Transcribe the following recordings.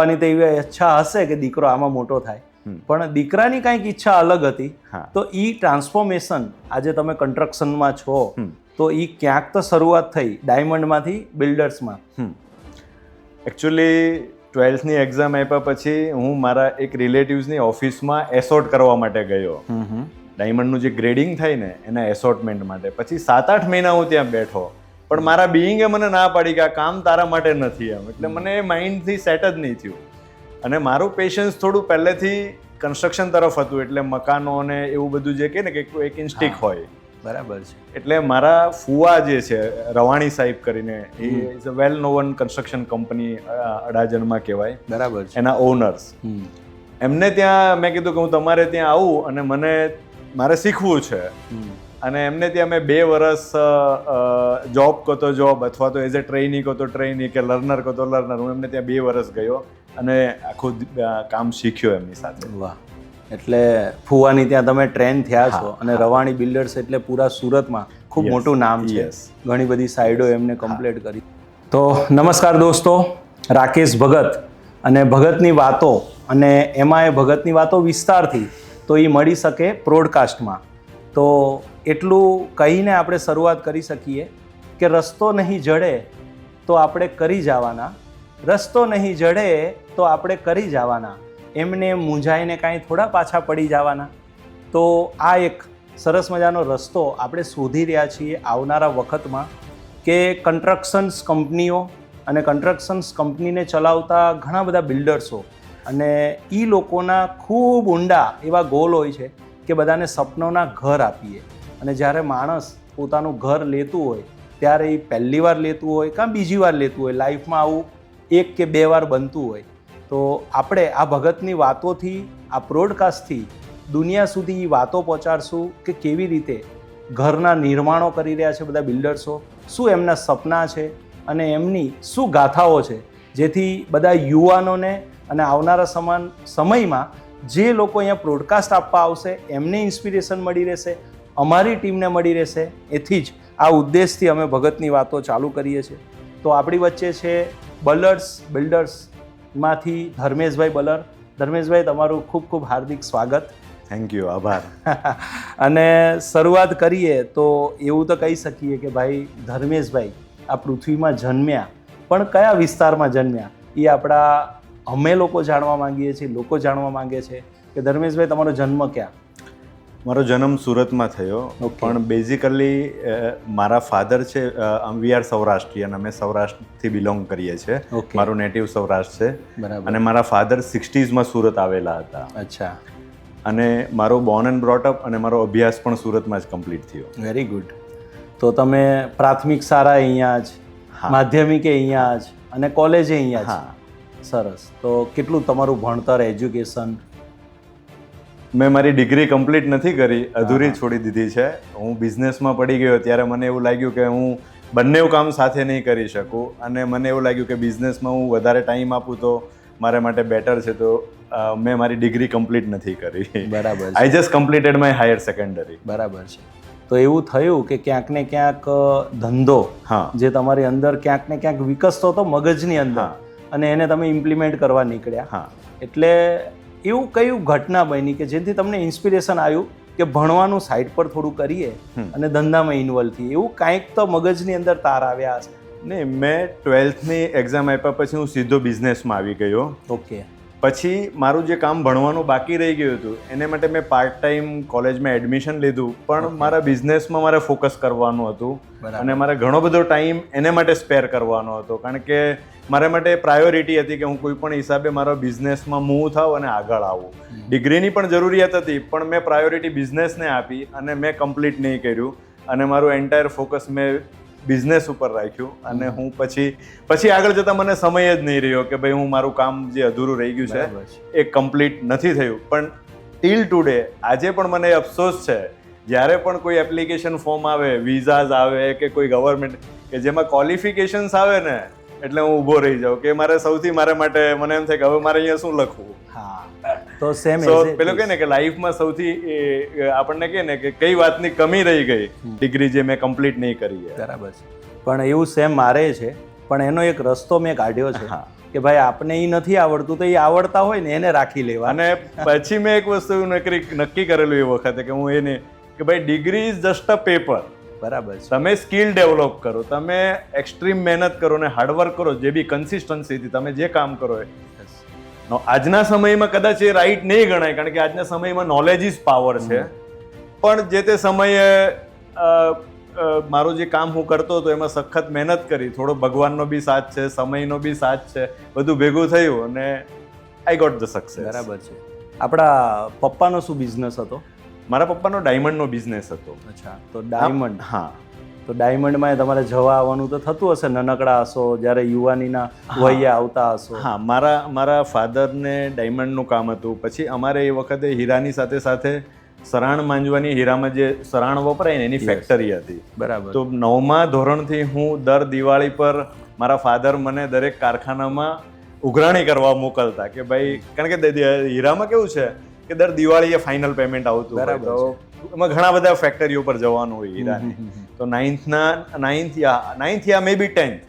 પપ્પાની તો એવી ઈચ્છા હશે કે દીકરો આમાં મોટો થાય, પણ દીકરાની કંઈક ઈચ્છા અલગ હતી. તો એ ટ્રાન્સફોર્મેશન આજે તમે કન્સ્ટ્રક્શનમાં છો, તો એ ક્યાંક તો શરૂઆત થઈ ડાયમંડમાંથી બિલ્ડર્સમાં. એકચ્યુઅલી 12th એક્ઝામ આપ્યા પછી હું મારા એક રિલેટિવ્સની ઓફિસમાં એસોર્ટ કરવા માટે ગયો. ડાયમંડનું જે ગ્રેડિંગ થાય ને એના એસોર્ટમેન્ટ માટે. પછી 7-8 મહિના હું ત્યાં બેઠો, પણ મારા બીઈંગે મને ના પાડી કે આ કામ તારા માટે નથી એમ. એટલે મને એ માઇન્ડથી સેટ જ નહીં થયું. અને મારું પેશન્સ થોડું પહેલેથી કન્સ્ટ્રક્શન તરફ હતું, એટલે મકાનો ને એવું બધું જે કહે ને કે એક ઇન્સ્ટિક હોય. બરાબર છે. એટલે મારા ફુવા જે છે રવાણી સાહેબ કરીને, એ is a well known construction company અડાજણમાં કહેવાય. બરાબર છે. એના ઓનર્સ, એમને ત્યાં મેં કીધું કે હું તમારે ત્યાં આવું અને મારે શીખવું છે. અને એમને ત્યાં મેં 2 વર્ષ જોબ કહો તો જોબ, અથવા તો એઝ એ ટ્રેની કહો તો ટ્રેની, કે લર્નર કહો તો લર્નર, હું એમને ત્યાં 2 વર્ષ ગયો અને આખું કામ શીખ્યો એમની સાથે. વાહ! એટલે ફુવાની ત્યાં તમે ટ્રેન થયા છો. અને રવાણી બિલ્ડર્સ એટલે પૂરા સુરતમાં ખૂબ મોટું નામ છે. ઘણી બધી સાઇડો એમને કમ્પ્લીટ કરી. તો નમસ્કાર દોસ્તો, રાકેશ ભગત અને ભગતની વાતો, અને એમાં એ ભગતની વાતો વિસ્તારથી તો એ મળી શકે પ્રોડકાસ્ટમાં. તો એટલું કહીને આપણે શરૂઆત કરી શકીએ કે રસ્તો નહીં જડે તો આપણે કરી જવાના, રસ્તો નહીં જડે તો આપણે કરી જવાના, એમને મૂંઝાઈને કાંઈ થોડા પાછા પડી જવાના. તો આ એક સરસ મજાનો રસ્તો આપણે શોધી રહ્યા છીએ આવનારા વખતમાં, કે કન્સ્ટ્રક્શન્સ કંપનીઓ અને કન્સ્ટ્રક્શન્સ કંપનીને ચલાવતા ઘણા બધા બિલ્ડર્સો, અને એ લોકોના ખૂબ ઊંડા એવા ગોલ હોય છે કે બધાને સપનોના ઘર આપીએ. અને જ્યારે માણસ પોતાનું ઘર લેતું હોય ત્યારે એ પહેલી વાર લેતું હોય કાં બીજી વાર લેતું હોય, લાઈફમાં આવું 1 કે 2 વાર બનતું હોય. તો આપણે આ ભગતની વાતોથી, આ પ્રોડકાસ્ટથી દુનિયા સુધી એ વાતો પહોંચાડશું કે કેવી રીતે ઘરના નિર્માણો કરી રહ્યા છે બધા બિલ્ડર્સો, શું એમના સપના છે અને એમની શું ગાથાઓ છે, જેથી બધા યુવાનોને અને આવનારા સમયમાં જે લોકો અહીંયા પ્રોડકાસ્ટ આપવા આવશે એમને ઇન્સ્પિરેશન મળી રહેશે, અમારી ટીમને મળી રહેશે. એથી જ આ ઉદ્દેશથી અમે ભગતની વાતો ચાલુ કરીએ છીએ. તો આપણી વચ્ચે છે બિલ્ડર્સમાંથી ધર્મેશભાઈ બલર. ધર્મેશભાઈ, તમારું ખૂબ ખૂબ હાર્દિક સ્વાગત. થેન્ક યુ, આભાર. અને શરૂઆત કરીએ તો એવું તો કહી શકીએ કે ભાઈ ધર્મેશભાઈ આ પૃથ્વીમાં જન્મ્યા, પણ કયા વિસ્તારમાં જન્મ્યા એ આપણા અમે લોકો જાણવા માંગીએ છીએ, લોકો જાણવા માંગે છે કે ધર્મેશભાઈ તમારો જન્મ ક્યાં? મારો જન્મ સુરતમાં થયો, પણ બેઝિકલી મારા ફાધર છે વી આર સૌરાષ્ટ્રીયન, અમે સૌરાષ્ટ્રથી બિલોંગ કરીએ છીએ. મારું નેટિવ સૌરાષ્ટ્ર છે. અને મારા ફાધર 60s સુરત આવેલા હતા. અચ્છા. અને મારો બોર્ન એન્ડ બ્રોટ અપ અને મારો અભ્યાસ પણ સુરતમાં જ કમ્પ્લીટ થયો. Very good. તો તમે પ્રાથમિક શાળા અહીંયા જ, માધ્યમિક અહીંયા જ, અને કોલેજ અહીંયા જ. સરસ. તો કેટલું તમારું ભણતર, એજ્યુકેશન? મેં મારી ડિગ્રી કમ્પ્લીટ નથી કરી, અધૂરી છોડી દીધી છે. હું બિઝનેસમાં પડી ગયો ત્યારે મને એવું લાગ્યું કે હું બંને કામ સાથે નહીં કરી શકું, અને મને એવું લાગ્યું કે બિઝનેસમાં હું વધારે ટાઈમ આપું તો મારા માટે બેટર છે. તો મેં મારી ડિગ્રી કમ્પ્લીટ નથી કરી. બરાબર. I just completed my higher secondary. બરાબર છે. તો એવું થયું કે ક્યાંક ને ક્યાંક ધંધો જે તમારી અંદર ક્યાંક ને ક્યાંક વિકસતો હતો મગજની અંદર, અને એને તમે ઇમ્પ્લિમેન્ટ કરવા નીકળ્યા. એટલે એવું કયું ઘટના બની કે જેથી તમને ઇન્સ્પિરેશન આવ્યું કે ભણવાનું સાઈડ પર થોડું કરીએ અને ધંધામાં ઇન્વોલ્વ થઈએ? એવું કાંઈક તો મગજની અંદર તાર આવ્યા હશે. નહીં, મેં 12th એક્ઝામ આપ્યા પછી હું સીધો બિઝનેસમાં આવી ગયો. ઓકે. પછી મારું જે કામ ભણવાનું બાકી રહી ગયું હતું એને માટે મેં પાર્ટ ટાઈમ કોલેજમાં એડમિશન લીધું, પણ મારા બિઝનેસમાં મારે ફોકસ કરવાનું હતું, અને મારે ઘણો બધો ટાઈમ એને માટે સ્પેર કરવાનો હતો, કારણ કે મારા માટે પ્રાયોરિટી હતી કે હું કોઈ પણ હિસાબે મારા બિઝનેસમાં મૂવ થાઉં અને આગળ આવું. ડિગ્રીની પણ જરૂરિયાત હતી, પણ મેં પ્રાયોરિટી બિઝનેસને આપી અને મેં કમ્પ્લીટ નહીં કર્યું, અને મારું એન્ટાયર ફોકસ મેં બિઝનેસ ઉપર રાખ્યું. અને હું પછી આગળ જતાં મને સમય જ નહીં રહ્યો કે ભાઈ હું મારું કામ જે અધૂરું રહી ગયું છે એ કમ્પ્લીટ નથી થયું. પણ ટીલ ટુડે આજે પણ મને અફસોસ છે, જ્યારે પણ કોઈ એપ્લિકેશન ફોર્મ આવે, વિઝાઝ આવે કે કોઈ ગવર્મેન્ટ કે જેમાં ક્વોલિફિકેશન્સ આવે ને, એટલે હું ઊભો રહી જાઉં કે મારા માટે મને એમ થાય કે હવે મારે અહીંયા શું લખવું. તો સેમ પેલું કહે ને કે લાઈફમાં સૌથી આપણને કહે ને કે કઈ વાતની કમી રહી ગઈ, ડિગ્રી જે મેં કમ્પ્લીટ નહીં કરી. બરાબર છે. પણ એવું સેમ મારે છે, પણ એનો એક રસ્તો મેં કાઢ્યો છે કે ભાઈ આપને એ નથી આવડતું તો એ આવડતા હોય ને એને રાખી લેવા. અને પછી મેં એક વસ્તુ નક્કી કરેલું એ વખતે કે હું એને કે ભાઈ degree is just a paper. બરાબર છે. તમે સ્કિલ ડેવલપ કરો, તમે એક્સ્ટ્રીમ મહેનત કરો ને હાર્ડવર્ક કરો, જે બી કન્સિસ્ટન્સીથી તમે જે કામ કરો એ આજના સમયમાં કદાચ એ રાઈટ નહીં ગણાય, કારણ કે આજના સમયમાં નોલેજ ઇઝ પાવર છે. પણ જે તે સમયે મારું જે કામ હું કરતો હતો એમાં સખત મહેનત કરી, થોડો ભગવાનનો બી સાથ છે, સમયનો બી સાથ છે, બધું ભેગું થયું અને આઈ ગોટ ધ સક્સેસ. બરાબર છે. આપણા પપ્પાનો શું બિઝનેસ હતો? મારા પપ્પાનો ડાયમંડનો બિઝનેસ હતો. અચ્છા, તો ડાયમંડ. હા, તો ડાયમંડમાં તમારે જવા આવવાનું તો થતું હશે, નાનકડા હશો જ્યારે યુવાનીના વયે આવતા હશો. હા, મારા ફાધરને ડાયમંડનું કામ હતું. પછી અમારે એ વખતે હીરાની સાથે સાથે સરાણ માંજવાની, હીરામાં જે સરાણ વપરાય ને એની ફેક્ટરી હતી. બરાબર. તો 9મા ધોરણથી હું દર દિવાળી પર મારા ફાધર મને દરેક કારખાનામાં ઉઘરાણી કરવા મોકલતા કે ભાઈ, કારણ કે હીરામાં કેવું છે કે દર દિવાળીએ ફાઇનલ પેમેન્ટ આવતું. બરાબર. તો એમાં ઘણા બધા ફેક્ટરીઓ પર જવાનું હોય હીરાની. તો નાઇન્થ યા મે બી 10th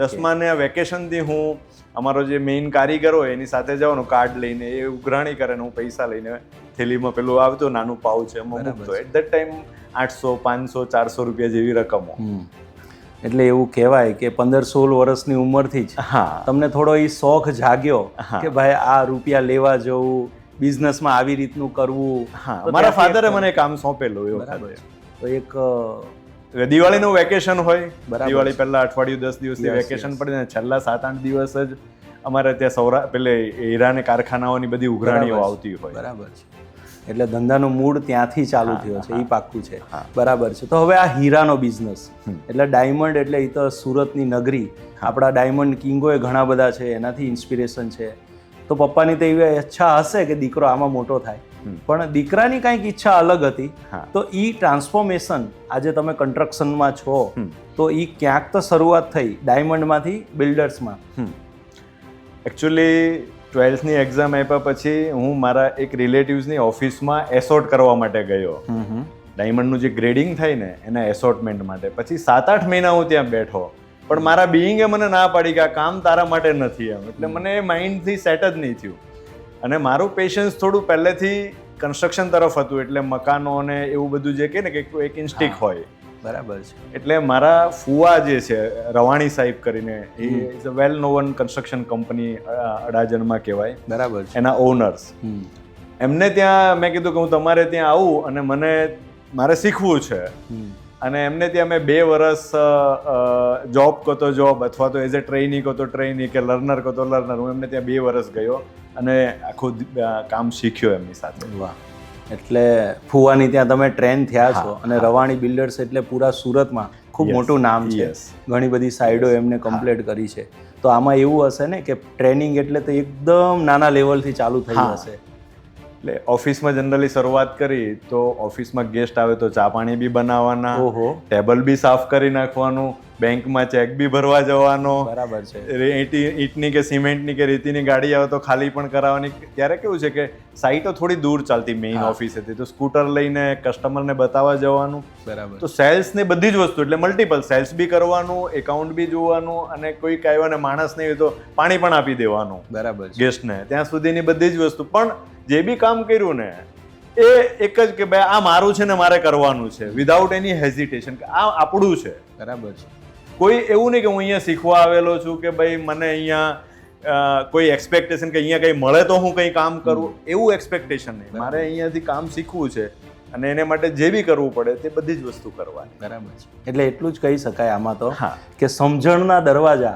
10માને વેકેશનથી હું અમારો જે મેઇન કારીગર હોય એની સાથે જવાનું, કાર્ડ લઈને એ ઉઘરાણી કરે ને હું પૈસા લઈને થેલીમાં પેલું આવતું નાનું પાઉચ છે એમાં મૂકતો. એટ ધેટ ટાઈમ 800, 500, 400 રૂપિયા જેવી રકમો. એટલે એવું કહેવાય કે 15-16 વર્ષની ઉંમરથી જ તમને થોડો એ શોખ જાગ્યો કે ભાઈ આ રૂપિયા લેવા જવું, બિઝનેસમાં આવી રીતનું કરવું. મારા ફાધરે મને કામ સોંપેલું એ વખતે. તો એક દિવાળીનું વેકેશન હોય, દિવાળી પહેલા અઠવાડિયું 10 દિવસથી વેકેશન પડે ને છેલ્લા 7-8 દિવસ જ અમારે ત્યાં પેલે હીરાને કારખાનાઓની બધી ઉઘરાણીઓ આવતી હોય. બરાબર છે. એટલે ધંધાનો મૂળ ત્યાંથી ચાલુ થયો છે, એ પાક્કું છે. બરાબર છે. તો હવે આ હીરાનો બિઝનેસ એટલે ડાયમંડ એટલે એ તો સુરતની નગરી, આપણા ડાયમંડ કિંગોએ ઘણા બધા છે, એનાથી ઇન્સ્પિરેશન છે. તો પપ્પાની તો એવી ઈચ્છા હશે કે દીકરો આમાં મોટો થાય, પણ દીકરાની કંઈક ઈચ્છા અલગ હતી. તો ઈ ટ્રાન્સફોર્મેશન આજે તમે કન્સ્ટ્રક્શનમાં છો તો ઈ ક્યાંક તો શરૂઆત થઈ ડાયમંડમાંથી બિલ્ડર્સમાં. એકચ્યુઅલી 12thની એક્ઝામ આપ્યા પછી હું મારા એક રિલેટિવ્સની ઓફિસમાં એસોર્ટ કરવા માટે ગયો. ડાયમંડનું જે ગ્રેડિંગ થાય ને એના એસોર્ટમેન્ટ માટે. પછી 7-8 મહિના હું ત્યાં બેઠો, પણ મારા બીઈંગે મને ના પાડી કે આ કામ તારા માટે નથી એમ. એટલે મને માઇન્ડથી સેટ જ નહીં થયું. અને મારું પેશન્સ થોડું પહેલેથી કન્સ્ટ્રક્શન તરફ હતું, એટલે મકાનો અને એવું બધું જે કે ને કે એક ઇન્સ્ટિક હોય. બરાબર છે. એટલે મારા ફુવા જે છે રવાણી સાહેબ કરીને, એ is a well known construction company અડાજણમાં કહેવાય. બરાબર છે. એના ઓનર્સ. એમને ત્યાં મેં કીધું કે હું તમારે ત્યાં આવું અને મારે શીખવું છે. અને એમને ત્યાં મેં 2 વર્ષ જોબ કહો તો જોબ અથવા તો એઝ એ ટ્રેની કહો તો ટ્રેની કે લર્નર કહો તો લર્નર, હું એમને ત્યાં 2 વર્ષ ગયો અને આખું કામ શીખ્યો એમની સાથે. વાહ. એટલે ફુવાની ત્યાં તમે ટ્રેન થયા છો અને રવાણી બિલ્ડર્સ એટલે પૂરા સુરતમાં ખૂબ મોટું નામ છે. ઘણી બધી સાઈડો એમને કમ્પ્લીટ કરી છે. તો આમાં એવું હશે ને કે ટ્રેનિંગ એટલે તો એકદમ નાના લેવલથી ચાલુ થઈ હશે. એટલે ઓફિસમાં જનરલી શરૂઆત કરી તો ઓફિસમાં ગેસ્ટ આવે તો ચા પાણી બી બનાવવાના, ટેબલ બી સાફ કરી નાખવાનું, બેંકમાં ચેક બી ભરવા જવાનો. બરાબર છે. ઈંટની કે સિમેન્ટની કે રેતીની ગાડી આવે તો ખાલી પણ કરાવવાની. ત્યારે કેવું છે કે સાઈટો થોડી દૂર ચાલતી મેઇન ઓફિસ હતી, તો સ્કૂટર લઈને કસ્ટમરને બતાવવા જવાનું. બરાબર. તો સેલ્સ ને બધી જ વસ્તુ, એટલે મલ્ટિપલ સેલ્સ બી કરવાનું, એકાઉન્ટ બી જોવાનું, અને કોઈક આવ્યો ને માણસ નહીં હોય તો પાણી પણ આપી દેવાનું. બરાબર. ગેસ્ટને ત્યાં સુધીની બધી જ વસ્તુ. પણ જે બી કામ કર્યું ને એ એક જ કે ભાઈ આ મારું છે ને મારે કરવાનું છે, વિધાઉટ એની હેઝિટેશન કે આ આપણું છે. બરાબર છે. કોઈ એવું નહીં કે હું અહીંયા શીખવા આવેલો છું કે ભાઈ મને અહીંયા કોઈ એક્સપેક્ટેશન કે અહીંયા કંઈ મળે તો હું કંઈ કામ કરું, એવું એક્સપેક્ટેશન નહીં. મારે અહીંયાથી કામ શીખવું છે અને એને માટે જે બી કરવું પડે તે બધી જ વસ્તુ કરવાની. બરાબર છે. એટલે એટલું જ કહી શકાય આમાં તો કે સમજણના દરવાજા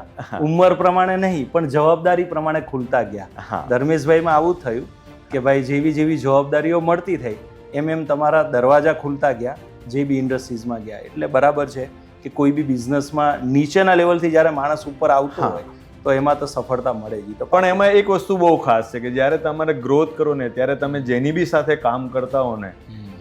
ઉંમર પ્રમાણે નહીં પણ જવાબદારી પ્રમાણે ખુલતા ગયા. ધર્મેશભાઈમાં આવું જ થયું કે ભાઈ જેવી જેવી જવાબદારીઓ મળતી થઈ એમ તમારા દરવાજા ખુલતા ગયા જે બી ઇન્ડસ્ટ્રીઝમાં ગયા. એટલે બરાબર છે કે કોઈ બી બિઝનેસમાં નીચેના લેવલથી જ્યારે માણસ ઉપર આવતો હોય તો એમાં તો સફળતા મળે જ. પણ એમાં એક વસ્તુ બહુ ખાસ છે કે જ્યારે તમારે ગ્રોથ કરો ને ત્યારે તમે જેની બી સાથે કામ કરતા હો ને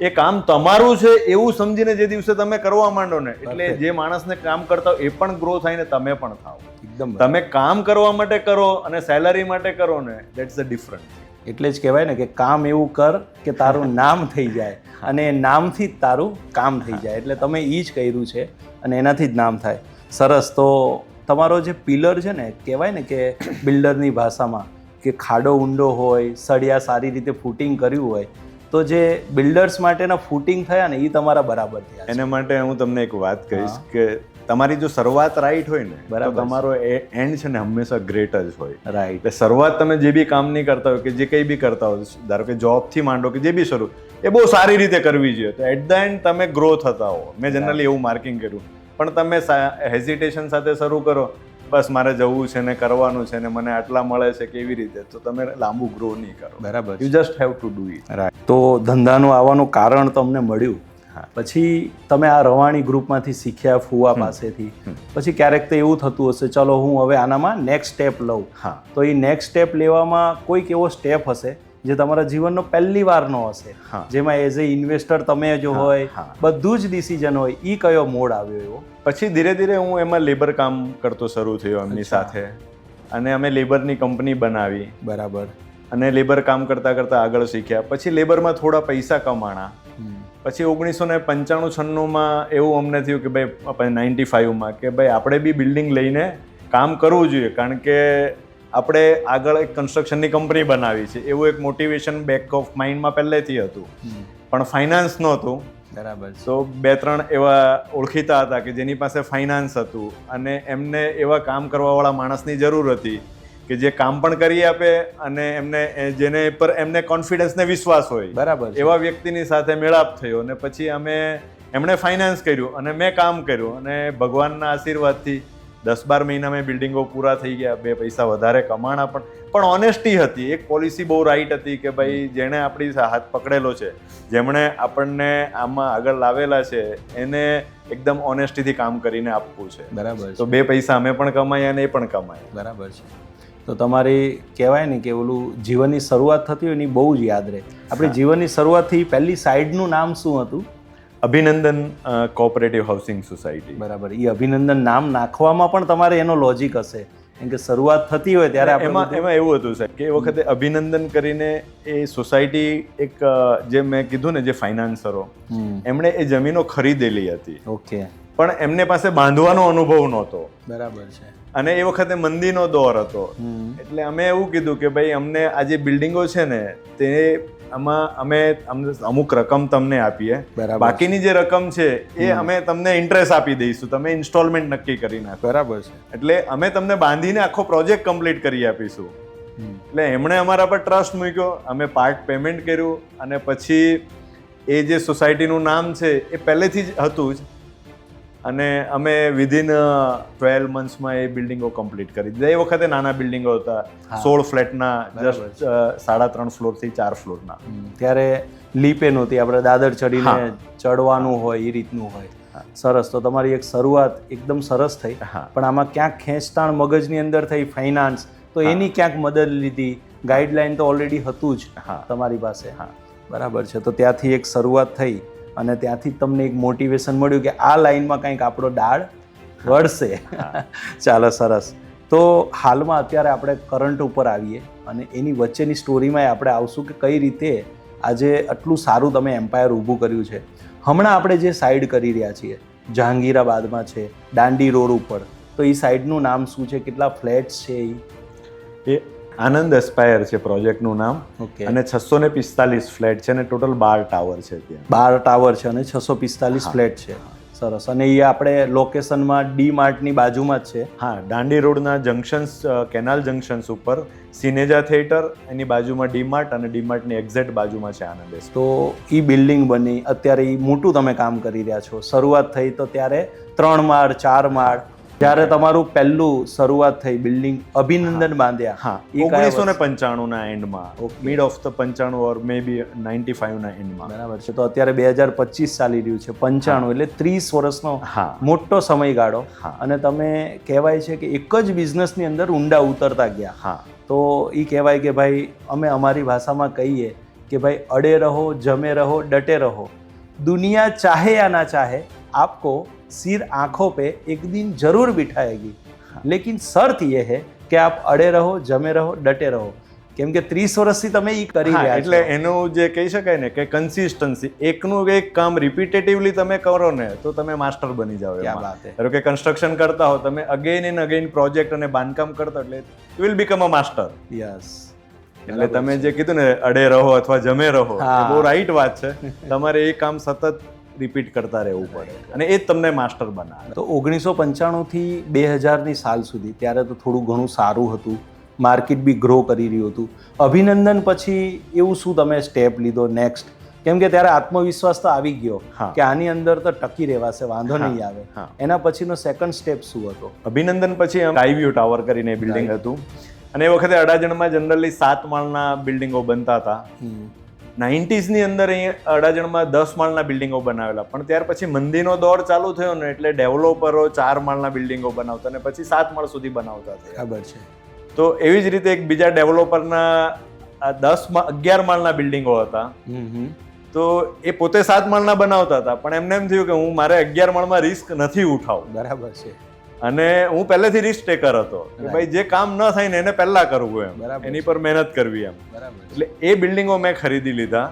એ કામ તમારું છે એવું સમજીને જે દિવસે તમે કરવા માંડો ને, એટલે જે માણસને કામ કરતા હોય એ પણ ગ્રો થાય ને તમે પણ થાવ. એકદમ. તમે કામ કરવા માટે કરો અને સેલરી માટે કરો ને, દેટ્સ ધ ડિફરન્સ. એટલે જ કહેવાય ને કે કામ એવું કર કે તારું નામ થઈ જાય અને નામથી જ તારું કામ થઈ જાય. એટલે તમે એ જ કર્યું છે અને એનાથી જ નામ થાય. સરસ. તો તમારો જે પિલર છે ને, કહેવાય ને કે બિલ્ડરની ભાષામાં કે ખાડો ઊંડો હોય, સળિયા સારી રીતે ફૂટિંગ કર્યું હોય, તો જે બિલ્ડર્સ માટેના ફૂટિંગ થયા ને એ તમારા બરાબર થયા. એના માટે હું તમને એક વાત કહીશ કે તમારી જો શરૂઆત રાઈટ હોય ને, બરાબર, તમારો એન્ડ છે ને હંમેશા ગ્રેટ જ હોય. રાઈટ. એટલે શરૂઆત તમે જે બી કામ નહીં કરતા હોય કે જે કંઈ બી કરતા હોય, ધારો કે જોબથી માંડો કે જે બી શરૂ, એ બહુ સારી રીતે કરવી જોઈએ. તો એટ ધ એન્ડ તમે ગ્રો થતા હો. મેં જનરલી એવું માર્કિંગ કર્યું. પણ તમે હેઝિટેશન સાથે શરૂ કરો, બસ મારે જવું છે ને કરવાનું છે ને મને આટલા મળે છે કેવી રીતે, તો તમે લાંબુ ગ્રો નહીં કરો. બરાબર. You just have to do it. Right. તો ધંધાનું આવવાનું કારણ તમને મળ્યું, પછી તમે આ રવાણી ગ્રુપમાંથી શીખ્યા, ફુવા પાસેથી, પછી ક્યારેક તો એવું થતું હશે ચલો હું હવે આનામાં નેક્સ્ટ સ્ટેપ લઉં. હા. તો એ નેક્સ્ટ સ્ટેપ લેવામાં કોઈક એવો સ્ટેપ હશે જે તમારા જીવનનો પહેલી વારનો હશે, જેમાં એઝ એ ઇન્વેસ્ટર તમે જો હોય, બધું જ ડિસિઝન હોય, એ કયો મોડ આવ્યો એવો? પછી ધીરે ધીરે હું એમાં લેબર કામ કરતો શરૂ થયો એમની સાથે, અને અમે લેબરની કંપની બનાવી. બરાબર. અને લેબર કામ કરતા કરતા આગળ શીખ્યા. પછી લેબરમાં થોડા પૈસા કમાણા. પછી 1995-96માં એવું અમને થયું કે ભાઈ 95માં કે ભાઈ આપણે બી બિલ્ડિંગ લઈને કામ કરવું જોઈએ, કારણ કે આપણે આગળ એક કન્સ્ટ્રક્શનની કંપની બનાવી છે એવું એક મોટિવેશન બેક ઓફ માઇન્ડમાં પહેલેથી હતું. પણ ફાઇનાન્સ નહોતું. બરાબર. તો 2-3 એવા ઓળખીતા હતા કે જેની પાસે ફાઇનાન્સ હતું અને એમને એવા કામ કરવાવાળા માણસની જરૂર હતી કે જે કામ પણ કરી આપે અને એમને જેને પર એમને કોન્ફિડન્સ ને વિશ્વાસ હોય. બરાબર. એવા વ્યક્તિની સાથે મેળાપ થયો અને પછી એમણે ફાઇનાન્સ કર્યું અને મેં કામ કર્યું, અને ભગવાનના આશીર્વાદથી 10-12 મહિના મેં બિલ્ડિંગો પૂરા થઈ ગયા, 2 પૈસા વધારે કમાણા. પણ ઓનેસ્ટી હતી, એક પોલિસી બહુ રાઈટ હતી કે ભાઈ જેણે આપણી હાથ પકડેલો છે, જેમણે આપણને આમાં આગળ લાવેલા છે, એને એકદમ ઓનેસ્ટીથી કામ કરીને આપવું છે. બરાબર. તો 2 પૈસા અમે પણ કમાયા અને એ પણ કમાયા. બરાબર છે. તો તમારી કહેવાય ને કે ઓલું જીવનની શરૂઆત થતી હોય એની બહુ જ યાદ રહે. આપણી જીવનની શરૂઆતથી પહેલી સાઈડનું નામ શું હતું? અભિનંદન કોઓપરેટિવ હાઉસિંગ સોસાયટી. બરાબર. એ અભિનંદન નામ નાખવામાં પણ તમારે એનો લોજિક હશે, કેમ કે શરૂઆત થતી હોય ત્યારે એમાં એવું હતું સાહેબ કે એ વખતે અભિનંદન કરીને એ સોસાયટી એક જે મેં કીધું ને જે ફાઇનાન્સરો, એમણે એ જમીનો ખરીદેલી હતી. ઓકે. પણ એમને પાસે બાંધવાનો અનુભવ નહોતો. બરાબર છે. અને એ વખતે મંદીનો દોર હતો. એટલે અમે એવું કીધું કે ભાઈ અમને આ જે બિલ્ડિંગો છે ને તે આમાં અમે અમુક રકમ તમને આપીએ, બાકીની જે રકમ છે એ અમે તમને ઇન્ટરેસ્ટ આપી દઈશું, તમે ઇન્સ્ટોલમેન્ટ નક્કી કરી નાખો. બરાબર છે. એટલે અમે તમને બાંધીને આખો પ્રોજેક્ટ કમ્પ્લીટ કરી આપીશું. એટલે એમણે અમારા પર ટ્રસ્ટ મૂક્યો, અમે પાર્ટ પેમેન્ટ કર્યું, અને પછી એ જે સોસાયટીનું નામ છે એ પહેલેથી જ હતું જ, અને અમે વિધિન 12 મંથ્સમાં એ બિલ્ડિંગો કમ્પ્લીટ કરી દીધા. એ વખતે નાના બિલ્ડિંગો હતા, 16 ફ્લેટના, જસ્ટ 3.5 ફ્લોરથી 4 ફ્લોરના. ત્યારે લીપે નહોતી, આપણે દાદર ચડીને ચડવાનું હોય એ રીતનું હોય. સરસ. તો તમારી એક શરૂઆત એકદમ સરસ થઈ. પણ આમાં ક્યાંક ખેંચતાણ મગજની અંદર થઈ, ફાઇનાન્સ, તો એની ક્યાંક મદદ લીધી? ગાઈડલાઈન તો ઓલરેડી હતું જ તમારી પાસે. બરાબર છે. તો ત્યાંથી એક શરૂઆત થઈ અને ત્યાંથી તમને એક મોટિવેશન મળ્યું કે આ લાઈનમાં કંઈક આપણો દાળ વળશે. ચાલો, સરસ. તો હાલમાં અત્યારે આપણે કરંટ ઉપર આવીએ અને એની વચ્ચેની સ્ટોરીમાં આપણે આવશું કે કઈ રીતે આજે આટલું સારું તમે એમ્પાયર ઊભું કર્યું છે. હમણાં આપણે જે સાઈડ કરી રહ્યા છીએ જહાંગીરાબાદમાં છે, દાંડી રોડ ઉપર, તો એ સાઈડનું નામ શું છે? કેટલા ફ્લેટ્સ છે? એ આનંદ એસ્પાયર છે પ્રોજેક્ટનું નામ. અને 645 ફ્લેટ છે અને ટોટલ 12 ટાવર છે. ત્યાં 12 ટાવર છે અને 645 ફ્લેટ છે. સરસ. અને એ આપણે લોકેશનમાં ડી માર્ટની બાજુમાં જ છે. હા, દાંડી રોડના જંકશન્સ, કેનાલ જંકશન્સ ઉપર સિનેજા થિયેટર, એની બાજુમાં ડી માર્ટ, અને ડી માર્ટની એક્ઝેક્ટ બાજુમાં છે આનંદ. તો એ બિલ્ડિંગ બની, અત્યારે એ મોટું તમે કામ કરી રહ્યા છો. શરૂઆત થઈ તો ત્યારે 3 માળ 4 માળ, જ્યારે તમારું પહેલું શરૂઆત થઈ બિલ્ડિંગ અભિનંદન બાંધ્યા. હા, 1995ના એન્ડમાં, મિડ ઓફ ધ 95 ઓર મે બી 95ના એન્ડમાં. બરાબર છે. તો અત્યારે 2025 ચાલી રહ્યું છે, 95 એટલે 30 વર્ષનો મોટો સમયગાળો. અને તમે કહેવાય છે કે એક જ બિઝનેસની અંદર ઊંડા ઉતરતા ગયા. તો એ કહેવાય કે ભાઈ અમે અમારી ભાષામાં કહીએ કે ભાઈ અડે રહો, જમે રહો, ડटे रहो, दुनिया चाहे या ना चाहे आपको सिर आंखों पे एक दिन जरूर बिठाएगी, लेकिन शर्त यह है कि आप अड़े रहो, जमे रहो, डटे रहो. કેમ કે 30 વર્ષથી તમે ઈ કરી હા, રહ્યા એટલે છો. એનું જે કહી શકાય ને કે કન્સિસ્ટન્સી, એકનું એક કામ રિપીટેટિવલી તમે કરો ને તો તમે માસ્ટર બની જાઓ ક્યા એમાં. બાત હે. ધારો કે કન્સ્ટ્રક્શન કરતા હો તમે, અગેન એન્ડ અગેન પ્રોજેક્ટ અને બાંધકામ કરતા એટલે you will become a master. Yes. એટલે તમે જે કીધું ને અડે રહો અથવા જમે રહો, એ હા. બહુ રાઈટ વાત છે. તમારે એ કામ સતત રિપીટ કરતા રહેવું પડે અને એ જ તમને માસ્ટર બનાવે. તો 1995 થી 2000ની સાલ સુધી ત્યારે તો થોડું ઘણું સારું હતું, માર્કેટ બી ગ્રો કરી રહ્યું હતું. અભિનંદન પછી એવું શું તમે સ્ટેપ લીધો નેક્સ્ટ? કેમ કે ત્યારે આત્મવિશ્વાસ તો આવી ગયો હા. કે આની અંદર તો ટકી રહેવાશે, વાંધો નહીં આવે. હા. એના પછીનો સેકન્ડ સ્ટેપ શું હતો? અભિનંદન પછી સ્કાયવ્યુ ટાવર કરીને બિલ્ડિંગ હતું અને એ વખતે અડાજણમાં જનરલી 7 માળના બિલ્ડિંગો બનતા હતા. 90s ની અંદર અહીંયા અડાજણમાં 10 માળના બિલ્ડિંગો બનાવેલા, પણ ત્યાર પછી મંદીનો દોર ચાલુ થયો ને એટલે ડેવલપરો 4 માળના બિલ્ડિંગો બનાવતા અને પછી 7 માળ સુધી બનાવતા થયા. ખબર છે. તો એવી જ રીતે એક બીજા ડેવલપરના 11 માળના બિલ્ડિંગો હતા. તો એ પોતે 7 માળના બનાવતા હતા, પણ એમને એમ થયું કે હું મારે 11 માળમાં રિસ્ક નથી ઉઠાવવું. બરાબર છે. અને હું પહેલેથી રિસ્ક ટેકર હતો કે ભાઈ જે કામ ન થાય ને એને પહેલા કરવું એમ, બરાબર. એની પર મહેનત કરવી એમ. બરાબર. એટલે એ બિલ્ડિંગો મેં ખરીદી લીધા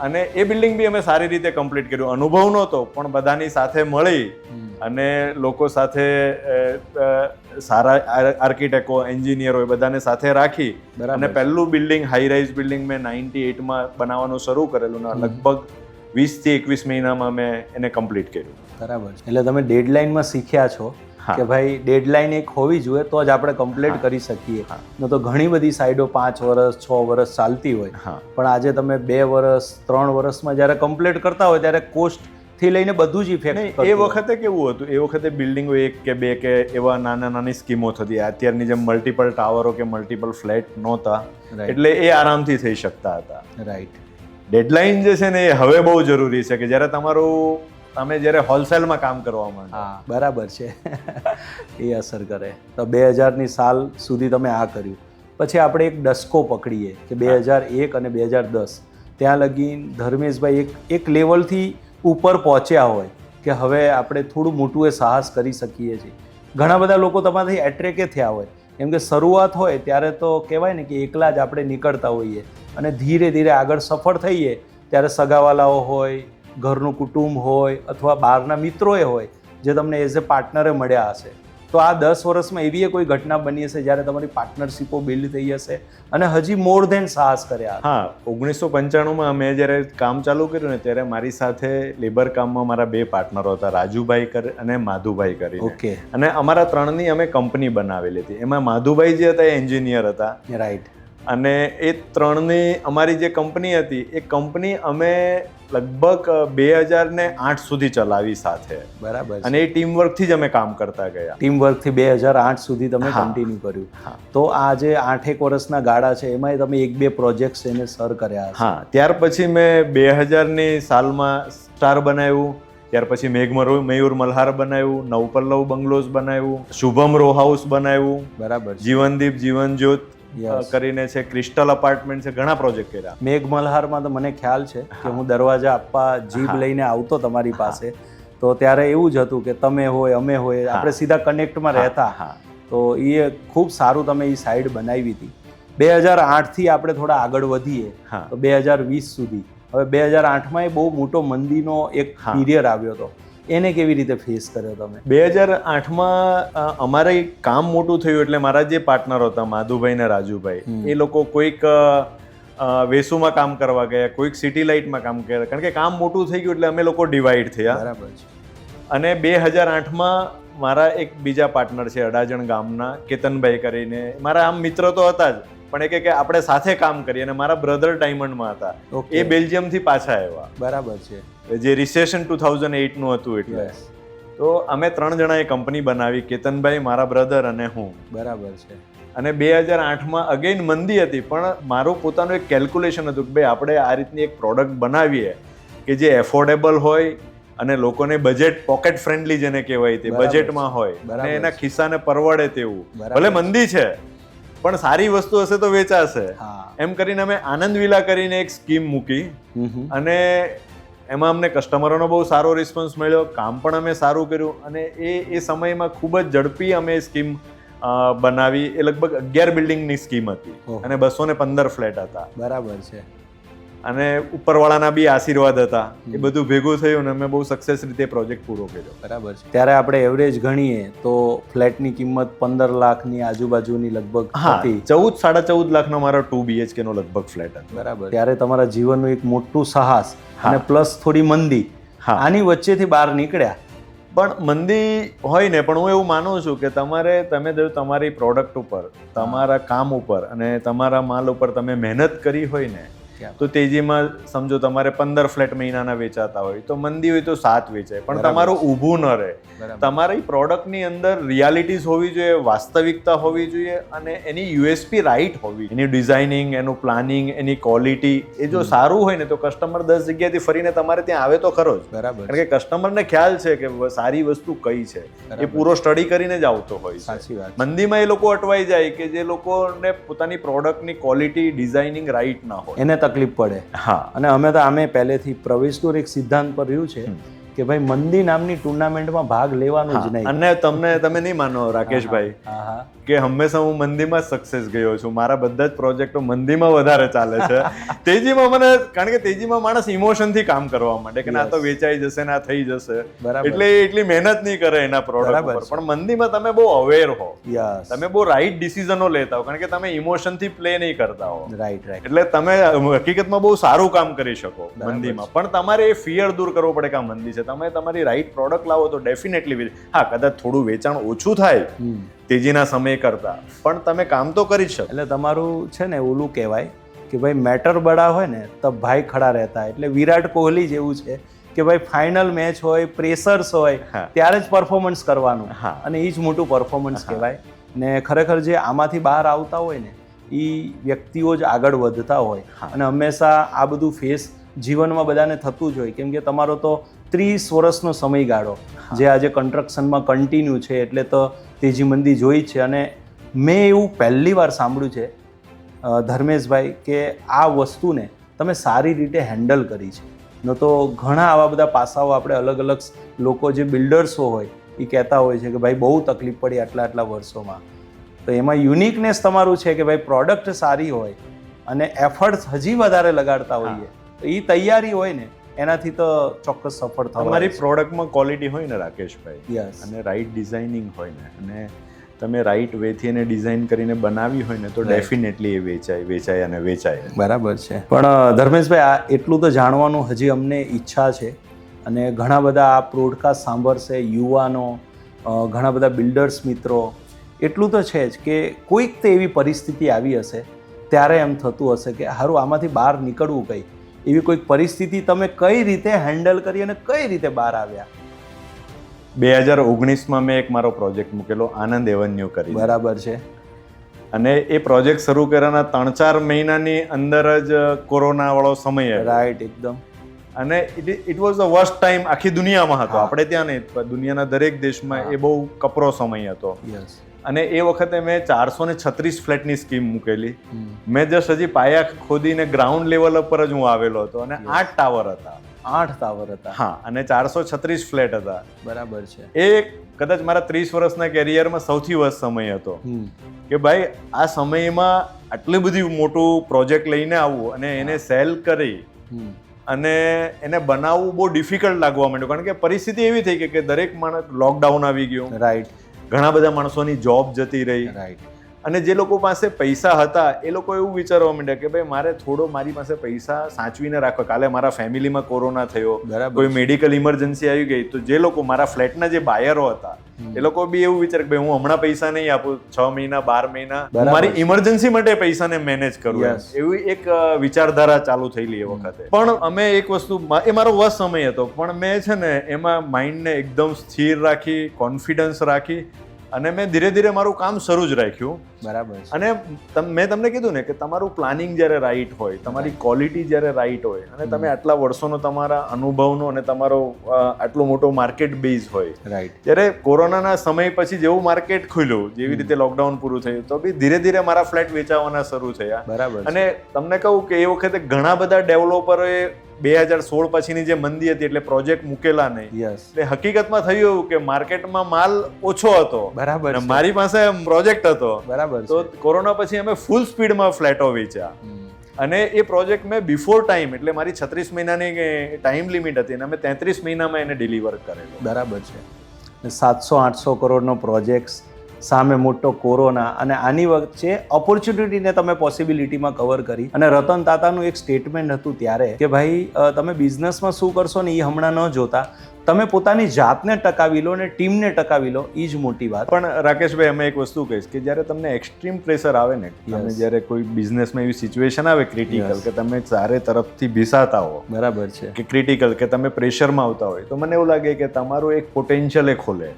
અને એ બિલ્ડિંગ બી અમે સારી રીતે કમ્પ્લીટ કર્યું. અનુભવ નહોતો પણ બધાની સાથે મળી અને લોકો સાથે સારા આર્કિટેક્ટો, એન્જિનિયરો એ બધાને સાથે રાખી અને પહેલું બિલ્ડિંગ, હાઈ રાઇઝ બિલ્ડિંગ મેં 98માં બનાવવાનું શરૂ કરેલું ને લગભગ 20 થી 21 મહિનામાં મેં એને કમ્પ્લીટ કર્યું. બરાબર. એટલે તમે ડેડલાઇનમાં શીખ્યા છો કે ભાઈ ડેડલાઇન એક હોવી જોઈએ તો જ આપણે કમ્પ્લીટ કરી શકીએ. ન તો ઘણી બધી સાઈડો 5 વર્ષ 6 વર્ષ ચાલતી હોય, પણ આજે તમે 2 વર્ષ 3 વર્ષમાં જ્યારે કમ્પ્લીટ કરતા હોય ત્યારે કોસ્ટ થી લઈને બધું જ ઇફેક્ટ. એ વખતે કેવું હતું, એ વખતે બિલ્ડિંગો 1 કે 2 કે એવા નાની સ્કીમો થતી. અત્યારની જેમ મલ્ટિપલ ટાવરો કે મલ્ટિપલ ફ્લેટ નહોતા, એટલે એ આરામથી થઈ શકતા હતા. રાઈટ. ડેડલાઇન જે છે ને એ હવે બહુ જરૂરી છે કે જ્યારે તમે જ્યારે હોલસેલમાં કામ કરવા માંડો. હા, બરાબર છે. એ અસર કરે. તો 2000ની સાલ સુધી તમે આ કર્યું. પછી આપણે એક ડસ્કો પકડીએ કે 2001 અને 2010 ત્યાં લગી ધર્મેશભાઈ એક લેવલથી ઉપર પહોંચ્યા હોય કે હવે આપણે થોડું મોટું એ સાહસ કરી શકીએ છીએ. ઘણા બધા લોકો તમારાથી એટ્રેકે થયા હોય, કેમ કે શરૂઆત હોય ત્યારે તો કહેવાય ને કે એકલા જ આપણે નીકળતા હોઈએ અને ધીરે ધીરે આગળ સફળ થઈએ ત્યારે સગાવાલાઓ હોય, ઘરનું કુટુંબ હોય અથવા બહારના મિત્રોએ હોય જે તમને એઝ એ પાર્ટનરે મળ્યા હશે. તો આ 10 વર્ષમાં એવી કોઈ ઘટના બની હશે જ્યારે તમારી પાર્ટનરશિપો બિલ્ડ થઈ હશે અને હજી મોર ધેન સાહસ કર્યા? હા, 1995માં મેં જ્યારે કામ ચાલુ કર્યું ને ત્યારે મારી સાથે લેબર કામમાં મારા 2 પાર્ટનરો હતા, રાજુભાઈ અને માધુભાઈ કરીને. ઓકે. અને અમારા 3ની અમે કંપની બનાવેલી હતી. એમાં માધુભાઈ જે હતા એ એન્જિનિયર હતા. રાઈટ. અને એ 3ની અમારી જે કંપની હતી એ કંપની અમે લગભગ 2008 સુધી ચલાવી સાથે. બરાબર. અને એ ટીમ વર્કથી જ અમે કામ કરતા ગયા. ટીમ વર્કથી 2008 સુધી તમે કન્ટિન્યુ કર્યું. તો આ જે 8-1 વર્ષના ગાળા છે એમાં તમે 1-2 પ્રોજેક્ટ્સ એને સર કર્યા. હા, ત્યાર પછી મેં 2000ની સાલમાં સ્ટાર બનાવ્યું. ત્યાર પછી મયુર મલ્હાર બનાવ્યું, નવપલ્લવ બંગલોઝ બનાવ્યું, શુભમ રો હાઉસ બનાવ્યું. બરાબર. જીવનદીપ જીવનજ્યોત કરીને છે, ક્રિસ્ટલ અપાર્ટમેન્ટ છે, ઘણા પ્રોજેક્ટ કર્યા. મેઘ મલ્હારમાં તો મને ખ્યાલ છે કે હું દરવાજા આપવા જીપ લઈને આવતો તમારી પાસે, તો ત્યારે એવું જ હતું કે તમે હોય અમે હોય, આપણે સીધા કનેક્ટમાં રહેતા. તો એ ખૂબ સારું તમે એ સાઈડ બનાવી હતી. 2008થી આપણે થોડા આગળ વધીએ તો 2020 સુધી. હવે 2008માં એ બહુ મોટો મંદીનો એક પીરિયડ આવ્યો હતો, એને કેવી રીતે ફેસ કર્યો તમે? 2008માં અમારે કામ મોટું થયું એટલે મારા જે પાર્ટનર હતા માધુભાઈ ને રાજુભાઈ, એ લોકો કોઈક વેસુમાં કામ કરવા ગયા, કોઈક સિટી લાઇટમાં કામ કર્યા, કારણ કે કામ મોટું થઈ ગયું એટલે અમે લોકો ડિવાઈડ થયા. બરાબર છે. અને 2008માં મારા એક બીજા પાર્ટનર છે અડાજણ ગામના, કેતનભાઈ કરીને, મારા આમ મિત્ર તો હતા જ, પણ એ કે આપણે સાથે કામ કરીએ. અને મારા બ્રધર ડાયમંડમાં હતા, એ બેલ્જિયમથી પાછા આવ્યા. બરાબર છે. જે રિસેશન 2008નું હતું એટલે. તો અમે 3 જણાએ કંપની બનાવી, કેતનભાઈ, મારા બ્રધર અને હું. બરાબર છે. અને 2008માં અગેન મંદી હતી, પણ મારું પોતાનું એક કેલ્ક્યુલેશન હતું કે ભાઈ આપણે આ રીતની એક પ્રોડક્ટ બનાવીએ કે જે એફોર્ડેબલ હોય અને લોકોને બજેટ, પોકેટ ફ્રેન્ડલી જેને કહેવાય તે બજેટમાં હોય અને એના ખિસ્સાને પરવડે તેવું. ભલે મંદી છે પણ સારી વસ્તુ હશે તો વેચાશે, એમ કરીને અમે આનંદ વિલા કરીને એક સ્કીમ મૂકી. અને એમાં અમને કસ્ટમરોનો બહુ સારો રિસ્પોન્સ મળ્યો, કામ પણ અમે સારું કર્યું અને એ સમયમાં ખૂબ જ ઝડપી અમે સ્કીમ બનાવી. એ લગભગ 11 બિલ્ડિંગની સ્કીમ હતી અને 215 ફ્લેટ હતા. બરાબર છે. અને ઉપરવાળાના બી આશીર્વાદ હતા. એ બધું ભેગું થયું ને અમે બહુ સક્સેસ રીતે પ્રોજેક્ટ પૂરો કર્યો. બરાબર છે. ત્યારે આપણે એવરેજ ગણીએ તો ફ્લેટની કિંમત 15 લાખની આજુબાજુની લગભગ હતી. 14-14.5 લાખનો મારો 2 BHK નો લગભગ ફ્લેટ હતો. બરાબર. ત્યારે તમારા જીવનનું એક મોટું સાહસ અને પ્લસ થોડી મંદી, આની વચ્ચેથી બહાર નીકળ્યા. પણ મંદી હોય ને, પણ હું એવું માનું છું કે તમે જો તમારી પ્રોડક્ટ ઉપર, તમારા કામ ઉપર અને તમારા માલ ઉપર તમે મહેનત કરી હોય ને, તો તેજીમાં સમજો તમારે 15 ફ્લેટ મહિનાના વેચાતા હોય તો મંદી હોય તો 7 વેચાય, પણ તમારું ઊભું ન રહે. તમારી પ્રોડક્ટની અંદર રિયાલિટીઝ હોવી જોઈએ, વાસ્તવિકતા હોવી જોઈએ અને એની USP રાઈટ હોવી. એની ડિઝાઇનિંગ, એનું પ્લાનિંગ, એની ક્વોલિટી એ જો સારું હોય ને તો કસ્ટમર 10 જગ્યાથી ફરીને તમારે ત્યાં આવે તો ખરો જ. બરાબર. કારણ કે કસ્ટમરને ખ્યાલ છે કે સારી વસ્તુ કઈ છે, એ પૂરો સ્ટડી કરીને જ આવતો હોય છે. સાચી વાત. મંદીમાં એ લોકો અટવાઈ જાય કે જે લોકોને પોતાની પ્રોડક્ટની ક્વોલિટી, ડિઝાઇનિંગ રાઈટ ના હોય, એને તકલીફ પડે. હા. અને અમે તો પહેલેથી પ્રવેશનું એક સિદ્ધાંત પર રહ્યું છે કે ભાઈ મંદી નામની ટુર્નામેન્ટમાં ભાગ લેવાનો જ નહીં. અને તમે નહીં માનો રાકેશભાઈ કે હંમેશા હું મંદીમાં જ સક્સેસ ગયો છું. મારા બધા જ પ્રોજેક્ટો મંદીમાં વધારે ચાલે છે. તેજીમાં કારણ કે તેજીમાં માણસ ઇમોશનથી કામ કરવા માંડે કે આ તો વેચાઈ જશે ને આ થઈ જશે, એટલે એટલી મહેનત નહીં કરે એના પ્રોડક્ટ પર. પણ મંદીમાં તમે બહુ અવેર હો, તમે બહુ રાઈટ ડિસિઝનો લેતા હો, કારણ કે તમે ઇમોશનથી પ્લે નહીં કરતા હો. રાઈટ. એટલે તમે હકીકતમાં બહુ સારું કામ કરી શકો મંદીમાં. પણ તમારે એ ફિયર દૂર કરવો પડે કે આ મંદી છે. તમે તમારી રાઈટ પ્રોડક્ટ લાવો તો ડેફિનેટલી, હા, કદાચ થોડું વેચાણ ઓછું થાય તેજીના સમય કરતા, પણ તમે કામ તો કરી શકો. એટલે તમારું છે ને ઓલું કહેવાય કે ભાઈ મેટર બડા હોય ને તબ ભાઈ ખડા રહેતા. એટલે વિરાટ કોહલી જેવું છે કે ભાઈ ફાઇનલ મેચ હોય, પ્રેશર્સ હોય, ત્યારે જ પરફોર્મન્સ કરવાનું, અને એ જ મોટું પરફોર્મન્સ કહેવાય. ને ખરેખર જે આમાંથી બહાર આવતા હોય ને એ વ્યક્તિઓ જ આગળ વધતા હોય. અને હંમેશા આ બધું ફેસ જીવનમાં બધાને થતું જ હોય, કેમ કે તમારો તો 30 વર્ષનો સમયગાળો જે આજે કન્સ્ટ્રક્શનમાં કન્ટિન્યુ છે, એટલે તો તેજી મંદી જોઈ છે. અને મેં એવું પહેલી વાર સાંભળ્યું છે ધર્મેશભાઈ કે આ વસ્તુને તમે સારી રીતે હેન્ડલ કરી છે. ન તો ઘણા આવા બધા પાસાઓ આપણે અલગ અલગ લોકો જે બિલ્ડર્સો હોય એ કહેતા હોય છે કે ભાઈ બહુ તકલીફ પડી આટલા વર્ષોમાં. તો એમાં યુનિકનેસ તમારું છે કે ભાઈ પ્રોડક્ટ સારી હોય અને એફર્ટ્સ હજી વધારે લગાડતા હોઈએ, તો એ તૈયારી હોય ને એનાથી તો ચોક્કસ સફળ થવા. તમારી પ્રોડક્ટમાં ક્વોલિટી હોય ને રાકેશભાઈ, યસ, અને રાઈટ ડિઝાઇનિંગ હોય ને, અને તમે રાઈટ વેથી એને ડિઝાઇન કરીને બનાવી હોય ને, તો ડેફિનેટલી એ વેચાય અને વેચાય. બરાબર છે. પણ ધર્મેશભાઈ, આ એટલું તો જાણવાનું હજી અમને ઈચ્છા છે, અને ઘણા બધા આ પોડકાસ્ટ સાંભળશે યુવાનો, ઘણા બધા બિલ્ડર્સ મિત્રો. એટલું તો છે જ કે કોઈક તો એવી પરિસ્થિતિ આવી હશે ત્યારે એમ થતું હશે કે હારું આમાંથી બહાર નીકળવું કઈ. એવી કોઈક પરિસ્થિતિ તમે કઈ રીતે હેન્ડલ કરી અને કઈ રીતે બહાર આવ્યા? 2019માં મેં એક મારો પ્રોજેક્ટ મૂકેલો, આનંદ એવન્યુ કરી. બરાબર છે. અને એ પ્રોજેક્ટ શરૂ કર્યાના 3-4 મહિનાની અંદર જ કોરોના વાળો સમય. રાઈટ, એકદમ. અને it was the worst time આખી દુનિયામાં હતો. આપણે ત્યાં નહીં, દુનિયાના દરેક દેશમાં એ બહુ કપરો સમય હતો. અને એ વખતે મેં 436 ફ્લેટની સ્કીમ મૂકેલી. મેં જસ્ટ હજી પાયા ખોદીને ગ્રાઉન્ડ લેવલ પર જ હું આવેલો હતો, અને 8 ટાવર હતા. 8 ટાવર હતા. હા, અને 436 ફ્લેટ હતા. બરાબર છે. એ કદાચ મારા 30 વર્ષના કેરિયરમાં સૌથી વર્સ્ટ સમય હતો કે ભાઈ આ સમયમાં આટલું બધું મોટું પ્રોજેક્ટ લઈને આવવું અને એને સેલ કરી અને એને બનાવવું બહુ ડિફિકલ્ટ લાગવા માંડ્યું. કારણ કે પરિસ્થિતિ એવી થઈ કે દરેક માણસ, લોકડાઉન આવી ગયું. રાઈટ. ઘણા બધા માણસોની જોબ જતી રહી. રાઈટ. અને જે લોકો પાસે પૈસા હતા એ લોકો એવું વિચારવા માંડ્યા કે ભાઈ મારે થોડો મારી પાસે પૈસા સાચવીને રાખો, કાલે મારા ફેમિલીમાં કોરોના થયો, કોઈ મેડિકલ ઇમરજન્સી આવી ગઈ, તો જે લોકો મારા ફ્લેટના જે બાયરો હતા એ લોકો બી એવું વિચારે કે ભાઈ હું હમણાં પૈસા નહીં આપું, 6 મહિના 12 મહિના મારી ઇમરજન્સી માટે પૈસાને મેનેજ કરું, એવી એક વિચારધારા ચાલુ થયેલી એ વખતે. પણ અમે એક વસ્તુ, એ મારો વર્સ્ટ સમય હતો, પણ મેં છે ને એમાં માઇન્ડને એકદમ સ્થિર રાખી, કોન્ફિડન્સ રાખી, અને મેં ધીરે ધીરે મારું કામ શરૂ જ રાખ્યું. બરાબર. અને મેં તમને કીધું ને કે તમારું પ્લાનિંગ જ્યારે રાઈટ હોય, તમારી ક્વોલિટી જ્યારે રાઈટ હોય, અને તમે આટલા વર્ષોનો તમારા અનુભવનો અને તમારો આટલો મોટો માર્કેટ બેઝ હોય, રાઈટ, ત્યારે કોરોનાના સમય પછી જેવું માર્કેટ ખુલ્યું, જેવી રીતે લોકડાઉન પૂરું થયું, તો બી ધીરે ધીરે મારા ફ્લેટ વેચાવાના શરૂ થયા. બરાબર. અને તમને કહું કે એ વખતે ઘણા બધા ડેવલપરોએ 2016 પછીની જે મંદી હતી એટલે પ્રોજેક્ટ મૂકેલા નહીં. યસ, એટલે હકીકતમાં થયું એવું કે માર્કેટમાં માલ ઓછો હતો બરાબર અને છે. મારી પાસે પ્રોજેક્ટ હતો. બરાબર તો છે. કોરોના પછી અમે ફૂલ સ્પીડમાં ફ્લેટો વેચ્યા અને એ પ્રોજેક્ટ મેં બિફોર ટાઈમ એટલે મારી 36 મહિનાની ટાઈમ લિમિટ હતી અને અમે 33 મહિનામાં એને ડિલિવર કરેલો. બરાબર છે. 700-800 કરોડનો પ્રોજેક્ટ, સામે મોટો કોરોના, અને આની વચ્ચે ઓપોર્ચ્યુનિટીને તમે પોસિબિલિટીમાં કવર કરી. અને રતન તાતાનું એક સ્ટેટમેન્ટ હતું ત્યારે કે ભાઈ તમે બિઝનેસમાં શું કરશો ને એ હમણાં ન જોતા, તમે પોતાની જાતને ટકાવી લો અને ટીમને ટકાવી લો, એ જ મોટી વાત. પણ રાકેશભાઈ અમે એક વસ્તુ કહીશ કે જ્યારે તમને એક્સ્ટ્રીમ પ્રેશર આવે ને, તમે જ્યારે કોઈ બિઝનેસમાં એવી સિચ્યુએશન આવે ક્રિટિકલ કે તમે ચારે તરફથી ભીસાતા હો, બરાબર છે, કે ક્રિટિકલ કે તમે પ્રેશરમાં આવતા હોય, તો મને એવું લાગે કે તમારું એક પોટેન્શિયલ એ ખોલે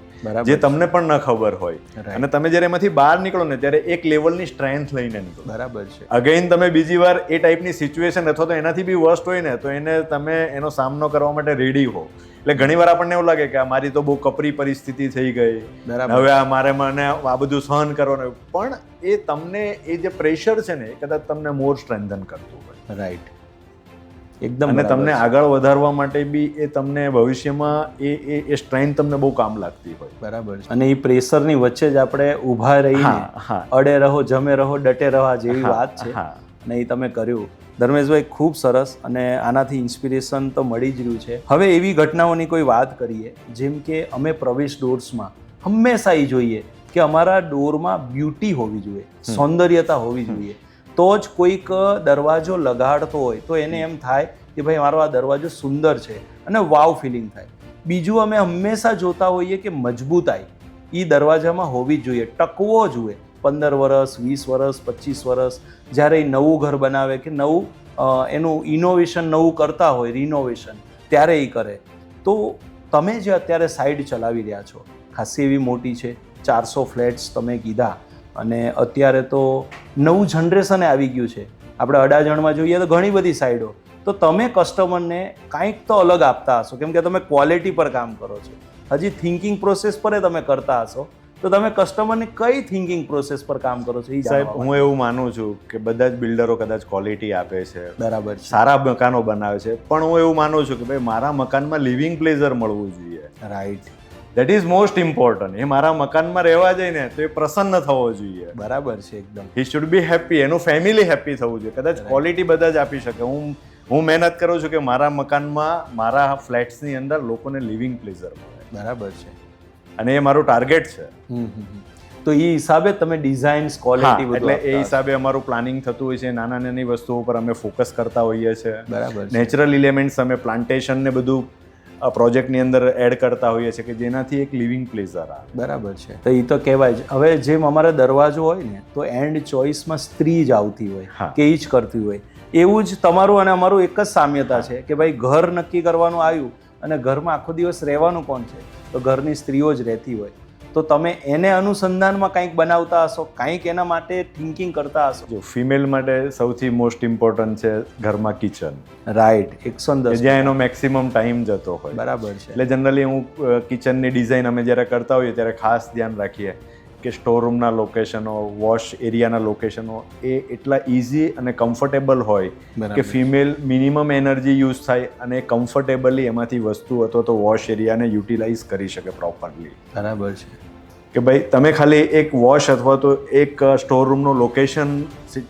જે તમને પણ ન ખબર હોય. અને તમે જ્યારે એમાંથી બહાર નીકળો ને ત્યારે એક લેવલની સ્ટ્રેન્થ લઈને નીકળો. બરાબર છે. અગેન તમે બીજી વાર એ ટાઈપની સિચ્યુએશન અથવા તો એનાથી બી વર્સ્ટ હોય ને તો એને તમે એનો સામનો કરવા માટે રેડી હો. એટલે ઘણી વાર આપણને એવું લાગે કે મારી તો બહુ કપરી પરિસ્થિતિ થઈ ગઈ, હવે મારે મને આ બધું સહન કરવાનું, પણ એ તમને એ જે પ્રેશર છે ને એ કદાચ તમને મોર સ્ટ્રેન્થન કરતું હોય. રાઈટ, એકદમ. અને તમને આગળ વધારવા માટે બી એ તમને ભવિષ્યમાં એ સ્ટ્રેન્થ તમને બહુ કામ લાગતી હોય. બરાબર છે. અને એ પ્રેશરની વચ્ચે જ આપણે ઊભા રહીને અડે રહો, જમે રહો, ડટે રહો જેવી વાત છે, અને એ તમે કર્યું. ધર્મેશભાઈ, ખૂબ સરસ. અને આનાથી ઇન્સ્પિરેશન તો મળી જ રહ્યું છે. હવે એવી ઘટનાઓની કોઈ વાત કરીએ, જેમ કે અમે પ્રવેશ ડોર્સમાં હંમેશા એ જોઈએ કે અમારા ડોરમાં બ્યુટી હોવી જોઈએ, સૌંદર્યતા હોવી જોઈએ. તો જ કોઈક દરવાજો લગાડતો હોય તો એને એમ થાય કે ભાઈ મારો આ દરવાજો સુંદર છે અને વાવ ફિલિંગ થાય. બીજું, અમે હંમેશા જોતા હોઈએ કે મજબૂતાઈ એ દરવાજામાં હોવી જોઈએ, ટકવો જોઈએ. 15 વર્ષ, 20 વર્ષ, 25 વર્ષ જ્યારે એ નવું ઘર બનાવે કે નવું એનું ઇનોવેશન નવું કરતા હોય, રિનોવેશન, ત્યારે એ કરે. તો તમે જે અત્યારે સાઇડ ચલાવી રહ્યા છો, ખાસી એવી મોટી છે, 400 ફ્લેટ્સ તમે કીધા, અને અત્યારે તો નવું જનરેશન આવી ગયું છે. આપણે અડાજણમાં જોઈએ તો ઘણી બધી સાઇડો. તો તમે કસ્ટમરને કાંઈક તો અલગ આપતા હશો, કેમ કે તમે ક્વોલિટી પર કામ કરો છો, હજી થિંકિંગ પ્રોસેસ પર તમે કરતા હશો. તો તમે કસ્ટમરને કઈ થિંકિંગ પ્રોસેસ પર કામ કરો છો? સાહેબ, હું એવું માનું છું કે બધા જ બિલ્ડરો કદાચ ક્વોલિટી આપે છે, બરાબર છે, સારા મકાનો બનાવે છે, પણ હું એવું માનું છું કે ભાઈ મારા મકાનમાં લિવિંગ પ્લેઝર મળવું જોઈએ. Right, that is most important. એ મારા મકાનમાં રહેવા જાય ને તો એ પ્રસન્ન થવો જોઈએ. બરાબર છે, એકદમ. હી શુડ બી હેપી, એનું ફેમિલી હેપી થવું જોઈએ. કદાચ ક્વોલિટી બધા જ આપી શકે. હું મહેનત કરું છું કે મારા મકાનમાં, મારા ફ્લેટ્સની અંદર લોકોને લિવિંગ પ્લેઝર મળે. બરાબર છે, અને એ મારું ટાર્ગેટ છે. તો એ હિસાબે તમે ડિઝાઇન્સ, ક્વોલિટી બધું, એટલે એ હિસાબે અમારું પ્લાનિંગ થતું હોય છે. નાના નાની વસ્તુઓ પર અમે ફોકસ કરતા હોઈએ છીએ. બરાબર. નેચરલ એલિમેન્ટ્સ અમે પ્લાન્ટેશન ને બધું પ્રોજેક્ટની અંદર એડ કરતા હોઈએ છીએ કે જેનાથી એક લિવિંગ પ્લેઝર આવે. બરાબર છે. તો એ તો કહેવાય જ. હવે જેમ અમારા દરવાજો હોય ને તો એન્ડ ચોઇસમાં સ્ત્રી જ આવતી હોય કે એ જ કરતી હોય, એવું જ તમારું અને અમારું એક જ સામ્યતા છે કે ભાઈ ઘર નક્કી કરવાનું આવ્યું અને ઘરમાં આખો દિવસ રહેવાનું કોણ છે? તો ઘરની સ્ત્રીઓ જ રહેતી હોય. તો તમે એને અનુસંધાનમાં કંઈક બનાવતા હશો, કંઈક એના માટે થિંકિંગ કરતા હશો. જો ફિમેલ માટે સૌથી મોસ્ટ ઇમ્પોર્ટન્ટ છે ઘરમાં કિચન. રાઈટ, 110, જ્યાં એનો મેક્સિમમ ટાઈમ જતો હોય. બરાબર છે. એટલે જનરલી હું કિચનની ડિઝાઇન અમે જ્યારે કરતા હોઈએ ત્યારે ખાસ ધ્યાન રાખીએ કે સ્ટોરરૂમના લોકેશનો, વોશ એરિયાના લોકેશનો એ એટલા ઇઝી અને કમ્ફર્ટેબલ હોય કે ફિમેલ મિનિમમ એનર્જી યુઝ થાય અને કમ્ફર્ટેબલી એમાંથી વસ્તુ અથવા તો વોશ એરિયાને યુટિલાઇઝ કરી શકે પ્રોપરલી. બરાબર છે. કે ભાઈ તમે ખાલી એક વોશ અથવા તો એક સ્ટોરરૂમનું લોકેશન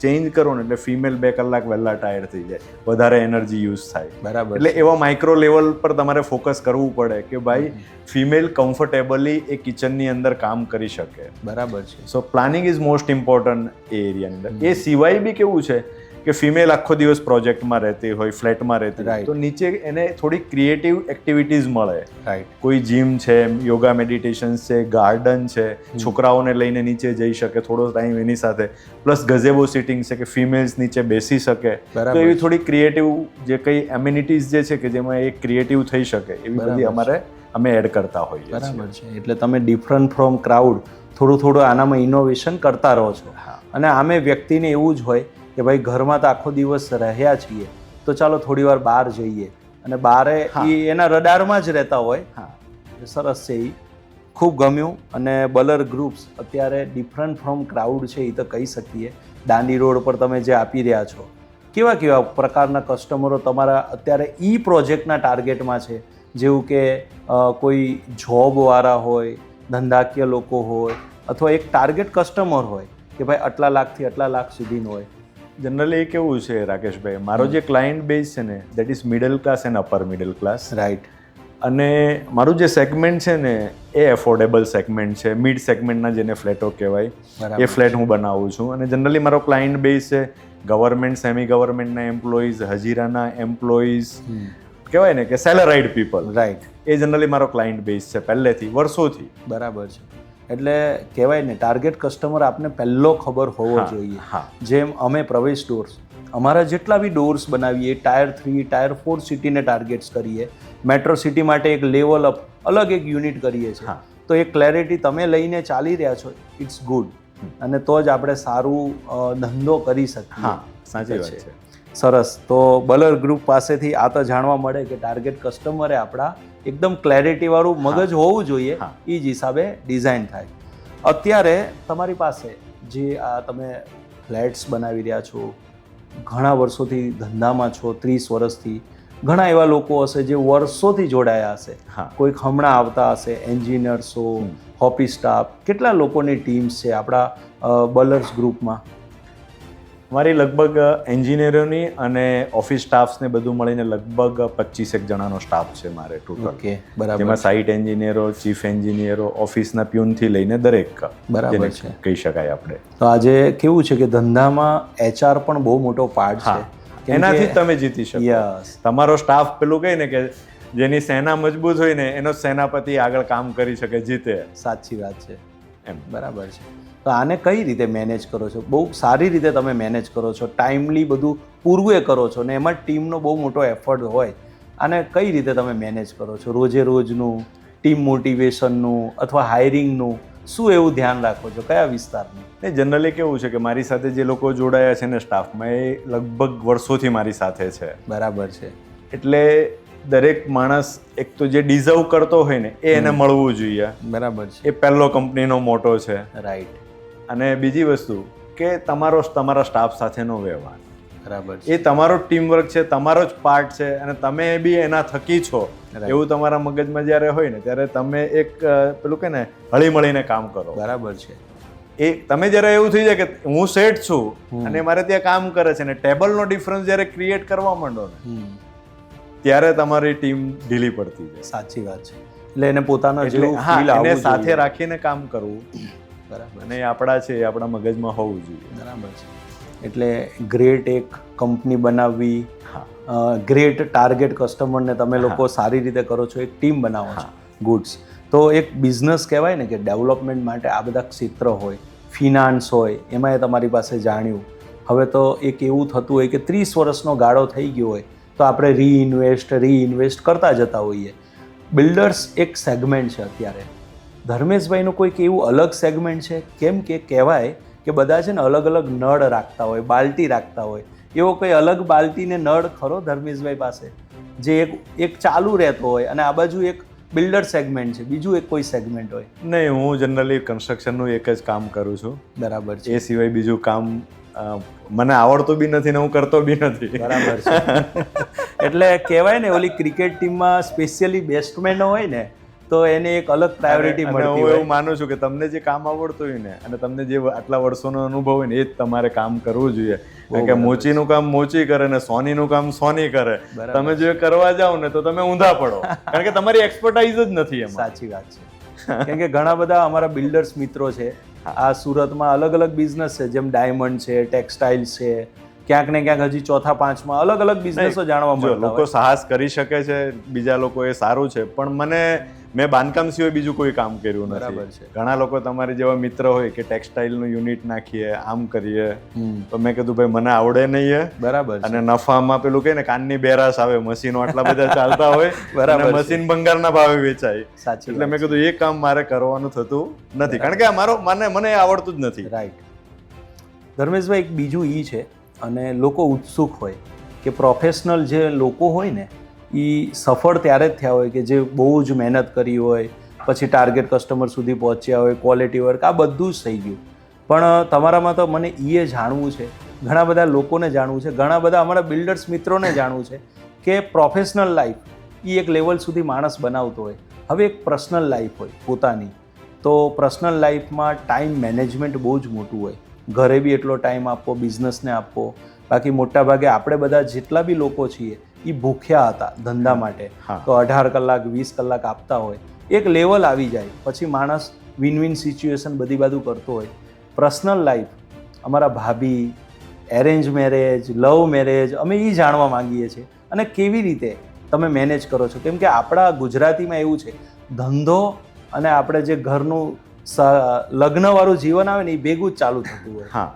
ચેન્જ કરો ને એટલે ફિમેલ 2 કલાક વહેલા ટાયર થઈ જાય, વધારે એનર્જી યુઝ થાય. બરાબર. એટલે એવા માઇક્રો લેવલ પર તમારે ફોકસ કરવું પડે કે ભાઈ ફિમેલ કમ્ફર્ટેબલી એ કિચનની અંદર કામ કરી શકે. બરાબર છે. સો પ્લાનિંગ ઇઝ મોસ્ટ ઇમ્પોર્ટન્ટ એ એરિયાની અંદર. એ સિવાય બી કેવું છે કે ફિમેલ આખો દિવસ પ્રોજેક્ટમાં રહેતી હોય, ફ્લેટમાં રહેતી હોય, તો નીચે એને થોડી ક્રિએટિવ એક્ટિવિટીઝ મળે. રાઈટ. કોઈ જીમ છે, યોગા મેડિટેશન્સ છે, ગાર્ડન છે, છોકરાઓને લઈને નીચે જઈ શકે થોડો ટાઈમ એની સાથે, પ્લસ ગઝેબો સિટિંગ છે કે ફિમેલ્સ નીચે બેસી શકે. તો એવી થોડી ક્રિએટિવ જે કંઈ એમ્યુનિટીઝ જે છે કે જેમાં એ ક્રિએટિવ થઈ શકે એવી બધી અમે એડ કરતા હોઈએ. બરાબર છે. એટલે તમે ડિફરન્ટ ફ્રોમ ક્રાઉડ થોડું આનામાં ઇનોવેશન કરતા રહો છો. અને આમે વ્યક્તિને એવું જ હોય કે ભાઈ ઘરમાં તો આખો દિવસ રહ્યા છીએ તો ચાલો થોડી વાર બહાર જઈએ, અને બારે એના રડારમાં જ રહેતા હોય. સરસ છે, એ ખૂબ ગમ્યું. અને બલર ગ્રુપ્સ અત્યારે ડિફરન્ટ ફ્રોમ ક્રાઉડ છે એ તો કહી શકીએ. દાંડી રોડ પર તમે જે આપી રહ્યા છો, કેવા કેવા પ્રકારના કસ્ટમરો તમારા અત્યારે પ્રોજેક્ટના ટાર્ગેટમાં છે? જેવું કે કોઈ જોબવાળા હોય, ધંધાકીય લોકો હોય, અથવા એક ટાર્ગેટ કસ્ટમર હોય કે ભાઈ આટલા લાખથી આટલા લાખ સુધીનો હોય? જનરલી એ કેવું છે રાકેશભાઈ, મારો જે ક્લાયન્ટ બેઝ છે ને that is middle class and upper middle class. Right. અને મારું જે સેગમેન્ટ છે ને એ એફોર્ડેબલ સેગમેન્ટ છે, મિડ સેગમેન્ટના જેને ફ્લેટો કહેવાય, એ ફ્લેટ હું બનાવું છું. અને જનરલી મારો ક્લાયન્ટ બેઝ છે ગવર્મેન્ટ, સેમી ગવર્મેન્ટના એમ્પ્લોઈઝ, હજીરાના એમ્પ્લોઈઝ, કહેવાય ને કે સેલરાઇડ પીપલ. રાઈટ. એ જનરલી મારો ક્લાયન્ટ બેઝ છે પહેલેથી, વર્ષોથી. બરાબર છે. એટલે કહેવાય ને ટાર્ગેટ કસ્ટમર આપને પહેલો ખબર હોવો જોઈએ. જેમ અમે પ્રવેશ ડોર્સ, અમારા જેટલા બી ડોર્સ બનાવીએ, ટાયર 3, ટાયર 4 સિટીને ટાર્ગેટ્સ કરીએ, મેટ્રો સિટી માટે એક લેવલ અપ અલગ એક યુનિટ કરીએ છીએ. તો એ ક્લેરિટી તમે લઈને ચાલી રહ્યા છો, ઇટ્સ ગુડ. અને તો જ આપણે સારું ધંધો કરી શકીએ. હા, સાચી વાત છે. સરસ. તો બલર ગ્રુપ પાસેથી આ તો જાણવા મળે કે ટાર્ગેટ કસ્ટમરે આપણા એકદમ ક્લેરિટી વાળું મગજ હોવું જોઈએ, એ જ હિસાબે ડિઝાઇન થાય. અત્યારે તમારી પાસે જે આ તમે ફ્લેટ્સ બનાવી રહ્યા છો, ઘણા વર્ષોથી ધંધામાં છો, 30 વર્ષથી, ઘણા એવા લોકો હશે જે વર્ષોથી જોડાયા હશે, કોઈક હમણાં આવતા હશે, એન્જિનિયર્સો, ઓફિસ સ્ટાફ, કેટલા લોકોની ટીમ્સ છે આપણા બલર્સ ગ્રુપમાં? મારી લગભગ એન્જિનિયરોની અને ઓફિસ સ્ટાફ્સને બધું મળીને લગભગ 25 જણાનો સ્ટાફ છે મારે ટોટલ. ઓકે, બરાબર. જેમાં સાઇટ એન્જિનિયરો, ચીફ એન્જિનિયરો, ઓફિસના પ્યુનથી લઈને દરેક, બરાબર છે, કહી શકાય આપણે. તો આજે કેવું છે કે ધંધામાં HR પણ બહુ મોટો પાર્ટ છે. એનાથી તમે જીતી શકો. તમારો સ્ટાફ પેલું કહે ને કે જેની સેના મજબૂત હોય ને એનો સેનાપતિ આગળ કામ કરી શકે, જીતે. સાચી વાત છે એમ. બરાબર છે. તો આને કઈ રીતે મેનેજ કરો છો? બહુ સારી રીતે તમે મેનેજ કરો છો, ટાઈમલી બધું પૂર્વે કરો છો, ને એમાં ટીમનો બહુ મોટો એફર્ટ હોય. આને કઈ રીતે તમે મેનેજ કરો છો? રોજે રોજનું ટીમ મોટિવેશનનું અથવા હાયરિંગનું શું એવું ધ્યાન રાખો છો? કયા વિસ્તારનું? ને જનરલી કેવું છે કે મારી સાથે જે લોકો જોડાયા છે ને સ્ટાફમાં, એ લગભગ વર્ષોથી મારી સાથે છે. બરાબર છે. એટલે દરેક માણસ એક તો જે ડિઝર્વ કરતો હોય ને એ એને મળવું જોઈએ. બરાબર છે. એ પહેલો કંપનીનો મોટો છે. રાઈટ. અને બીજી વસ્તુ કે તમારા સ્ટાફ સાથેનો વ્યવહાર. બરાબર. એ તમારો ટીમવર્ક છે, તમારો જ પાર્ટ છે, અને તમે બી એના થકી છો એવું તમારા મગજમાં જ્યારે હોય ને ત્યારે તમે એક પેલું કે ને હળી મળીને કામ કરો. બરાબર છે. એ તમે જ્યારે એવું થઈ જાય કે હું સેટ છું અને મારે ત્યાં કામ કરે છે ને ટેબલનો ડિફરન્સ જ્યારે ક્રિએટ કરવા માંડો ને ત્યારે તમારી ટીમ ઢીલી પડતી જાય. સાચી વાત છે. એટલે એને પોતાનો જેવું ફીલ આવવું જોઈએ, સાથે રાખીને કામ કરવું. બરાબર. અને એ આપણા છે, એ આપણા મગજમાં હોવું જોઈએ. બરાબર છે. એટલે ગ્રેટ એક કંપની બનાવવી, ગ્રેટ ટાર્ગેટ કસ્ટમરને તમે લોકો સારી રીતે કરો છો, એક ટીમ બનાવો છો. ગુડ્સ. તો એક બિઝનેસ કહેવાય ને કે ડેવલપમેન્ટ માટે આ બધા ક્ષેત્ર હોય, ફિનાન્સ હોય, એમાં એ તમારી પાસે જાણ્યું. હવે તો એક એવું થતું હોય કે 30 વર્ષનો ગાળો થઈ ગયો હોય તો આપણે રીઇન્વેસ્ટ કરતા જતા હોઈએ. બિલ્ડર્સ એક સેગમેન્ટ છે અત્યારે. ધર્મેશભાઈનું કોઈક એવું અલગ સેગમેન્ટ છે? કેમ કે કહેવાય કે બધા છે ને અલગ અલગ નળ રાખતા હોય, બાલ્ટી રાખતા હોય. એવો કોઈ અલગ બાલ્ટીને નળ ખરો ધર્મેશભાઈ પાસે જે એક ચાલુ રહેતો હોય, અને આ બાજુ એક બિલ્ડર સેગમેન્ટ છે, બીજું એક કોઈ સેગમેન્ટ હોય? નહીં, હું જનરલી કન્સ્ટ્રક્શનનું એક જ કામ કરું છું. બરાબર છે. એ સિવાય બીજું કામ મને આવડતું બી નથી ને હું કરતો બી નથી. બરાબર છે. એટલે કહેવાય ને ઓલી ક્રિકેટ ટીમમાં સ્પેશિયલી બેટ્સમેન હોય ને તો એને એક અલગ પ્રાયોરિટી મળતી હોય. હું એવું માનું છું કે તમને જે કામ આવડતું હોય ને અને તમને જે આટલા વર્ષોનો અનુભવ હોય ને એ જ તમારે કામ કરવું જોઈએ. કારણ કે મોચીનું કામ મોચી કરે ને સોનીનું કામ સોની કરે. તમે જો કરવા જાઓ ને તો તમે ઊંધા પડો, કારણ કે તમારી એક્સપર્ટાઇઝ જ નથી એમાં. સાચી વાત છે. કેમ કે ઘણા બધા અમારા બિલ્ડર્સ મિત્રો છે આ સુરતમાં, અલગ અલગ બિઝનેસ છે, જેમ ડાયમંડ છે, ટેક્સટાઇલ્સ છે, ક્યાંક ને ક્યાંક હજી ચોથા પાંચમાં અલગ અલગ બિઝનેસો જાણવા મળતા. લોકો સાહસ કરી શકે છે, બીજા લોકો એ સારું છે, પણ મેં બાંધકામ સિવાય બીજું કોઈ કામ કર્યું નથી. ઘણા લોકો તમારી જેવા મિત્ર હોય કે ટેક્સટાઇલનું યુનિટ નાખીએ, આમ કરીએ, તો મેં કીધું ભાઈ મને આવડે નહીં. બરાબર. અને નફામાં પેલું કહે ને કાનની બેરાસ આવે, મશીનો આટલા બધા ચાલતા હોય. બરાબર. મશીન ભંગારના ભાવે વેચાય. સાચી. એટલે મેં કીધું એ કામ મારે કરવાનું થતું નથી, કારણ કે મને આવડતું જ નથી. રાઈટ. ધર્મેશભાઈ, એક બીજું ઈ છે, અને લોકો ઉત્સુક હોય કે પ્રોફેશનલ જે લોકો હોય ને એ સફળ ત્યારે જ થયા હોય કે જે બહુ જ મહેનત કરી હોય, પછી ટાર્ગેટ કસ્ટમર સુધી પહોંચ્યા હોય, ક્વોલિટી વર્ક, આ બધું જ થઈ ગયું. પણ તમારામાં તો મને એ જાણવું છે ઘણા બધા લોકોને જાણવું છે, ઘણા બધા અમારા બિલ્ડર્સ મિત્રોને જાણવું છે કે પ્રોફેશનલ લાઈફ એ એક લેવલ સુધી માણસ બનાવતો હોય, હવે એક પર્સનલ લાઈફ હોય પોતાની. તો પર્સનલ લાઈફમાં ટાઈમ મેનેજમેન્ટ બહુ જ મોટું હોય. ઘરે બી એટલો ટાઈમ આપવો, બિઝનેસને આપવો. બાકી મોટાભાગે આપણે બધા જેટલા બી લોકો છીએ એ ભૂખ્યા હતા ધંધા માટે, તો 18 કલાક 20 કલાક આપતા હોય. એક લેવલ આવી જાય પછી માણસ વિન વિન સિચ્યુએશન બધી બાજુ કરતો હોય. પર્સનલ લાઈફ, અમારા ભાભી, એરેન્જ મેરેજ, લવ મેરેજ, અમે એ જાણવા માંગીએ છીએ. અને કેવી રીતે તમે મેનેજ કરો છો? કેમ કે આપણા ગુજરાતીમાં એવું છે, ધંધો અને આપણે જે ઘરનું લગ્નવાળું જીવન આવે ને એ ભેગું જ ચાલુ થતું હોય. હા,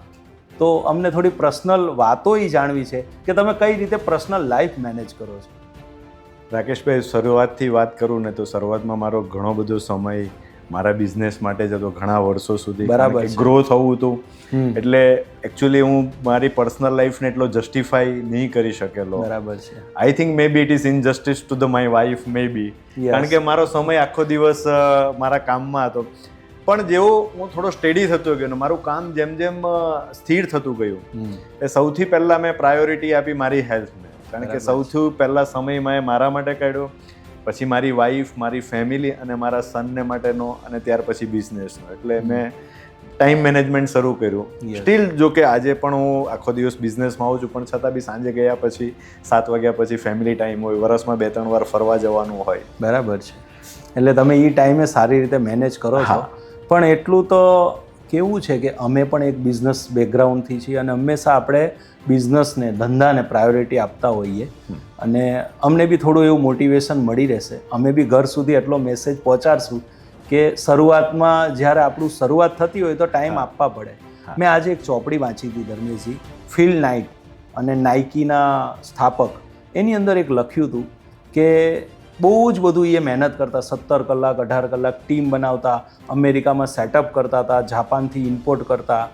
તો અમને થોડી પર્સનલ વાતો એ જાણવી છે કે તમે કઈ રીતે પર્સનલ લાઈફ મેનેજ કરો છો. રાકેશભાઈ, શરૂઆતથી વાત કરું ને તો શરૂઆતમાં મારો ઘણો બધો સમય મારા બિઝનેસ માટે જ હતો, ઘણા વર્ષો સુધી. બરાબર, ગ્રો થવું હતું એટલે એકચ્યુઅલી હું મારી પર્સનલ લાઈફને એટલો જસ્ટિફાઈ નહીં કરી શકેલો. બરાબર છે. I think may be it is injustice to the my wife, may be, કારણ કે મારો સમય આખો દિવસ મારા કામમાં હતો. પણ જેવો હું થોડો સ્ટેડી થતો ગયો ને મારું કામ જેમ જેમ સ્થિર થતું ગયું, એ સૌથી પહેલાં મેં પ્રાયોરિટી આપી મારી હેલ્થને. કારણ કે સૌથી પહેલાં સમય મેં મારા માટે કાઢ્યો, પછી મારી વાઈફ, મારી ફેમિલી અને મારા સનને માટેનો, અને ત્યાર પછી બિઝનેસનો. એટલે મેં ટાઈમ મેનેજમેન્ટ શરૂ કર્યું. સ્ટીલ જો કે આજે પણ હું આખો દિવસ બિઝનેસમાં આવું છું, પણ છતાં બી સાંજે ગયા પછી 7 વાગ્યા પછી ફેમિલી ટાઈમ હોય, વર્ષમાં 2-3 વાર ફરવા જવાનું હોય. બરાબર છે. એટલે તમે એ ટાઈમે સારી રીતે મેનેજ કરો છો. પણ એટલું તો કેવું છે કે અમે પણ એક બિઝનેસ બેકગ્રાઉન્ડથી છીએ અને હંમેશા આપણે બિઝનેસને, ધંધાને પ્રાયોરિટી આપતા હોઈએ. અને અમને બી થોડું એવું મોટિવેશન મળી રહેશે. અમે બી ઘર સુધી એટલો મેસેજ પહોંચાડશું કે શરૂઆતમાં જ્યારે આપણું શરૂઆત થતી હોય તો ટાઈમ આપવા પડે. મેં આજે એક ચોપડી વાંચી હતી ધર્મેશજી, ફિલ નાઇટ, અને નાઇકીના સ્થાપક, એની અંદર એક લખ્યું હતું કે બહુ જ બધું એ મહેનત કરતા, 17 કલાક 18 કલાક ટીમ બનાવતા, અમેરિકામાં સેટઅપ કરતા હતા, જાપાનથી ઇમ્પોર્ટ કરતા.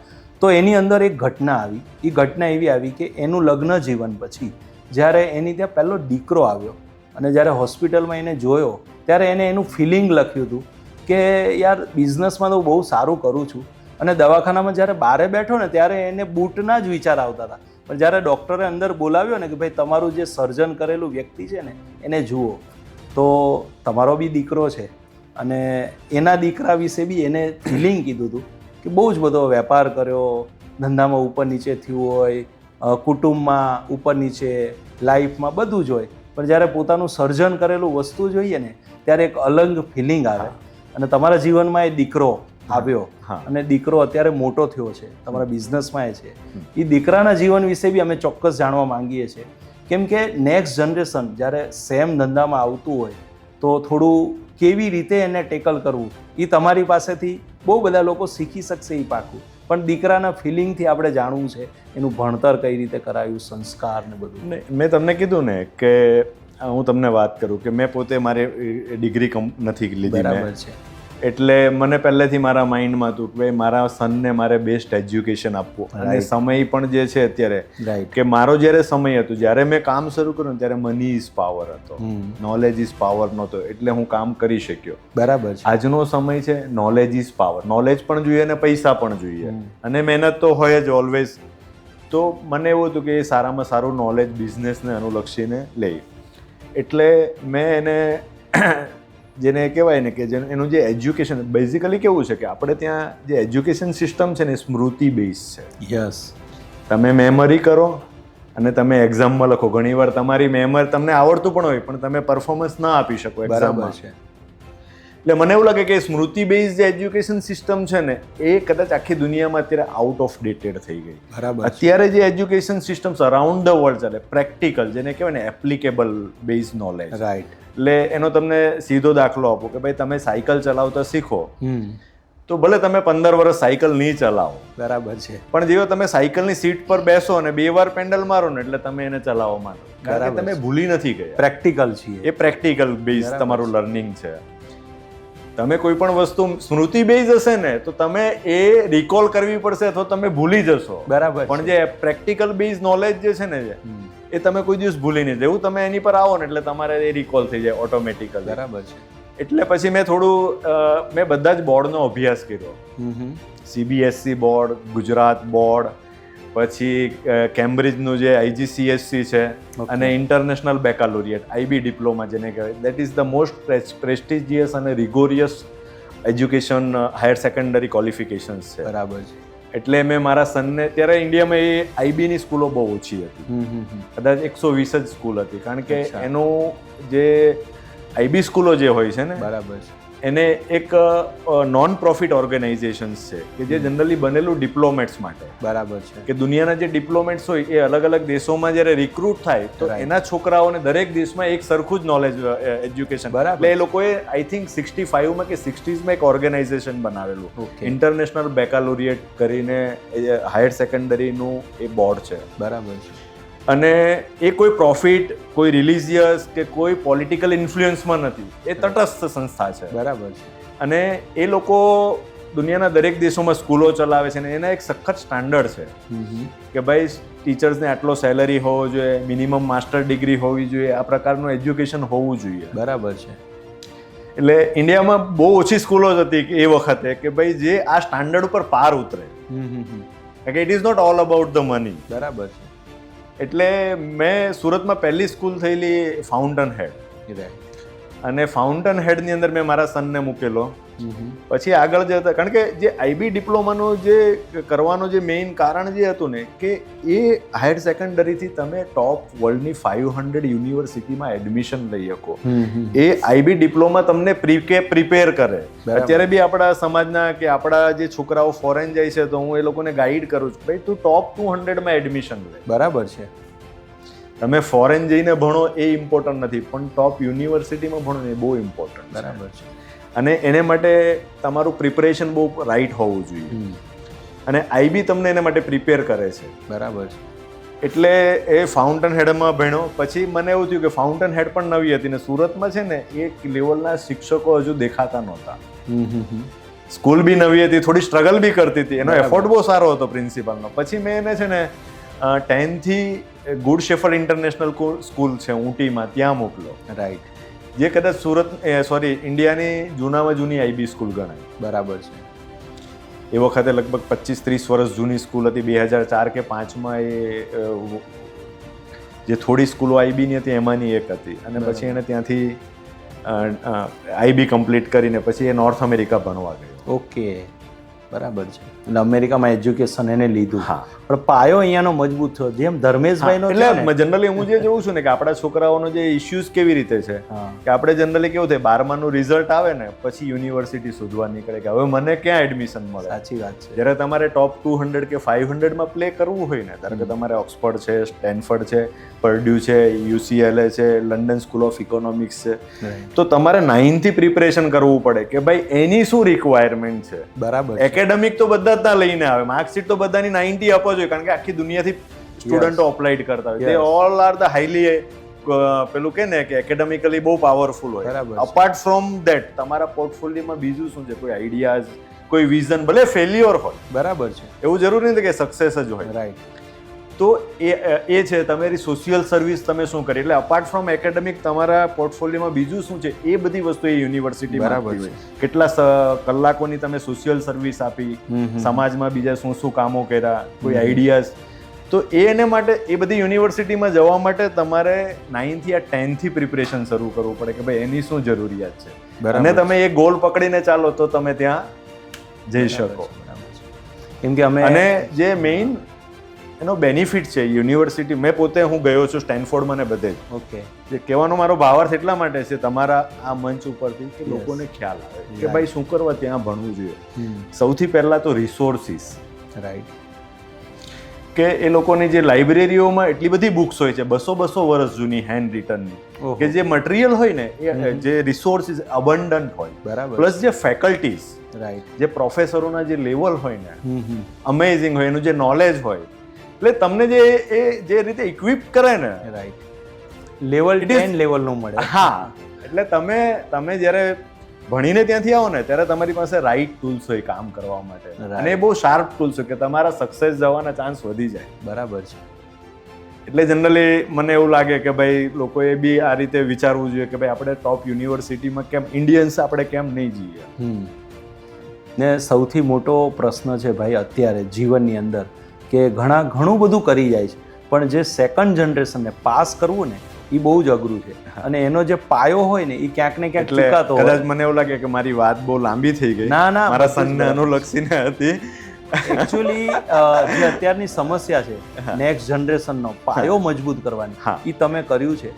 તો એની અંદર એક ઘટના આવી. એ ઘટના એવી આવી કે એનું લગ્ન જીવન પછી જ્યારે એની ત્યાં પહેલો દીકરો આવ્યો અને જ્યારે હોસ્પિટલમાં એને જોયો ત્યારે એને એનું ફિલિંગ લખ્યું હતું કે યાર બિઝનેસમાં તો બહુ સારું કરું છું. અને દવાખાનામાં જ્યારે બહાર બેઠો ને ત્યારે એને બૂટના જ વિચાર આવતા હતા. પણ જ્યારે ડૉક્ટરે અંદર બોલાવ્યો ને કે ભાઈ તમારું જે સર્જન કરેલું વ્યક્તિ છે ને એને જુઓ, તો તમારો બી દીકરો છે અને એના દીકરા વિશે બી એને ફિલિંગ કીધું હતું કે બહુ જ બધો વેપાર કર્યો, ધંધામાં ઉપર નીચે થયું હોય, કુટુંબમાં ઉપર નીચે, લાઈફમાં બધું જ હોય, પણ જ્યારે પોતાનું સર્જન કરેલું વસ્તુ જોઈએ ને ત્યારે એક અલગ ફિલિંગ આવે. અને તમારા જીવનમાં એ દીકરો આવ્યો અને દીકરો અત્યારે મોટો થયો છે, તમારા બિઝનેસમાં એ છે. એ દીકરાના જીવન વિશે બી અમે ચોક્કસ જાણવા માંગીએ છીએ. કેમ કે નેક્સ્ટ જનરેશન જ્યારે સેમ ધંધામાં આવતું હોય તો થોડું કેવી રીતે એને ટેકલ કરવું એ તમારી પાસેથી બહુ બધા લોકો શીખી શકશે એ પાકું. પણ દીકરાના ફિલિંગથી આપણે જાણવું છે એનું ભણતર કઈ રીતે કરાયું, સંસ્કાર ને બધું. મેં તમને કીધું ને કે હું તમને વાત કરું કે મેં પોતે મારી ડિગ્રી નથી લીધી. બરાબર છે. એટલે મને પહેલેથી મારા માઇન્ડમાં હતું કે ભાઈ મારા સનને મારે બેસ્ટ એજ્યુકેશન આપવું. અને સમય પણ જે છે અત્યારે કે મારો જ્યારે સમય હતું, જ્યારે મેં કામ શરૂ કર્યું ત્યારે મની ઇઝ પાવર હતો, નોલેજ ઇઝ પાવર નહોતો, એટલે હું કામ કરી શક્યો. બરાબર છે. આજનો સમય છે નોલેજ ઇઝ પાવર. નોલેજ પણ જોઈએ અને પૈસા પણ જોઈએ, અને મહેનત તો હોય જ ઓલવેઝ. તો મને એવું હતું કે એ સારામાં સારું નોલેજ બિઝનેસને અનુલક્ષીને લે. એટલે મેં એને જેને કહેવાય ને કે એનું જે એજ્યુકેશન, બેઝિકલી કેવું છે કે આપણે ત્યાં જે એજ્યુકેશન સિસ્ટમ છે ને સ્મૃતિ બેઝ છે. યસ. તમે મેમરી કરો અને તમે એક્ઝામમાં લખો. ઘણીવાર તમારી મેમરી તમને આવડતું પણ હોય પણ તમે પરફોર્મન્સ ના આપી શકો એક્ઝામમાં. છે. એટલે મને એવું લાગે કે સ્મૃતિ બેઝ જે એજ્યુકેશન સિસ્ટમ છે ને એ કદાચ આખી દુનિયામાં અત્યારે આઉટ ઓફ ડેટેડ થઈ ગઈ. બરાબર. અત્યારે જે education systems around the world ચાલે, પ્રેક્ટિકલ, જેને કહેવાય ને એપ્લિકેબલ બેઝ નોલેજ. રાઈટ. એટલે એનો તમને સીધો દાખલો આપો કે ભાઈ તમે સાયકલ ચલાવતા શીખો તો ભલે તમે 15 વર્ષ સાયકલ નહીં ચલાવો. બરાબર છે. પણ જેવો તમે સાયકલની સીટ પર બેસો અને 2 વાર પેન્ડલ મારો ને એટલે તમે એને ચલાવવા માંડો, કારણ કે તમે ભૂલી નથી ગયા. પ્રેક્ટિકલ છીએ. એ પ્રેક્ટિકલ બેઝ તમારું લર્નિંગ છે. તમે કોઈ પણ વસ્તુ સ્મૃતિ બેઝ હશે ને તો તમે એ રિકોલ કરવી પડશે અથવા તમે ભૂલી જશો. બરાબર. પણ જે પ્રેક્ટિકલ બેઝ નોલેજ જે છે ને એ તમે કોઈ દિવસ ભૂલી નહીં. જેવું તમે એની પર આવો ને એટલે તમારે એ રિકોલ થઈ જાય ઓટોમેટિકલી. બરાબર છે. એટલે પછી મેં બધા જ બોર્ડનો અભ્યાસ કર્યો. CBSE બોર્ડ, ગુજરાત બોર્ડ, પછી કેમ્બ્રિજનું જે IGCSE છે અને ઇન્ટરનેશનલ બેકાલોરિયેટ IB ડિપ્લોમા જેને કહેવાય, that is the most prestigious અને રિગોરિયસ એજ્યુકેશન હાયર સેકન્ડરી ક્વોલિફિકેશન્સ છે. બરાબર છે. એટલે મેં મારા સનને, ત્યારે ઇન્ડિયામાં એ IBની સ્કૂલો બહુ ઓછી હતી, કદાચ 120 જ સ્કૂલ હતી, કારણ કે એનું જે IB સ્કૂલો જે હોય છે ને, બરાબર છે, એને એક નોન પ્રોફિટ ઓર્ગેનાઇઝેશન્સ છે કે જે જનરલી બનેલું ડિપ્લોમેટ્સ માટે. બરાબર છે. કે દુનિયાના જે ડિપ્લોમેટ્સ હોય એ અલગ અલગ દેશોમાં જ્યારે રિક્રુટ થાય તો એના છોકરાઓને દરેક દેશમાં એક સરખું જ નોલેજ એજ્યુકેશન. એટલે એ લોકોએ આઈ થિંક 65માં કે 60sમાં એક ઓર્ગેનાઇઝેશન બનાવેલું, ઇન્ટરનેશનલ બેકાલોરિયેટ કરીને હાયર સેકન્ડરીનું એ બોર્ડ છે. બરાબર છે. અને એ કોઈ પ્રોફિટ, કોઈ રિલિજિયસ કે કોઈ પોલિટિકલ ઇન્ફ્લુઅન્સમાં નથી, એ તટસ્થ સંસ્થા છે. બરાબર છે. અને એ લોકો દુનિયાના દરેક દેશોમાં સ્કૂલો ચલાવે છે અને એના એક સખત સ્ટાન્ડર્ડ છે કે ભાઈ ટીચર્સને આટલો સેલરી હોવો જોઈએ, મિનિમમ માસ્ટર ડિગ્રી હોવી જોઈએ, આ પ્રકારનું એજ્યુકેશન હોવું જોઈએ. બરાબર છે. એટલે ઇન્ડિયામાં બહુ ઓછી સ્કૂલો જ હતી એ વખતે કે ભાઈ જે આ સ્ટાન્ડર્ડ ઉપર પાર ઉતરે, કે it is not all about the money. બરાબર છે. એટલે મેં સુરતમાં પહેલી સ્કૂલ થયેલી ફાઉન્ટન હેડ, અને ફાઉન્ટન હેડની અંદર મેં મારા સનને મૂકેલો. પછી આગળ જતા, કારણ કે જે IB ડિપ્લોમાનું જે કરવાનું જે મેઇન કારણ જે હતું ને, કે એ હાયર સેકન્ડરીથી તમે ટોપ વર્લ્ડની 500 યુનિવર્સિટીમાં એડમિશન લઈ શકો. એ IB ડિપ્લોમા તમને પ્રિપેર કરે. અત્યારે બી આપણા સમાજના કે આપણા જે છોકરાઓ ફોરેન જાય છે તો હું એ લોકોને ગાઈડ કરું છું, ભાઈ તું ટોપ 200માં એડમિશન લે. બરાબર છે. તમે ફોરેન જઈને ભણો એ ઇમ્પોર્ટન્ટ નથી, પણ ટોપ યુનિવર્સિટીમાં ભણો એ બહુ ઇમ્પોર્ટન્ટ. બરાબર છે. અને એને માટે તમારું પ્રિપરેશન બહુ રાઈટ હોવું જોઈએ, અને IB તમને એને માટે પ્રિપેર કરે છે. બરાબર છે. એટલે એ ફાઉન્ટન હેડમાં ભણ્યો. પછી મને એવું થયું કે ફાઉન્ટન હેડ પણ નવી હતી ને સુરતમાં છે ને એક લેવલના શિક્ષકો હજુ દેખાતા નહોતા, સ્કૂલ બી નવી હતી, થોડી સ્ટ્રગલ બી કરતી હતી, એનો એફોર્ટ બહુ સારો હતો પ્રિન્સિપાલનો. પછી મેં એને છે ને 10થી ગુડ શેફર્ડ ઇન્ટરનેશનલ સ્કૂલ છે ઊટીમાં, ત્યાં મોકલો. રાઈટ. જે કદાચ ઇન્ડિયાની જૂનામાં જૂની IB સ્કૂલ ગણાય. બરાબર છે. એ વખતે લગભગ 25-30 વર્ષ જૂની સ્કૂલ હતી. 2004 કે 5માં એ જે થોડી સ્કૂલો IBની હતી એમાંની એક હતી. અને પછી એને ત્યાંથી IB કમ્પ્લીટ કરીને પછી એ નોર્થ અમેરિકા ભણવા ગયો. ઓકે, બરાબર છે. એટલે અમેરિકામાં એજ્યુકેશન એને લીધું. હા, પણ પાયો અહીંયાનો મજબૂત થયો, જેમ ધર્મેશભાઈનો. એટલે જનરલી હું જે જોઉં છું ને કે આપણા છોકરાઓનો જે ઇશ્યુઝ કેવી રીતે છે કે આપણે જનરલી કેવું થાય, 12માનું રિઝલ્ટ આવે ને પછી યુનિવર્સિટી શોધવા નીકળે કે હવે મને ક્યાં એડમિશન મળે. સાચી વાત છે. જ્યારે તમારે ટોપ 200 કે 500માં પ્લે કરવું હોય ને, ધારો કે તમારે ઓક્સફર્ડ છે, સ્ટેનફર્ડ છે, પર્ડ્યુ છે, UCLA છે, લંડન સ્કૂલ ઓફ ઇકોનોમિક્સ છે, તો તમારે 9થી પ્રિપરેશન કરવું પડે કે ભાઈ એની શું રિક્વાયરમેન્ટ છે. બરાબર. એકેડેમિક તો બધા જ લઈને આવે, માર્કશીટ તો બધાની 90 આપો જોઈએ, કારણ કે આખી દુનિયાથી સ્ટુડન્ટો અપ્લાઇડ કરતા હોય. દે ઓલ આર ધ હાઈલી પેલું કે ને કે એકેડેમિકલી બહુ પાવરફુલ હોય. અપાર્ટ ફ્રોમ ધેટ તમારા પોર્ટફોલિયોમાં બીજું શું છે, કોઈ આઈડિયાઝ, કોઈ વિઝન, ભલે ફેલ્યોર હોય. બરાબર છે. એવું જરૂરી નથી કે સક્સેસ જ હોય. રાઈટ. તો એ છે તમારી સોશિયલ સર્વિસ તમે શું કરી. એટલે અપાર્ટ ફ્રોમ એકેડેમિક તમારા પોર્ટફોલિયોમાં બીજું શું છે એ બધી વસ્તુ એ યુનિવર્સિટી. બરાબર છે. કેટલા કલાકોની તમે સોશિયલ સર્વિસ આપી, સમાજમાં બીજા શું શું કામો કર્યા, કોઈ આઈડિયાઝ. તો એને માટે એ બધી યુનિવર્સિટીમાં જવા માટે તમારે 9થી આ 10થી પ્રિપરેશન શરૂ કરવું પડે કે ભાઈ એની શું જરૂરિયાત છે, અને તમે એ ગોલ પકડીને ચાલો તો તમે ત્યાં જઈ શકો. કેમ કે અને જે મેઇન એનો બેનિફિટ છે યુનિવર્સિટી, મેં પોતે હું ગયો છું સ્ટેનફોર્ડમાં ને બધે જ. ઓકે. જે કહેવાનો મારો ભાવાર્થ એટલા માટે છે તમારા આ મંચ ઉપરથી કે લોકોને ખ્યાલ આવે કે ભાઈ શું કરવા ત્યાં ભણવું જોઈએ. સૌથી પહેલા તો રિસોર્સિસ. રાઈટ. કે એ લોકોની જે લાઇબ્રેરીઓમાં એટલી બધી બુક્સ હોય છે 200 વર્ષ જૂની હેન્ડ રિટનની, કે જે મટીરિયલ હોય ને એ જે રિસોર્સિસ અબન્ડન્ટ હોય. બરાબર. પ્લસ જે ફેકલ્ટીઝ, રાઈટ, જે પ્રોફેસરોના જે લેવલ હોય ને અમેઝિંગ હોય, એનું જે નોલેજ હોય, એટલે તમને જે રીતે ઇક્વિપ કરે ને, રાઈટ, લેવલ 10 લેવલનું મળે. હા, એટલે તમે જ્યારે ભણીને ત્યાંથી આવો ને ત્યારે તમારી પાસે રાઈટ ટૂલ્સ હોય કામ કરવા માટે, અને એ બહુ શાર્પ ટૂલ્સ હોય કે તમારા સક્સેસ જવાના ચાન્સ વધી જાય. બરાબર છે. એટલે જનરલી મને એવું લાગે કે ભાઈ લોકોએ બી આ રીતે વિચારવું જોઈએ કે ભાઈ આપણે ટોપ યુનિવર્સિટીમાં કેમ ઇન્ડિયન્સ આપણે કેમ નહીં જઈએ. ને સૌથી મોટો પ્રશ્ન છે ભાઈ અત્યારે જીવનની અંદર કે ઘણું બધું કરી જાય છે, પણ જે સેકન્ડ જનરેશનને પાસ કરવું ને એ બહુ જ અઘરું છે, અને એનો જે પાયો હોય ને એ ક્યાંક ને ક્યાંક ચૂકાતો હોય. કદાચ મને એવું લાગે કે મારી વાત બહુ લાંબી થઈ ગઈ. ના મારા સનને અનુલક્ષીને હતી. એકચ્યુઅલી જે અત્યારની સમસ્યા છે નેક્સ્ટ જનરેશનનો પાયો મજબૂત કરવાની, એ તમે કર્યું છે.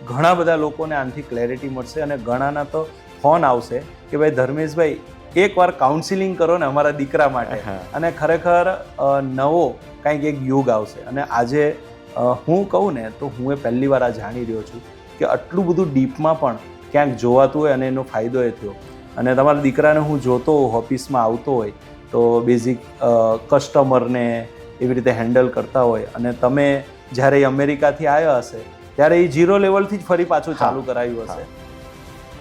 ઘણા બધા લોકોને આનાથી ક્લેરિટી મળશે, અને ઘણાના તો ફોન આવશે કે ભાઈ ધર્મેશભાઈ એકવાર કાઉન્સિલિંગ કરો ને અમારા દીકરા માટે, અને ખરેખર નવો કંઈક એક યુગ આવશે. અને આજે હું કહું ને તો હું એ પહેલી વાર આ જાણી રહ્યો છું કે આટલું બધું ડીપમાં પણ ક્યાંક જોવાતું હોય, અને એનો ફાયદો એ થયો. અને તમારા દીકરાને હું જોતો ઓફિસમાં આવતો હોય તો બેઝિક કસ્ટમરને એવી રીતે હેન્ડલ કરતા હોય, અને તમે જ્યારે એ અમેરિકાથી આવ્યા હશે ત્યારે એ 0 લેવલથી જ ફરી પાછું ચાલુ કરાવ્યું હશે.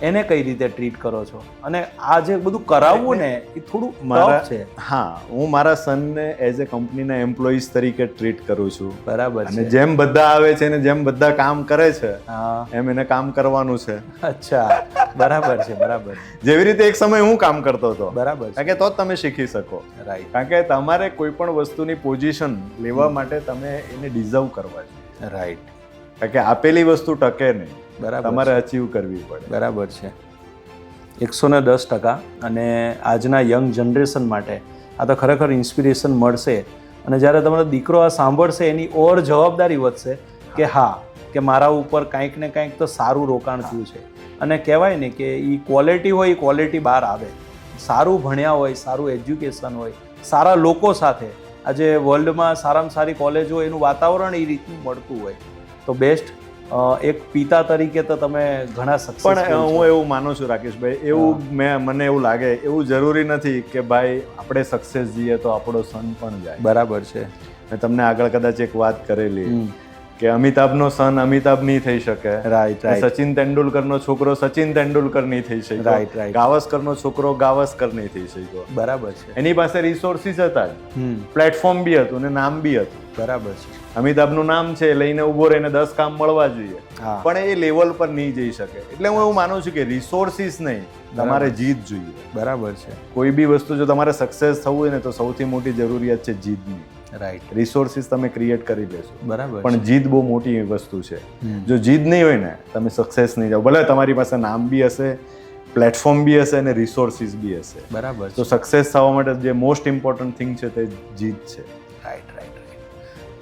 એને કઈ રીતે ટ્રીટ કરો છો? અને આ જે બધું કરાવવું ને એ થોડું ટફ છે. હા, હું મારા સનને એઝ એ કંપનીના એમ્પ્લોઈઝ તરીકે ટ્રીટ કરું છું. બરાબર છે. અને જેમ બધા આવે છે ને જેમ બધા કામ કરે છે એમ એને કામ કરવાનું છે. અચ્છા, બરાબર છે, બરાબર. જેવી રીતે એક સમય હું કામ કરતો હતો. બરાબર. કારણ કે તો જ તમે શીખી શકો. રાઈટ. કારણ કે તમારે કોઈ પણ વસ્તુની પોઝિશન લેવા માટે તમે એને ડિઝર્વ કરવા જોઈએ. રાઈટ. કારણ કે આપેલી વસ્તુ ટકે નહીં, બરાબર, તમારે અચીવ કરવી પડે. બરાબર છે. 110%. અને આજના યંગ જનરેશન માટે આ તો ખરેખર ઇન્સ્પિરેશન મળશે. અને જ્યારે તમારો દીકરો આ સાંભળશે એની ઓર જવાબદારી વધશે કે હા, કે મારા ઉપર કંઈક ને કંઈક તો સારું રોકાણ થયું છે. અને કહેવાય ને કે એ ક્વોલિટી હોય, એ ક્વોલિટી બહાર આવે. સારું ભણ્યા હોય, સારું એજ્યુકેશન હોય, સારા લોકો સાથે, આજે વર્લ્ડમાં સારામાં સારી કોલેજ હોય એનું વાતાવરણ એ રીતનું મળતું હોય, તો બેસ્ટ. એક પિતા તરીકે તો તમે ઘણા સક્સેસ. પણ હું એવું માનું છું રાકેશભાઈ, એવું મને એવું લાગે એવું જરૂરી નથી કે ભાઈ આપણે સક્સેસ જઈએ તો આપણો સન પણ જાય. બરાબર છે. મેં તમને આગળ કદાચ એક વાત કરેલી કે અમિતાભનો સન અમિતાભ નહીં થઈ શકે. Right, right. સચિન તેંડુલકરનો છોકરો સચિન તેંડુલકર નહીં થઈ શકે. Right, right. ગાવસ્કરનો છોકરો ગાવસ્કર નહીં થઈ શક્યો. બરાબર છે. એની પાસે રિસોર્સિસ હતા, પ્લેટફોર્મ બી હતું ને નામ બી હતું. બરાબર છે. અમિતાભનું નામ છે, લઈને ઉભો રહીને 10 કામ મળવા જોઈએ, પણ એ લેવલ પર નહીં જઈ શકે. એટલે હું એવું માનું છું કે રિસોર્સિસ નહીં, તમારે જીત જોઈએ. બરાબર છે. કોઈ બી વસ્તુ જો તમારે સક્સેસ થવું હોય ને તો સૌથી મોટી જરૂરિયાત છે જીતની. રાઈટ. રિસોર્સિસ તમે ક્રિએટ કરી લેશો, બરાબર, પણ જીત બહુ મોટી વસ્તુ છે. જો જીત નહીં હોય ને તમે સક્સેસ નહીં જાઓ. ભલે તમારી પાસે નામ બી હશે, પ્લેટફોર્મ બી હશે અને રિસોર્સિસ બી હશે. બરાબર. તો સક્સેસ થવા માટે જે મોસ્ટ ઇમ્પોર્ટન્ટ થિંગ છે તે જીત છે. Right, right.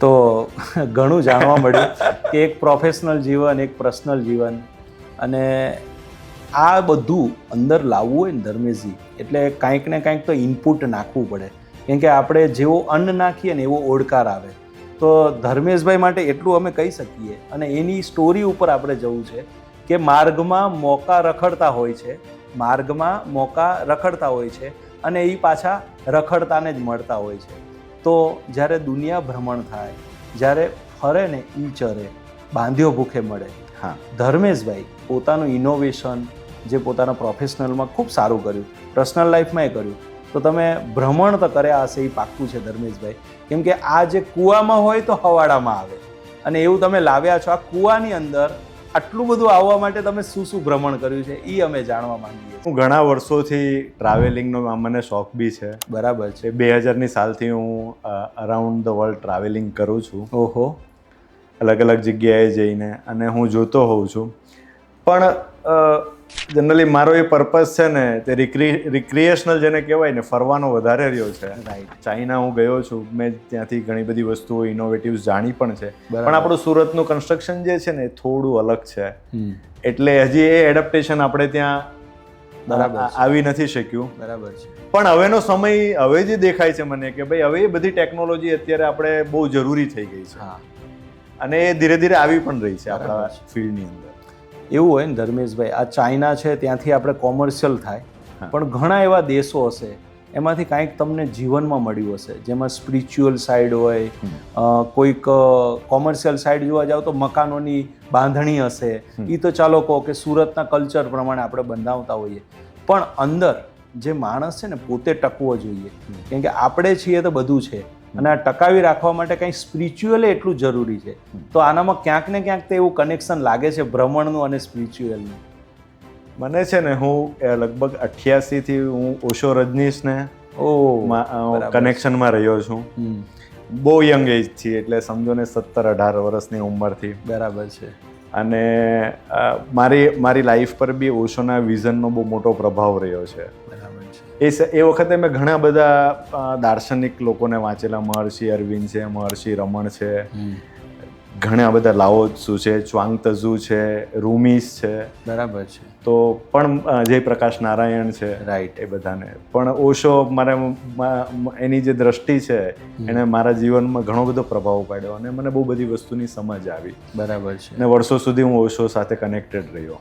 તો ઘણું જાણવા મળ્યું કે એક પ્રોફેશનલ જીવન, એક પર્સનલ જીવન, અને આ બધું અંદર લાવવું હોય ને ધર્મેશજી, એટલે કાંઈક ને કાંઈક તો ઇનપુટ નાખવું પડે. કેમ કે આપણે જેવો અન્ન નાખીએ ને એવો ઓડકાર આવે. તો ધર્મેશભાઈ માટે એટલું અમે કહી શકીએ, અને એની સ્ટોરી ઉપર આપણે જવું છે કે માર્ગમાં મોકા રખડતા હોય છે, માર્ગમાં મોકા રખડતા હોય છે, અને એ પાછા રખડતાને જ મળતા હોય છે. તો જ્યારે દુનિયા ભ્રમણ થાય, જ્યારે ફરે ને ઈ ચરે, બાંધ્યો ભૂખે મળે. હા, ધર્મેશભાઈ પોતાનું ઇનોવેશન જે પોતાના પ્રોફેશનલમાં ખૂબ સારું કર્યું, પર્સનલ લાઈફમાં એ કર્યું. તો તમે ભ્રમણ તો કર્યા હશે એ પાક્કું છે ધર્મેશભાઈ, કેમ કે આ જે કૂવામાં હોય તો હવાડામાં આવે, અને એવું તમે લાવ્યા છો. આ કૂવાની અંદર આટલું બધું આવવા માટે તમે શું શું ભ્રમણ કર્યું છે એ અમે જાણવા માંગીએ છીએ. હું ઘણા વર્ષોથી ટ્રાવેલિંગનો મને શોખ બી છે. બરાબર છે. 2000ની સાલથી હું અરાઉન્ડ ધ વર્લ્ડ ટ્રાવેલિંગ કરું છું. ઓહો. અલગ અલગ જગ્યાએ જઈને, અને હું જોતો હોઉં છું. પણ જનરલી મારો એ પર્પઝ છે ને તે રિક્રિએશનલ જેને કહેવાય ને, ફરવાનો વધારે રહ્યો છે. રાઈટ. ચાઇના હું ગયો છું, મેં ત્યાંથી ઘણી બધી વસ્તુઓ ઇનોવેટિવ્સ જાણી પણ છે. પણ આપણું સુરતનું કન્સ્ટ્રક્શન જે છે ને એ થોડું અલગ છે, એટલે હજી એ એડપ્ટેશન આપણે ત્યાં આવી નથી શક્યું. બરાબર છે. પણ હવેનો સમય હવે જે દેખાય છે મને કે ભાઈ હવે એ બધી ટેકનોલોજી અત્યારે આપણે બહુ જરૂરી થઈ ગઈ છે, અને એ ધીરે ધીરે આવી પણ રહી છે આપણા ફિલ્ડની અંદર. એવું હોય ને ધર્મેશભાઈ, આ ચાઇના છે ત્યાંથી આપણે કોમર્શિયલ થાય, પણ ઘણા એવા દેશો હશે એમાંથી કાંઈક તમને જીવનમાં મળ્યું હશે, જેમાં સ્પિરિચ્યુઅલ સાઈડ હોય, કોઈક કોમર્શિયલ સાઈડ જોવા જાવ તો મકાનોની બાંધણી હશે. એ તો ચાલો કહો કે સુરતના કલ્ચર પ્રમાણે આપણે બંધાવતા હોઈએ, પણ અંદર જે માણસ છે ને પોતે ટકવો જોઈએ. કેમ કે આપણે છીએ તો બધું છે, અને આ ટકાવી રાખવા માટે કંઈ સ્પિરિચ્યુઅલ એટલું જરૂરી છે. તો આનામાં ક્યાંક ને ક્યાંક તો એવું કનેક્શન લાગે છે ભ્રમણનું અને સ્પિરિચ્યુઅલનું. મને છે ને, હું લગભગ 88થી હું ઓશો રજનીશને કનેક્શનમાં રહ્યો છું. બહુ યંગ એજ થી, એટલે સમજો ને 17-18 વર્ષની ઉંમરથી. બરાબર છે. અને મારી લાઈફ પર બી ઓશોના વિઝનનો બહુ મોટો પ્રભાવ રહ્યો છે. બરાબર છે. એ વખતે મેં ઘણા બધા દાર્શનિક લોકોને વાંચેલા. મહર્ષિ અરવિંદ છે, મહર્ષિ રમણ છે, ઘણા બધા લાઓ ત્સુ છે, ચ્વાંગ ત્ઝુ છે, રૂમીસ છે. બરાબર છે. તો પણ જયપ્રકાશ નારાયણ છે. રાઈટ. એ બધાને પણ ઓશો એની જે દ્રષ્ટિ છે એણે મારા જીવનમાં ઘણો બધો પ્રભાવ પાડ્યો અને મને બહુ બધી વસ્તુની સમજ આવી. બરાબર છે. અને વર્ષો સુધી હું ઓશો સાથે કનેક્ટેડ રહ્યો.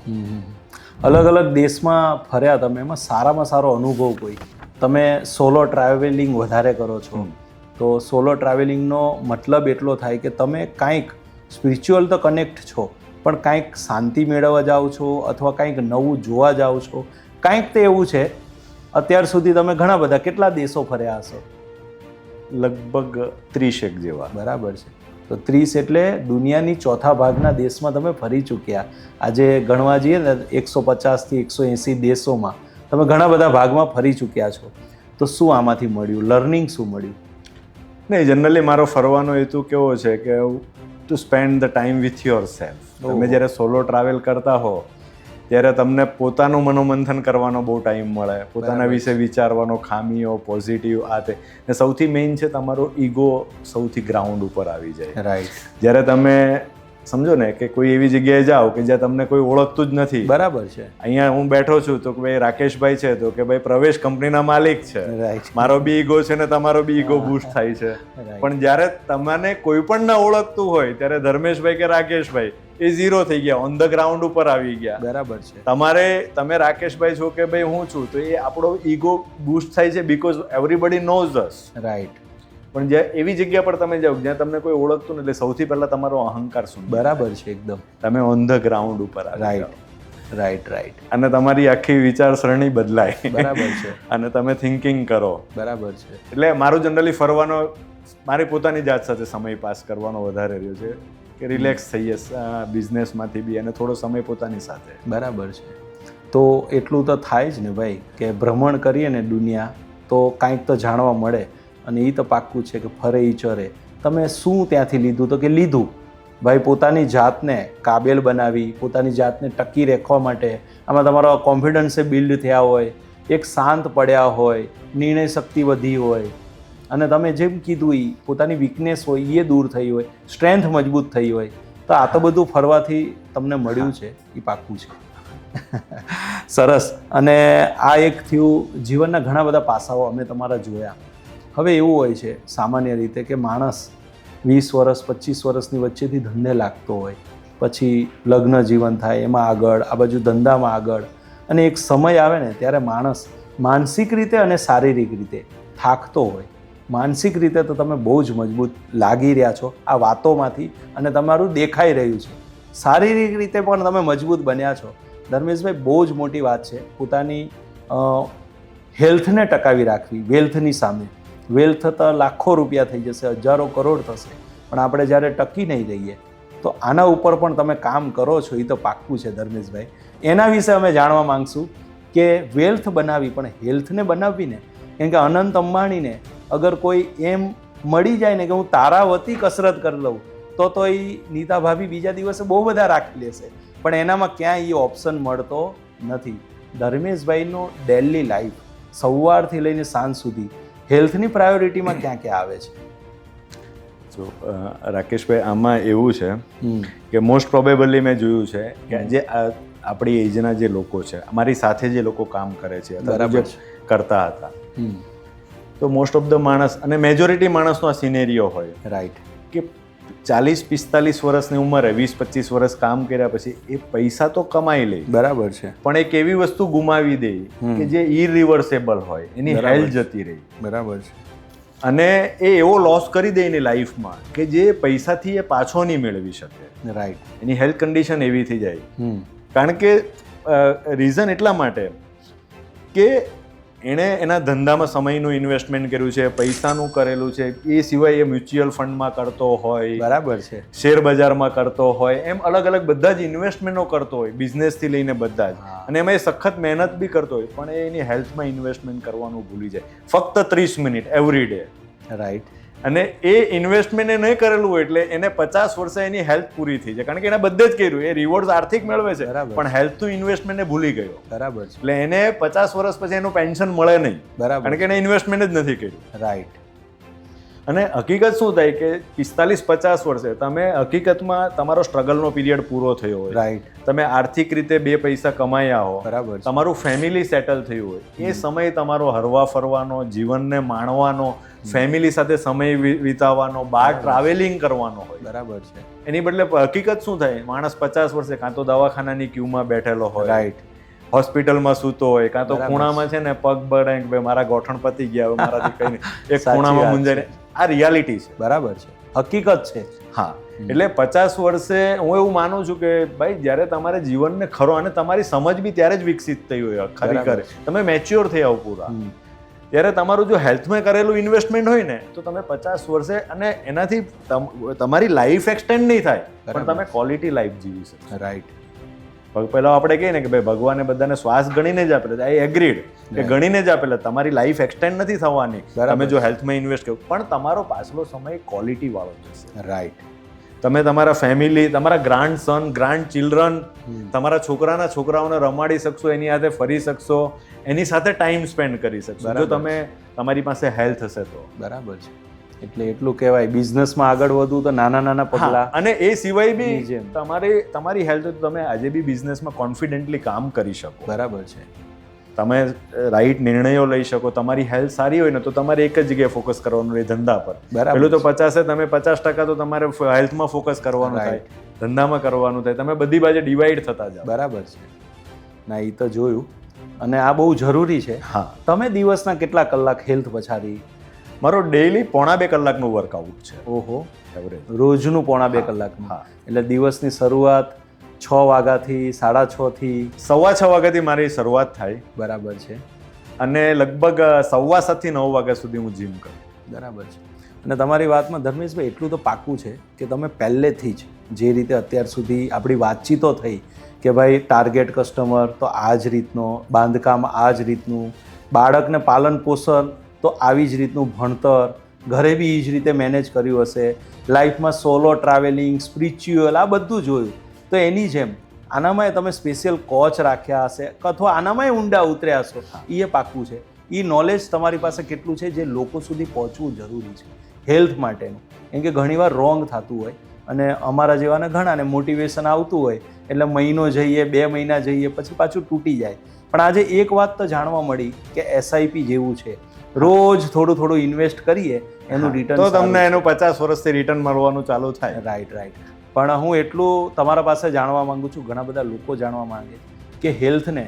અલગ અલગ દેશમાં ફર્યા તમે, એમાં સારામાં સારો અનુભવ કોઈ? તમે સોલો ટ્રાવેલિંગ વધારે કરો છો, તો સોલો ટ્રાવેલિંગનો મતલબ એટલો થાય કે તમે કાંઈક સ્પિરિચ્યુઅલ તો કનેક્ટ છો, પણ કાંઈક શાંતિ મેળવવા જાઓ છો અથવા કાંઈક નવું જોવા જાઓ છો, કાંઈક તો એવું છે. અત્યાર સુધી તમે ઘણા બધા કેટલા દેશો ફર્યા હશો? લગભગ 30 જેવા. બરાબર છે. તો 30 એટલે દુનિયાની ચોથા ભાગના દેશમાં તમે ફરી ચૂક્યા. આજે ગણવા જઈએ ને 150થી 180 દેશોમાં તમે ઘણા બધા ભાગમાં ફરી ચૂક્યા છો. તો શું આમાંથી મળ્યું? લર્નિંગ શું મળ્યું? નહીં, જનરલી મારો ફરવાનો હેતુ કેવો છે કે two spend the time with your self. તમે જ્યારે સોલો ટ્રાવેલ કરતા હો ત્યારે તમને પોતાનું મનોમંથન કરવાનો બહુ ટાઈમ મળે, પોતાના વિશે વિચારવાનો, ખામીઓ, પોઝિટિવ, આ તે. ને સૌથી મેઇન છે તમારો ઈગો સૌથી ગ્રાઉન્ડ ઉપર આવી જાય. રાઈટ. જ્યારે તમે સમજો ને કે કોઈ એવી જગ્યાએ જાઓ કે જ્યાં તમને કોઈ ઓળખતું જ નથી. બરાબર છે. અહીંયા હું બેઠો છું તો કે ભાઈ રાકેશભાઈ છે, તો કે ભાઈ પ્રવેશ કંપનીના માલિક છે. રાઈટ. મારો બી ઈગો છે ને તમારો બી ઈગો બૂસ્ટ થાય છે. પણ જ્યારે તમને કોઈ પણ ના ઓળખતું હોય ત્યારે ધર્મેશભાઈ કે રાકેશભાઈ એ ઝીરો થઈ ગયા, ઓન ધ ગ્રાઉન્ડ ઉપર આવી ગયા. બરાબર છે. તમે રાકેશભાઈ છો કે ભાઈ હું છું, તો એ આપણો ઈગો બૂસ્ટ થાય છે because everybody knows us. Right. પણ જ્યાં એવી જગ્યા પર તમે જાઓ જ્યાં તમને કોઈ ઓળખતું નથી, એટલે સૌથી પહેલા તમારો અહંકાર શું? બરાબર છે. એકદમ તમે ઓન ધ ગ્રાઉન્ડ ઉપર રાઈટ. રાઈટ. રાઈટ. અને તમારી આખી વિચારસરણી બદલાય. બરાબર છે. અને તમે થિંકિંગ કરો. બરાબર છે. એટલે મારું જનરલી ફરવાનો, મારી પોતાની જાત સાથે સમય પાસ કરવાનો વધારે રહ્યો છે કે રિલેક્સ થઈએ બિઝનેસમાંથી બી અને થોડો સમય પોતાની સાથે. બરાબર છે. તો એટલું તો થાય જ ને ભાઈ કે ભ્રમણ કરીએ ને દુનિયા તો કાંઈક તો જાણવા મળે. અને એ તો પાક્કું છે કે ફરે ઈ ચરે. તમે શું ત્યાંથી લીધું? તો કે લીધું ભાઈ પોતાની જાતને કાબેલ બનાવી, પોતાની જાતને ટકી રાખવા માટે. આમાં તમારો કોન્ફિડન્સે બિલ્ડ થયા હોય, એક શાંત પડ્યા હોય, નિર્ણય શક્તિ વધી હોય, અને તમે જેમ કીધું એ પોતાની વીકનેસ હોય એ દૂર થઈ હોય, સ્ટ્રેન્થ મજબૂત થઈ હોય. તો આ તો બધું ફરવાથી તમને મળ્યું છે, એ પાક્કું છે. સરસ. અને આ એક થયું. જીવનના ઘણા બધા પાસાઓ અમે તમારા જોયા. હવે એવું હોય છે સામાન્ય રીતે કે માણસ 20 વર્ષ 25 વર્ષની વચ્ચેથી ધંધે લાગતો હોય, પછી લગ્ન જીવન થાય, એમાં આગળ, આ બાજુ ધંધામાં આગળ, અને એક સમય આવે ને ત્યારે માણસ માનસિક રીતે અને શારીરિક રીતે થાકતો હોય. માનસિક રીતે તો તમે બહુ જ મજબૂત લાગી રહ્યા છો આ વાતોમાંથી, અને તમારું દેખાઈ રહ્યું છે. શારીરિક રીતે પણ તમે મજબૂત બન્યા છો. ધર્મેશભાઈ, બહુ જ મોટી વાત છે પોતાની હેલ્થને ટકાવી રાખવી વેલ્થની સામે. વેલ્થ તો લાખો રૂપિયા થઈ જશે, હજારો કરોડ થશે, પણ આપણે જ્યારે ટકી નહીં રહીએ તો આના ઉપર પણ તમે કામ કરો છો, એ તો પાક્કું છે ધર્મેશભાઈ. એના વિશે અમે જાણવા માંગશું કે વેલ્થ બનાવી પણ હેલ્થને બનાવવી ને. કેમ કે અનંત અંબાણીને અગર કોઈ એમ મળી જાય ને કે હું તારા વતી કસરત કરી લઉં તો એ નીતા ભાભી બીજા દિવસે બહુ બધા રાખી લેશે, પણ એનામાં ક્યાંય એ ઓપ્શન મળતો નથી. ધર્મેશભાઈનો ડેલી લાઈફ સવારથી લઈને સાંજ સુધી હેલ્થની પ્રાયોરિટીમાં ક્યાં ક્યાં આવે છે? તો રાકેશભાઈ, આમાં એવું છે કે મોસ્ટ પ્રોબેબલી મેં જોયું છે કે જે આપણી એજના જે લોકો છે, અમારી સાથે જે લોકો કામ કરે છે અથવા જે કરતા હતા, તો મોસ્ટ ઓફ ધ માણસ અને મેજોરિટી માણસનો આ સિનેરિયો હોય. રાઈટ. કે 40-45 વર્ષની ઉંમરે 20-25 વર્ષ કામ કર્યા પછી એ પૈસા તો કમાઈ લે. બરાબર છે. પણ એક એવી વસ્તુ ગુમાવી દે કે જે ઇરિવર્સેબલ હોય, એની હેલ્થ જતી રહી. બરાબર છે. અને એ એવો લોસ કરી દે એની લાઈફમાં કે જે પૈસાથી એ પાછો નહીં મેળવી શકે. રાઈટ. એની હેલ્થ કન્ડિશન એવી થઈ જાય. કારણ કે રીઝન એટલા માટે કે એણે એના ધંધામાં સમયનું ઇન્વેસ્ટમેન્ટ કર્યું છે, પૈસાનું કરેલું છે, એ સિવાય એ મ્યુચ્યુઅલ ફંડમાં કરતો હોય. બરાબર છે. શેર બજારમાં કરતો હોય, એમ અલગ અલગ બધા જ ઇન્વેસ્ટમેન્ટો કરતો હોય, બિઝનેસથી લઈને બધા જ. અને એમાં એ સખત મહેનત બી કરતો હોય, પણ એ એની હેલ્થમાં ઇન્વેસ્ટમેન્ટ કરવાનું ભૂલી જાય. ફક્ત 30 મિનિટ એવરી ડે. રાઈટ. અને એ ઇન્વેસ્ટમેન્ટ એ નહીં કરેલું હોય એટલે એને 50 વર્ષે એની હેલ્થ પૂરી થઈ જાય, કારણ કે એને બધે જ કર્યું, એ રિવોર્ડ આર્થિક મેળવે છે પણ હેલ્થનું ઇન્વેસ્ટમેન્ટ એ ભૂલી ગયો. બરાબર છે. એટલે એને 50 વર્ષ પછી એનું પેન્શન મળે નહીં. બરાબર. કારણ કે એને ઇન્વેસ્ટમેન્ટ જ નથી કર્યું. રાઈટ. અને હકીકત શું થાય કે 45-50 વર્ષે તમે હકીકતમાં તમારો સ્ટ્રગલનો પીરિયડ પૂરો થયો હોય, રાઈટ, તમે આર્થિક રીતે 2 પૈસા કમાયા હો, બરાબર, તમારું ફેમિલી સેટલ થયું હોય, એ સમય તમારો હરવા ફરવાનો, જીવનને માણવાનો, ફેમિલી સાથે સમય વિતાવવાનો, બહાર ટ્રાવેલિંગ કરવાનો હોય. બરાબર છે. એની બદલે હકીકત શું થાય, માણસ 50 વર્ષે કાં તો દવાખાનાની ક્યુમાં બેઠેલો હોય, રાઈટ, હોસ્પિટલમાં સૂતો હોય, કાં તો ખૂણામાં છે ને પગ બળે કે ભાઈ મારા ગોઠણ પતી ગયા, હવે મારાથી કઈ નહીં, એક ખૂણામાં મુંજાઈને. આ રિયાલિટી છે. બરાબર છે, હકીકત છે. હા, એટલે 50 વર્ષે હું એવું માનું છું કે ભાઈ જ્યારે તમારે જીવનને ખરો અને તમારી સમજ બી ત્યારે જ વિકસિત થઈ હોય, ખરેખર તમે મેચ્યોર થઈ આવો પૂરા, ત્યારે તમારું જો હેલ્થમાં કરેલું ઇન્વેસ્ટમેન્ટ હોય ને તો તમે 50 વર્ષે અને એનાથી તમારી લાઈફ એક્સટેન્ડ નહીં થાય પણ તમે ક્વોલિટી લાઈફ જીવી શકો. રાઈટ. પહેલા આપણે કહીએ ને કે ભાઈ ભગવાને બધાને શ્વાસ ગણીને જ આપેલા, આઈ એગ્રીડ કે ગણીને જ આપેલા, તમારી લાઈફ એક્સટેન્ડ નથી થવાની તમે જો હેલ્થમાં ઇન્વેસ્ટ કરો, પણ તમારો પાછલો સમય ક્વોલિટી વાળો જશે. રાઈટ. તમે તમારા ફેમિલી, તમારા ગ્રાન્ડ સન, ગ્રાન્ડ ચિલ્ડ્રન, તમારા છોકરાના છોકરાઓને રમાડી શકશો, એની સાથે ફરી શકશો, એની સાથે ટાઈમ સ્પેન્ડ કરી શકશો જો તમે તમારી પાસે હેલ્થ હશે તો. બરાબર છે. એટલે એટલું કહેવાય બિઝનેસમાં આગળ વધવું તો નાના નાના પગલા, અને એ સિવાય બી તમારી હેલ્થ તો તમે આજે બી બિઝનેસમાં કોન્ફિડન્ટલી કામ કરી શકો. બરાબર છે. તમે રાઈટ નિર્ણયો લઈ શકો. તમારી હેલ્થ સારી હોય ને તો તમારે એક જ જગ્યાએ ફોકસ કરવાનું રહે, ધંધા પર. પેલું તો 50 તમે 50% તો તમારે હેલ્થમાં ફોકસ કરવાનું થાય, ધંધામાં કરવાનું થાય, તમે બધી બાજુ ડિવાઈડ થતા જાઓ. બરાબર છે. ના, એ તો જોયું, અને આ બહુ જરૂરી છે. હા. તમે દિવસના કેટલા કલાક હેલ્થ પછાડી? મારો ડેઈલી 1.5 કલાકનું વર્કઆઉટ છે. ઓહો, એવરેજ રોજનું 1.5 કલાકનું? હા. એટલે દિવસની શરૂઆત 6 વાગ્યાથી 6:30 થી 6:15 વાગ્યાથી મારી શરૂઆત થાય. બરાબર છે. અને લગભગ 7:15 થી 9 વાગ્યા સુધી હું જીમ કરું. બરાબર છે. અને તમારી વાતમાં ધર્મેશભાઈ એટલું તો પાક્કું છે કે તમે પહેલેથી જ જે રીતે અત્યાર સુધી આપણી વાતચીતો થઈ કે ભાઈ ટાર્ગેટ કસ્ટમર તો આ જ રીતનો, બાંધકામ આ જ રીતનું, બાળકને પાલન પોષણ તો આવી જ રીતનું, ભણતર ઘરે બી એ જ રીતે મેનેજ કર્યું હશે, લાઈફમાં સોલો ટ્રાવેલિંગ, સ્પિરિચ્યુઅલ, આ બધું જોયું. તો એની જેમ આનામાં તમે સ્પેશિયલ કોચ રાખ્યા હશે અથવા આનામાં ઊંડા ઉતર્યા હશો, એ પાક્કું છે. એ નોલેજ તમારી પાસે કેટલું છે જે લોકો સુધી પહોંચવું જરૂરી છે હેલ્થ માટેનું. કેમ કે ઘણીવાર રોંગ થતું હોય અને અમારા જેવાને ઘણાને મોટિવેશન આવતું હોય એટલે મહિનો જઈએ, 2 મહિના જઈએ, પછી પાછું તૂટી જાય. પણ આજે એક વાત તો જાણવા મળી કે SIP જેવું છે, રોજ થોડું થોડું ઇન્વેસ્ટ કરીએ એનું રિટર્ન તો તમને એનું 50 વર્ષથી રિટર્ન મળવાનું ચાલુ થાય. Right, right. પણ હું એટલું તમારા પાસે જાણવા માંગુ છું, ઘણા બધા લોકો જાણવા માંગે કે હેલ્થને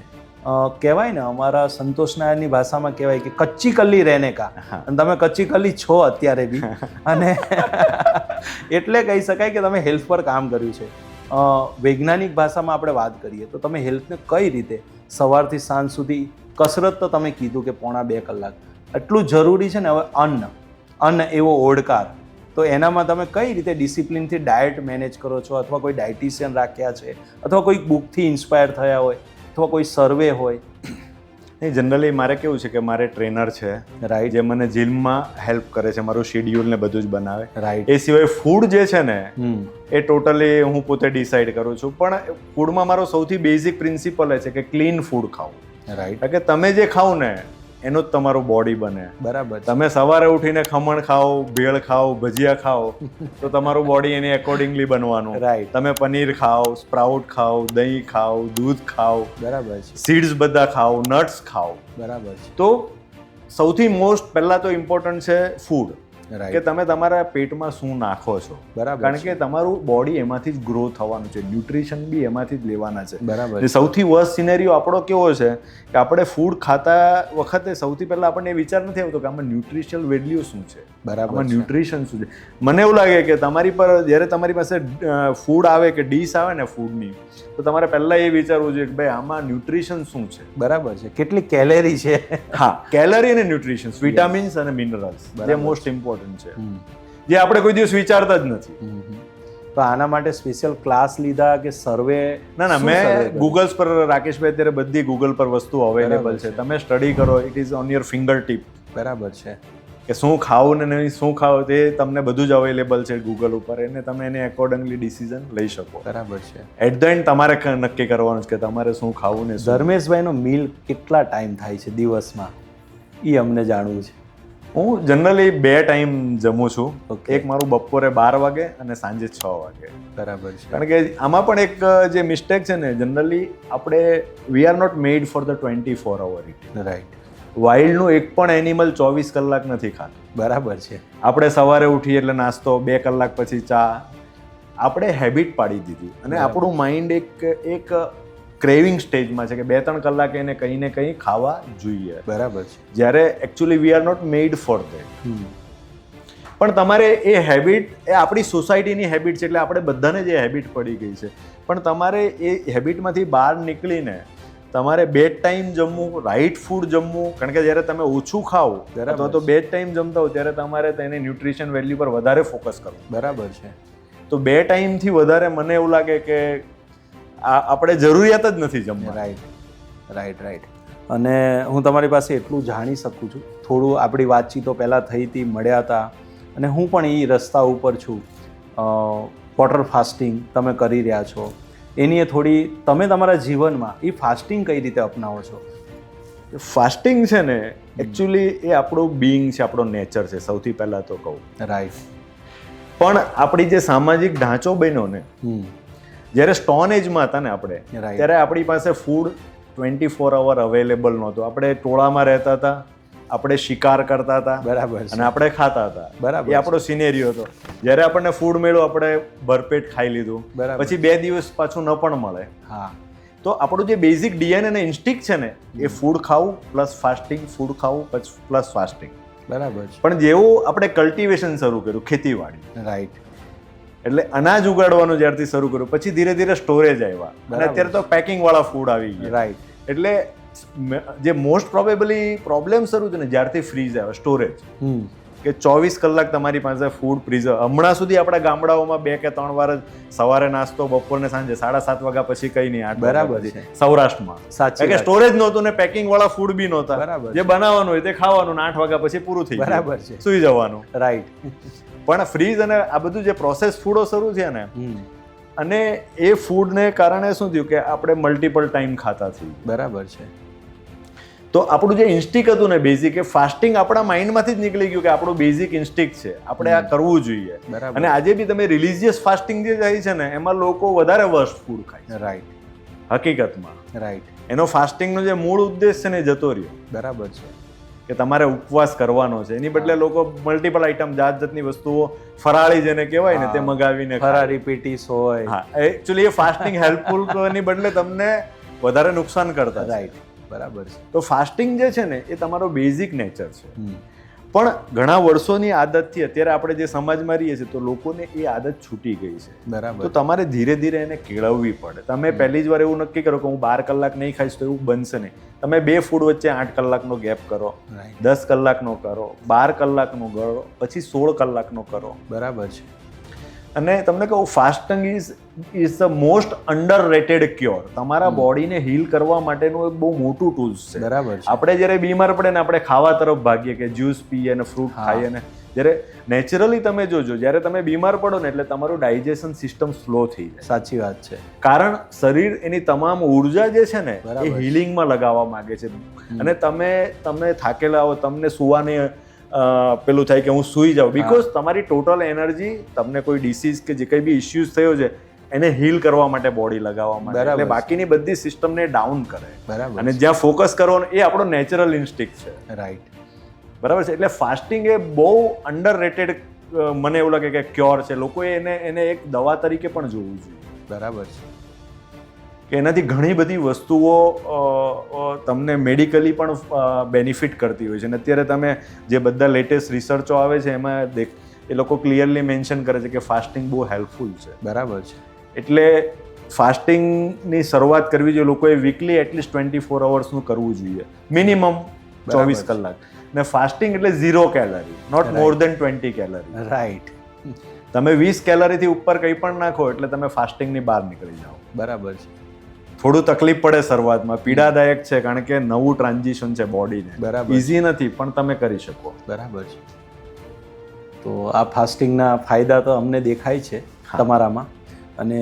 કહેવાય ને, અમારા સંતોષ નાયરની ભાષામાં કહેવાય કે કચ્ચી કલ્લી રહેને કા, અને તમે કચ્ચી કલ્લી છો અત્યારે બી, અને એટલે કહી શકાય કે તમે હેલ્થ પર કામ કર્યું છે. વૈજ્ઞાનિક ભાષામાં આપણે વાત કરીએ તો તમે હેલ્થને કઈ રીતે સવારથી સાંજ સુધી, કસરત તો તમે કીધું કે 1.5 કલાક એટલું જરૂરી છે ને. હવે અન્ન એવો ઓડકાર, તો એનામાં તમે કઈ રીતે ડિસિપ્લિનથી ડાયટ મેનેજ કરો છો, અથવા કોઈ ડાયટિશિયન રાખ્યા છે, અથવા કોઈ બુકથી ઇન્સ્પાયર થયા હોય, અથવા કોઈ સર્વે હોય? નહીં, જનરલી મારે કેવું છે કે મારે ટ્રેનર છે, રાઈટ, જે મને જીમમાં હેલ્પ કરે છે, મારું શેડ્યુલ ને બધું જ બનાવે. રાઈટ. એ સિવાય ફૂડ જે છે ને એ ટોટલી હું પોતે ડિસાઈડ કરું છું. પણ ફૂડમાં મારો સૌથી બેઝિક પ્રિન્સિપલ એ છે કે ક્લીન ફૂડ ખાવું. રાઈટ. કે તમે જે ખાવ ને એનું જ તમારું બોડી બને. બરાબર. તમે સવારે ઉઠીને ખમણ ખાઓ, ભેળ ખાઓ, ભજીયા ખાઓ તો તમારું બોડી એની એકોર્ડિંગલી બનવાનું. રાઈટ. તમે પનીર ખાઓ, સ્પ્રાઉટ ખાઓ, દહીં ખાઓ, દૂધ ખાઓ, બરાબર છે, સીડ્સ બધા ખાઓ, નટ્સ ખાઓ. બરાબર છે. તો સૌથી મોસ્ટ પહેલા તો ઇમ્પોર્ટન્ટ છે ફૂડ, કે રાઈટ, તમે તમારા પેટમાં શું નાખો છો. બરાબર. કારણ કે તમારું બોડી એમાંથી જ ગ્રો થવાનું છે, ન્યુટ્રિશન બી એમાંથી જ લેવાના છે. બરાબર. જે સૌથી વર્સ્ટ સિનેરિયો આપણો કેવો છે કે આપણે ફૂડ ખાતા વખતે સૌથી પહેલા આપણને એ વિચાર નથી આવતો કે આમાં ન્યુટ્રિશનલ વેલ્યુ શું છે, બરાબર, આમાં ન્યુટ્રિશન શું છે. મને એવું લાગે કે તમારી પર જ્યારે તમારી પાસે ફૂડ આવે કે ડીશ આવે ને ફૂડની, તો તમારે પહેલા એ વિચારવું જોઈએ કે ભાઈ આમાં ન્યુટ્રિશન શું છે. બરાબર છે, કેટલી કેલેરી છે. હા, કેલરી અને ન્યુટ્રિશન, વિટામિન્સ અને મિનરલ્સ, જે મોસ્ટ ઇમ્પોર્ટન્ટ છે, જે આપણે કોઈ દિવસ વિચારતા જ નથી. તો આના માટે સ્પેશિયલ ક્લાસ લીધા કે સર્વે? ના, મેં ગૂગલ્સ પર, રાકેશભાઈ, અત્યારે બધી ગૂગલ પર વસ્તુ અવેલેબલ છે, તમે સ્ટડી કરો, it is on your finger tip. બરાબર છે. કે શું ખાવું ને નહીં શું ખાવું તે તમને બધું જ અવેલેબલ છે ગૂગલ ઉપર, એને તમે એને એકોર્ડિંગલી ડિસિઝન લઈ શકો. બરાબર છે. એટ ધ એન્ડ તમારે નક્કી કરવાનું છે કે તમારે શું ખાવું ને. ધર્મેશભાઈનો મીલ કેટલા ટાઈમ થાય છે દિવસમાં, એ અમને જાણવું છે. હું જનરલી 2 ટાઈમ જમું છું. Okay. એક મારું બપોરે 12 વાગે અને સાંજે 6 વાગે. બરાબર છે. કારણ કે આમાં પણ એક જે મિસ્ટેક છે ને, જનરલી આપણે we are not made for the 24 hour eating. રાઈટ. વાઇલ્ડનું એક પણ એનિમલ 24 કલાક નથી ખાતું. બરાબર છે. આપણે સવારે ઉઠીએ એટલે નાસ્તો, 2 કલાક પછી ચા, આપણે હેબિટ પાડી દીધી અને આપણું માઇન્ડ એક ક્રેવિંગ સ્ટેજમાં છે કે 2-3 કલાક એને કંઈ ને કંઈ ખાવા જોઈએ. બરાબર છે. જ્યારે actually we are not made for that. પણ તમારે એ હેબિટ, એ આપણી સોસાયટીની હેબિટ છે એટલે આપણે બધાને જ એ હેબિટ પડી ગઈ છે. પણ તમારે એ હેબિટમાંથી બહાર નીકળીને તમારે 2 ટાઈમ જમવું, રાઈટ ફૂડ જમવું. કારણ કે જ્યારે તમે ઓછું ખાઓ અથવા તો 2 ટાઈમ જમતા હો ત્યારે તમારે તેને ન્યુટ્રિશન વેલ્યુ પર વધારે ફોકસ કરવું. બરાબર છે. તો 2 ટાઈમથી વધારે મને એવું લાગે કે આપણે જરૂરિયાત જ નથી જમવા. રાઈટ. અને હું તમારી પાસે એટલું જાણી શકું છું, થોડું આપણી વાતચીતો પહેલાં થઈ હતી, મળ્યા હતા, અને હું પણ એ રસ્તા ઉપર છું. વોટર ફાસ્ટિંગ તમે કરી રહ્યા છો, એની થોડી તમે તમારા જીવનમાં એ ફાસ્ટિંગ કઈ રીતે અપનાવો છો? ફાસ્ટિંગ છે ને એકચ્યુઅલી એ આપણું બીઇંગ છે, આપણો નેચર છે, સૌથી પહેલાં તો કહું. રાઈટ. પણ આપણી જે સામાજિક ઢાંચો બન્યો ને, જ્યારે સ્ટોન એજમાં હતા ને આપણે, ત્યારે આપણી પાસે ફૂડ 24 hour અવેલેબલ નહોતું. આપણે ટોળામાં રહેતા હતા, આપણે શિકાર કરતા હતા. બરાબર. અને આપણે ખાતા હતા. બરાબર. એ આપણો સિનેરિયો હતો. જ્યારે આપણને ફૂડ મળ્યો આપણે ભરપેટ ખાઈ લીધું. બરાબર. પછી 2 દિવસ પાછું ન પણ મળે. હા. તો આપણું જે બેઝિક ડીએનએ ને ઇન્સ્ટિંક્ટ છે ને, એ ફૂડ ખાવું પ્લસ ફાસ્ટિંગ, ફૂડ ખાવું પ્લસ ફાસ્ટિંગ. બરાબર છે. પણ જેવું આપણે કલ્ટિવેશન શરૂ કર્યું, ખેતીવાડી, રાઈટ, એટલે અનાજ ઉગાડવાનું જ્યારથી શરૂ કર્યું, પછી ધીરે ધીરે સ્ટોરેજ આવ્યા અને અત્યારે તો પેકિંગ વાળા ફૂડ આવી ગયા. રાઈટ. એટલે જે મોસ્ટ પ્રોબેબલી પ્રોબ્લેમ શરૂ થયો ને જ્યારથી ફ્રીઝ આવ્યો, સ્ટોરેજ, કે 24 કલાક તમારી પાસે ફૂડ પ્રિઝર્વ. હમણાં સુધી આપણા ગામડાઓમાં 2 કે 3 વાર જ સવારે નાસ્તો, બપોરને સાંજે 7:30 વાગ્યા પછી કઈ નહીં. 8 બરાબર છે. સૌરાષ્ટ્રમાં સાચી કે સ્ટોરેજ નહોતું ને પેકિંગ વાળા ફૂડ બી નહોતા. બરાબર. જે બનાવવાનું હોય તે ખાવાનું, 8 વાગ્યા પછી પૂરું થઈ ગયું. બરાબર છે. સુઈ જવાનું. રાઈટ. પણ ફ્રીઝ અને આ બધું જે પ્રોસેસ ફૂડો શરૂ થયા ને, અને એ ફૂડને કારણે શું થયું કે આપણે મલ્ટિપલ ટાઈમ ખાતા થઈ. બરાબર છે. તો આપણું જે ઇન્સ્ટિંક્ટ હતું ને બેઝિક, એ ફાસ્ટિંગ આપણા માઇન્ડમાંથી જ નીકળી ગયું કે આપણું બેઝિક ઇન્સ્ટિંક્ટ છે, આપણે આ કરવું જોઈએ. બરાબર. અને આજે બી તમે રિલિજિયસ ફાસ્ટિંગ જે થાય છે ને, એમાં લોકો વધારે વર્સ્ટ ફૂડ ખાય. રાઈટ. હકીકતમાં રાઈટ. એનો ફાસ્ટિંગનો જે મૂળ ઉદ્દેશ છે ને એ જતો રહ્યો. બરાબર છે. કે તમારે ઉપવાસ કરવાનો છે, એની બદલે લોકો મલ્ટિપલ આઈટમ, જાતની વસ્તુઓ, ફરાળી જેને કહેવાય ને, તે મગાવીને ફરારી પેટીસ હોય. હા, એકચ્યુઅલી એ ફાસ્ટિંગ હેલ્પફુલ ની બદલે તમને વધારે નુકસાન કરતા. રાઈટ. બરાબર છે. તો ફાસ્ટિંગ જે છે ને એ તમારો બેઝિક નેચર છે. પણ ઘણા વર્ષોની આદતથી અત્યારે આપણે જે સમાજમાં રહીએ છીએ તો લોકોને એ આદત છૂટી ગઈ છે. બરાબર. તો તમારે ધીરે ધીરે એને કેળવવી પડે. તમે પહેલી જ વાર એવું નક્કી કરો કે હું 12 કલાક નહીં ખાઈશ, તો એવું બનશે નહીં. તમે 2 ફૂડ વચ્ચે 8 કલાકનો ગેપ કરો, 10 કલાકનો કરો, 12 કલાકનો કરો, પછી 16 કલાકનો કરો. બરાબર છે. અને તમને કહું, fasting is the most under rated cure. તમારા બોડીને હીલ કરવા માટેનું એક બહુ મોટું ટૂલ્સ છે. બરાબર છે. આપણે જ્યારે બીમાર પડે ને, આપણે ખાવા તરફ ભાગીએ કે જ્યુસ પીએ અને ફ્રૂટ ખાઈએ ને, જ્યારે નેચરલી તમે જોજો, જ્યારે તમે બીમાર પડો ને એટલે તમારું ડાયજેશન સિસ્ટમ સ્લો થઈ જાય. સાચી વાત છે. કારણ શરીર એની તમામ ઉર્જા જે છે ને એ હિલિંગમાં લગાવવા માંગે છે. અને તમે થાકેલા હો, તમને સુવાની પેલું થાય કે હું સૂઈ જાઉં, બીકોઝ તમારી ટોટલ એનર્જી તમને કોઈ ડિસીઝ કે જે કંઈ બી ઇસ્યુઝ થયો છે એને હીલ કરવા માટે બોડી લગાવવા માટે, એટલે બાકીની બધી સિસ્ટમને ડાઉન કરે. બરાબર. અને જ્યાં ફોકસ કરવાનું એ આપણો નેચરલ ઇન્સ્ટિંક્ટ છે. રાઈટ. બરાબર છે. એટલે ફાસ્ટિંગ એ બહુ અંડર રેટેડ, મને એવું લાગે કે ક્યોર છે. લોકોએ એને એક દવા તરીકે પણ જોવું જોઈએ. બરાબર છે. કે એનાથી ઘણી બધી વસ્તુઓ તમને મેડિકલી પણ બેનિફિટ કરતી હોય છે. અને અત્યારે તમે જે બધા લેટેસ્ટ રિસર્ચો આવે છે એમાં એ લોકો ક્લિયરલી મેન્શન કરે છે કે ફાસ્ટિંગ બહુ હેલ્પફુલ છે. બરાબર છે. એટલે ફાસ્ટિંગની શરૂઆત કરવી જોઈએ. લોકોએ વીકલી એટલીસ્ટ 24 hours કરવું જોઈએ, મિનિમમ 24 કલાક. ને ફાસ્ટિંગ એટલે 0 calorie, not more than 20 calorie. Right. તમે 20 કેલરીથી ઉપર કંઈ પણ નાખો એટલે તમે ફાસ્ટિંગની બહાર નીકળી જાઓ. બરાબર છે. થોડું તકલીફ પડે શરૂઆતમાં, પીડાદાયક છે, કારણ કે નવું ટ્રાન્ઝિશન છે બોડીને. બરાબર. ઇઝી નથી, પણ તમે કરી શકો. બરાબર છે. તો આ ફાસ્ટિંગના ફાયદા તો અમને દેખાય છે તમારામાં, અને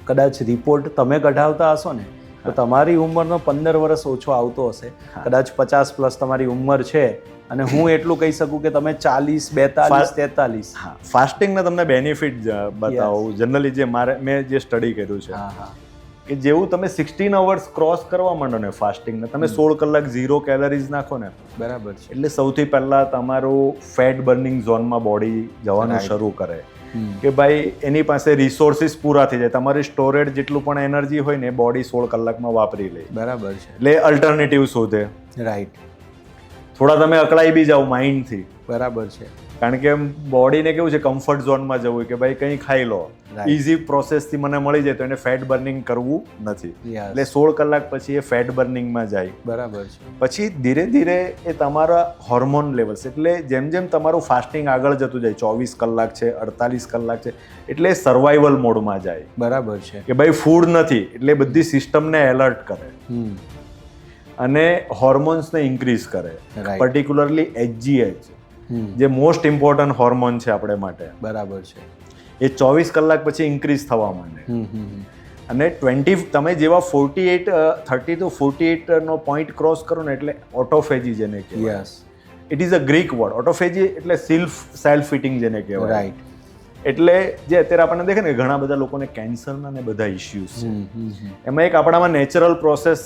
કદાચ રિપોર્ટ તમે કઢાવતા હશો ને તો તમારી ઉંમરનો 15 વર્ષ ઓછો આવતો હશે, કદાચ 50+ તમારી ઉંમર છે, અને હું એટલું કહી શકું કે તમે 40, 42, 43. હા, ફાસ્ટિંગના તમને બેનિફિટ બતાવું. જનરલી જે મેં જે સ્ટડી કર્યું છે, હા હા, કે જેવું તમે 16 અવર્સ ક્રોસ કરવા માંડો ને ફાસ્ટિંગને, તમે 16 કલાક 0 કેલરીઝ નાખો ને, બરાબર છે. એટલે સૌથી પહેલા તમારું ફેટ બર્નિંગ ઝોનમાં બોડી જવાનું શરૂ કરે, કે ભાઈ એની પાસે રિસોર્સિસ પૂરા થઈ જાય, તમારી સ્ટોરેજ જેટલું પણ એનર્જી હોય ને એ બોડી 16 કલાકમાં વાપરી લે. બરાબર છે. એટલે અલ્ટરનેટિવ શોધે. રાઈટ. થોડા તમે અકળાઈ બી જાઓ માઇન્ડથી, બરાબર છે. કારણ કે બોડીને કેવું છે, કમ્ફર્ટ ઝોનમાં જવું, કે ભાઈ કંઈ ખાઈ લો, ઇઝી પ્રોસેસથી મને મળી જાય, તો એને ફેટ બર્નિંગ કરવું નથી. એટલે 16 કલાક પછી એ ફેટ બર્નિંગમાં જાય. બરાબર છે. પછી ધીરે ધીરે એ તમારા હોર્મોન લેવલ્સ, એટલે જેમ જેમ તમારું ફાસ્ટિંગ આગળ જતું જાય, 24 કલાક છે, 48 કલાક છે, એટલે સર્વાઈવલ મોડમાં જાય. બરાબર છે. કે ભાઈ ફૂડ નથી, એટલે બધી સિસ્ટમને એલર્ટ કરે અને હોર્મોન્સને ઇન્ક્રીઝ કરે, પર્ટિક્યુલરલી HGH, જે મોસ્ટ ઇમ્પોર્ટન્ટ હોર્મોન છે આપણે માટે. બરાબર છે. એ 24 કલાક પછી ઇન્ક્રીઝ થવા માંડે, અને તમે જેવા 30 to 48 નો પોઈન્ટ ક્રોસ કરો ને, એટલે ઓટોફેજી જેને કહેવાય. It is a Greek word. Autophagy એટલે સેલ્ફ ઇટિંગ જેને કહેવાય. રાઈટ. એટલે જે અત્યારે આપણને દેખે ને ઘણા બધા લોકોને કેન્સરના ને બધા ઇશ્યુઝ છે, એમાં એક આપણામાં નેચરલ પ્રોસેસ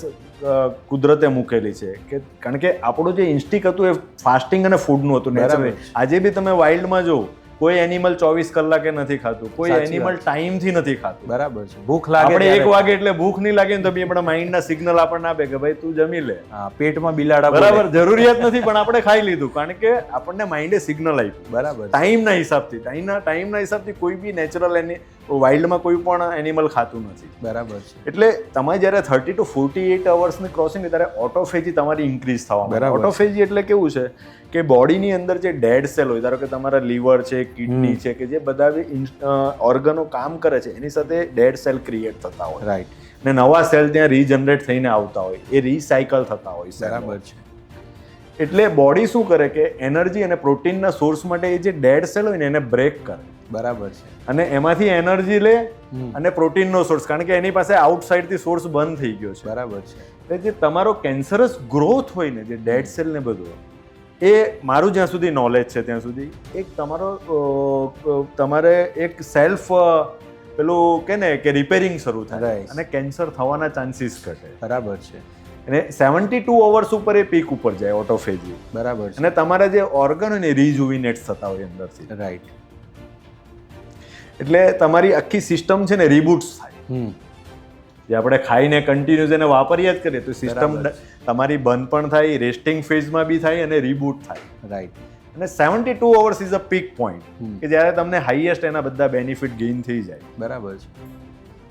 કુદરતે મૂકેલી છે, કે કારણ કે આપણું જે ઇન્સ્ટિંક્ટ હતું એ ફાસ્ટિંગ અને ફૂડનું હતું નેચરલ. આજે બી તમે વાઇલ્ડમાં જો, કોઈ એનિમલ 24 કલાકે નથી ખાતું, કોઈ એનિમલ ટાઈમથી નથી ખાતું. બરાબર છે. ભૂખ લાગે, આપણે 1 વાગે એટલે ભૂખ નહીં લાગે ને તો બી આપણા માઇન્ડના સિગ્નલ આપણને આપે કે ભાઈ તું જમી લે. પેટમાં બિલાડા, બરાબર, જરૂરિયાત નથી પણ આપણે ખાઈ લીધું, કારણ કે આપણને માઇન્ડે સિગ્નલ આપ્યું. બરાબર. ટાઈમના હિસાબથી કોઈ બી નેચરલ વાઇલ્ડમાં કોઈ પણ એનિમલ ખાતું નથી. બરાબર છે. એટલે તમે જ્યારે 30 to 48 અવર્સની ક્રોસિંગ, ત્યારે ઓટોફેજી તમારી ઇન્ક્રીઝ થવા માંડે. ઓટોફેજી એટલે કેવું છે કે બોડીની અંદર જે ડેડ સેલ હોય, ધારો કે તમારા લીવર છે, કિડની છે, કે જે બધા ઓર્ગનો કામ કરે છે, એની સાથે ડેડ સેલ ક્રિએટ થતા હોય. રાઈટ. ને નવા સેલ ત્યાં રીજનરેટ થઈને આવતા હોય, એ રિસાયકલ થતા હોય. બરાબર છે. એટલે બોડી શું કરે કે એનર્જી અને પ્રોટીનના સોર્સ માટે એ જે ડેડ સેલ હોય ને એને બ્રેક કરે. બરાબર છે. અને એમાંથી એનર્જી લે અને પ્રોટીનનો સોર્સ, કારણ કે એની પાસે આઉટસાઇડથી સોર્સ બંધ થઈ ગયો છે. બરાબર છે. એટલે જે તમારો કેન્સરસ ગ્રોથ હોય ને, જે ડેડ સેલ ને બધું, એ મારું જ્યાં સુધી નોલેજ છે ત્યાં સુધી એક તમારે એક સેલ્ફ પેલું કે ને કે રિપેરિંગ શરૂ થાય અને કેન્સર થવાના ચાન્સીસ ઘટે. બરાબર છે. અને 72 અવર્સ ઉપર એ પીક ઉપર જાય ઓટોફેજી. બરાબર છે. અને તમારા જે ઓર્ગન હોય ને રીજુવિનેટ થતા હોય અંદરથી. રાઈટ. એટલે તમારી આખી સિસ્ટમ છે ને રીબૂટ થાય. જે આપણે ખાઈને કન્ટિન્યુઅસ એને વાપરીએ જ કરીએ તો સિસ્ટમ તમારી બંધ પણ થાય, રેસ્ટિંગ ફેઝમાં બી થાય અને રીબૂટ થાય. રાઈટ. અને 72 hours is a peak point, કે જ્યારે તમને હાઈએસ્ટ એના બધા બેનિફિટ ગેઇન થઈ જાય. બરાબર છે.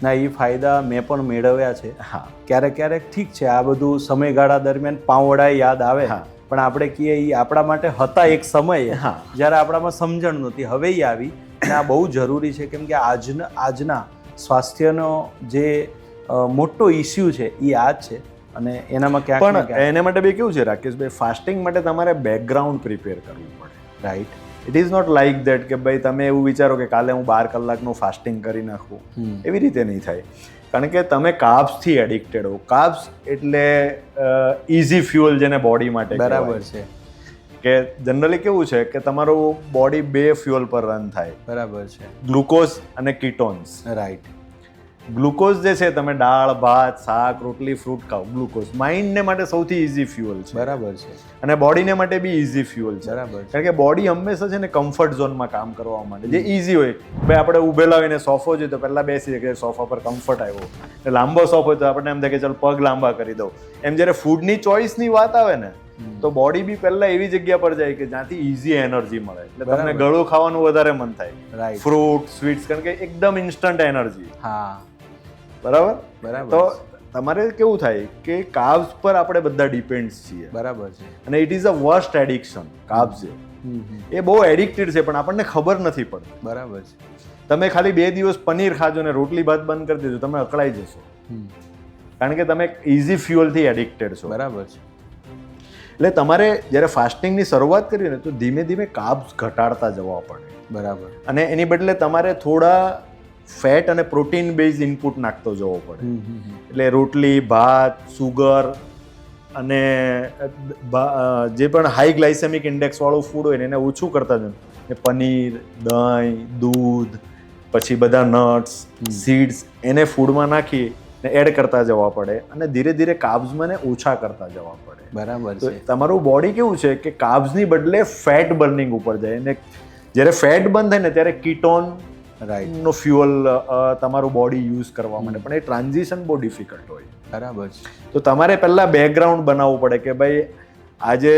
ના, એ ફાયદા મેં પણ મેળવ્યા છે. હા, ક્યારેક ઠીક છે, આ બધું સમયગાળા દરમિયાન પાવડાએ યાદ આવે, પણ આપણે કહીએ એ આપણા માટે હતા એક સમયે જ્યારે આપણામાં સમજણ નહોતી, હવે એ આવી. અને આ બહુ જરૂરી છે, કેમ કે આજના સ્વાસ્થ્યનો જે મોટો ઇસ્યુ છે એ આ જ છે. અને એનામાં ક્યાંક પણ એને માટે બી કેવું છે રાકેશભાઈ, ફાસ્ટિંગ માટે તમારે બેકગ્રાઉન્ડ પ્રિપેર કરવું પડે. Right. It is not like that કે ભાઈ તમે એવું વિચારો કે કાલે હું 12 કલાકનું ફાસ્ટિંગ કરી નાખું, એવી રીતે નહીં થાય. કારણ કે તમે કાર્બ્સથી એડિક્ટેડ હો. કાર્બ્સ એટલે ઇઝી ફ્યુઅલ જેને બોડી માટે. બરાબર છે. કે જનરલી કેવું છે કે તમારું બોડી 2 ફ્યુઅલ પર રન થાય. બરાબર છે. ગ્લુકોઝ અને કીટોન્સ. રાઈટ. ગ્લુકોઝ જે છે, તમે દાળ ભાત શાક રોટલી ફ્રૂટ ખાઓ, ગ્લુકોઝ માઇન્ડને માટે સૌથી ઇઝી ફ્યુઅલ છે. બરાબર છે. અને બોડીને માટે બી ઇઝી ફ્યુઅલ છે. બરાબર. કારણ કે બોડી હંમેશા છે ને કમ્ફર્ટ ઝોનમાં કામ કરવા માટે, જે ઇઝી હોય. ભાઈ આપણે ઊભેલા હોઈને સોફો જોઈએ તો પહેલાં બેસી કે સોફા પર કમ્ફર્ટ આવ્યો, લાંબો સોફો હોય તો આપણને એમ થાય કે ચાલ પગ લાંબા કરી દઉં. એમ જ્યારે ફૂડની ચોઇસની વાત આવે ને, તો બોડી બી પહેલા એવી જગ્યા પર જાય કે જ્યાંથી ઇઝી એનર્જી મળે. એટલે તમને ગળું ખાવાનું વધારે મન થાય, ફ્રૂટ સ્વીટ્સ, કારણ કે એકદમ ઇન્સ્ટન્ટ એનર્જી. હા, બરાબર. તો તમારે કેવું થાય કે કાર્બ્સ પર આપણે બધા ડિપેન્ડ છીએ. બરાબર છે. અને it is a worst addiction. Carbs એ બહુ એડિક્ટેડ છે, પણ આપણને ખબર નથી પડતી. બરાબર છે. તમે ખાલી 2 દિવસ પનીર ખાજો ને રોટલી ભાત બંધ કરી દેજો, તમે અકળાઈ જશો. કારણ કે તમે ઇઝી ફ્યુઅલથી એડિક્ટેડ છો. બરાબર છે. એટલે તમારે જ્યારે ફાસ્ટિંગની શરૂઆત કરી ને તો ધીમે ધીમે કાર્બ્સ ઘટાડતા જવા પડે. બરાબર. અને એની બદલે તમારે થોડા ફેટ અને પ્રોટીન બેઝ ઇનપુટ નાખતો જવો પડે. એટલે રોટલી, ભાત, સુગર અને જે પણ હાઈ ગ્લાયસેમિક ઇન્ડેક્સ વાળું ફૂડ હોય ને એને ઓછું કરતા જવું. પનીર, દહીં, દૂધ, પછી બધા નટ્સ, સીડ્સ એને ફૂડમાં નાખી ને એડ કરતા જવા પડે અને ધીરે ધીરે કાર્બ્સમાં ને ઓછા કરતા જવા પડે. બરાબર તો છે. તમારું બોડી કેવું છે કે કાર્બ્સની બદલે ફેટ બર્નિંગ ઉપર જાય અને જ્યારે ફેટ બંધ થાય ને ત્યારે કીટોન નો ફ્યુઅલ તમારું બોડી યુઝ કરવા માટે, પણ એ ટ્રાન્ઝિશન બહુ ડિફિકલ્ટ હોય. બરાબર છે. તો તમારે પહેલા બેકગ્રાઉન્ડ બનાવવું પડે કે ભાઈ આજે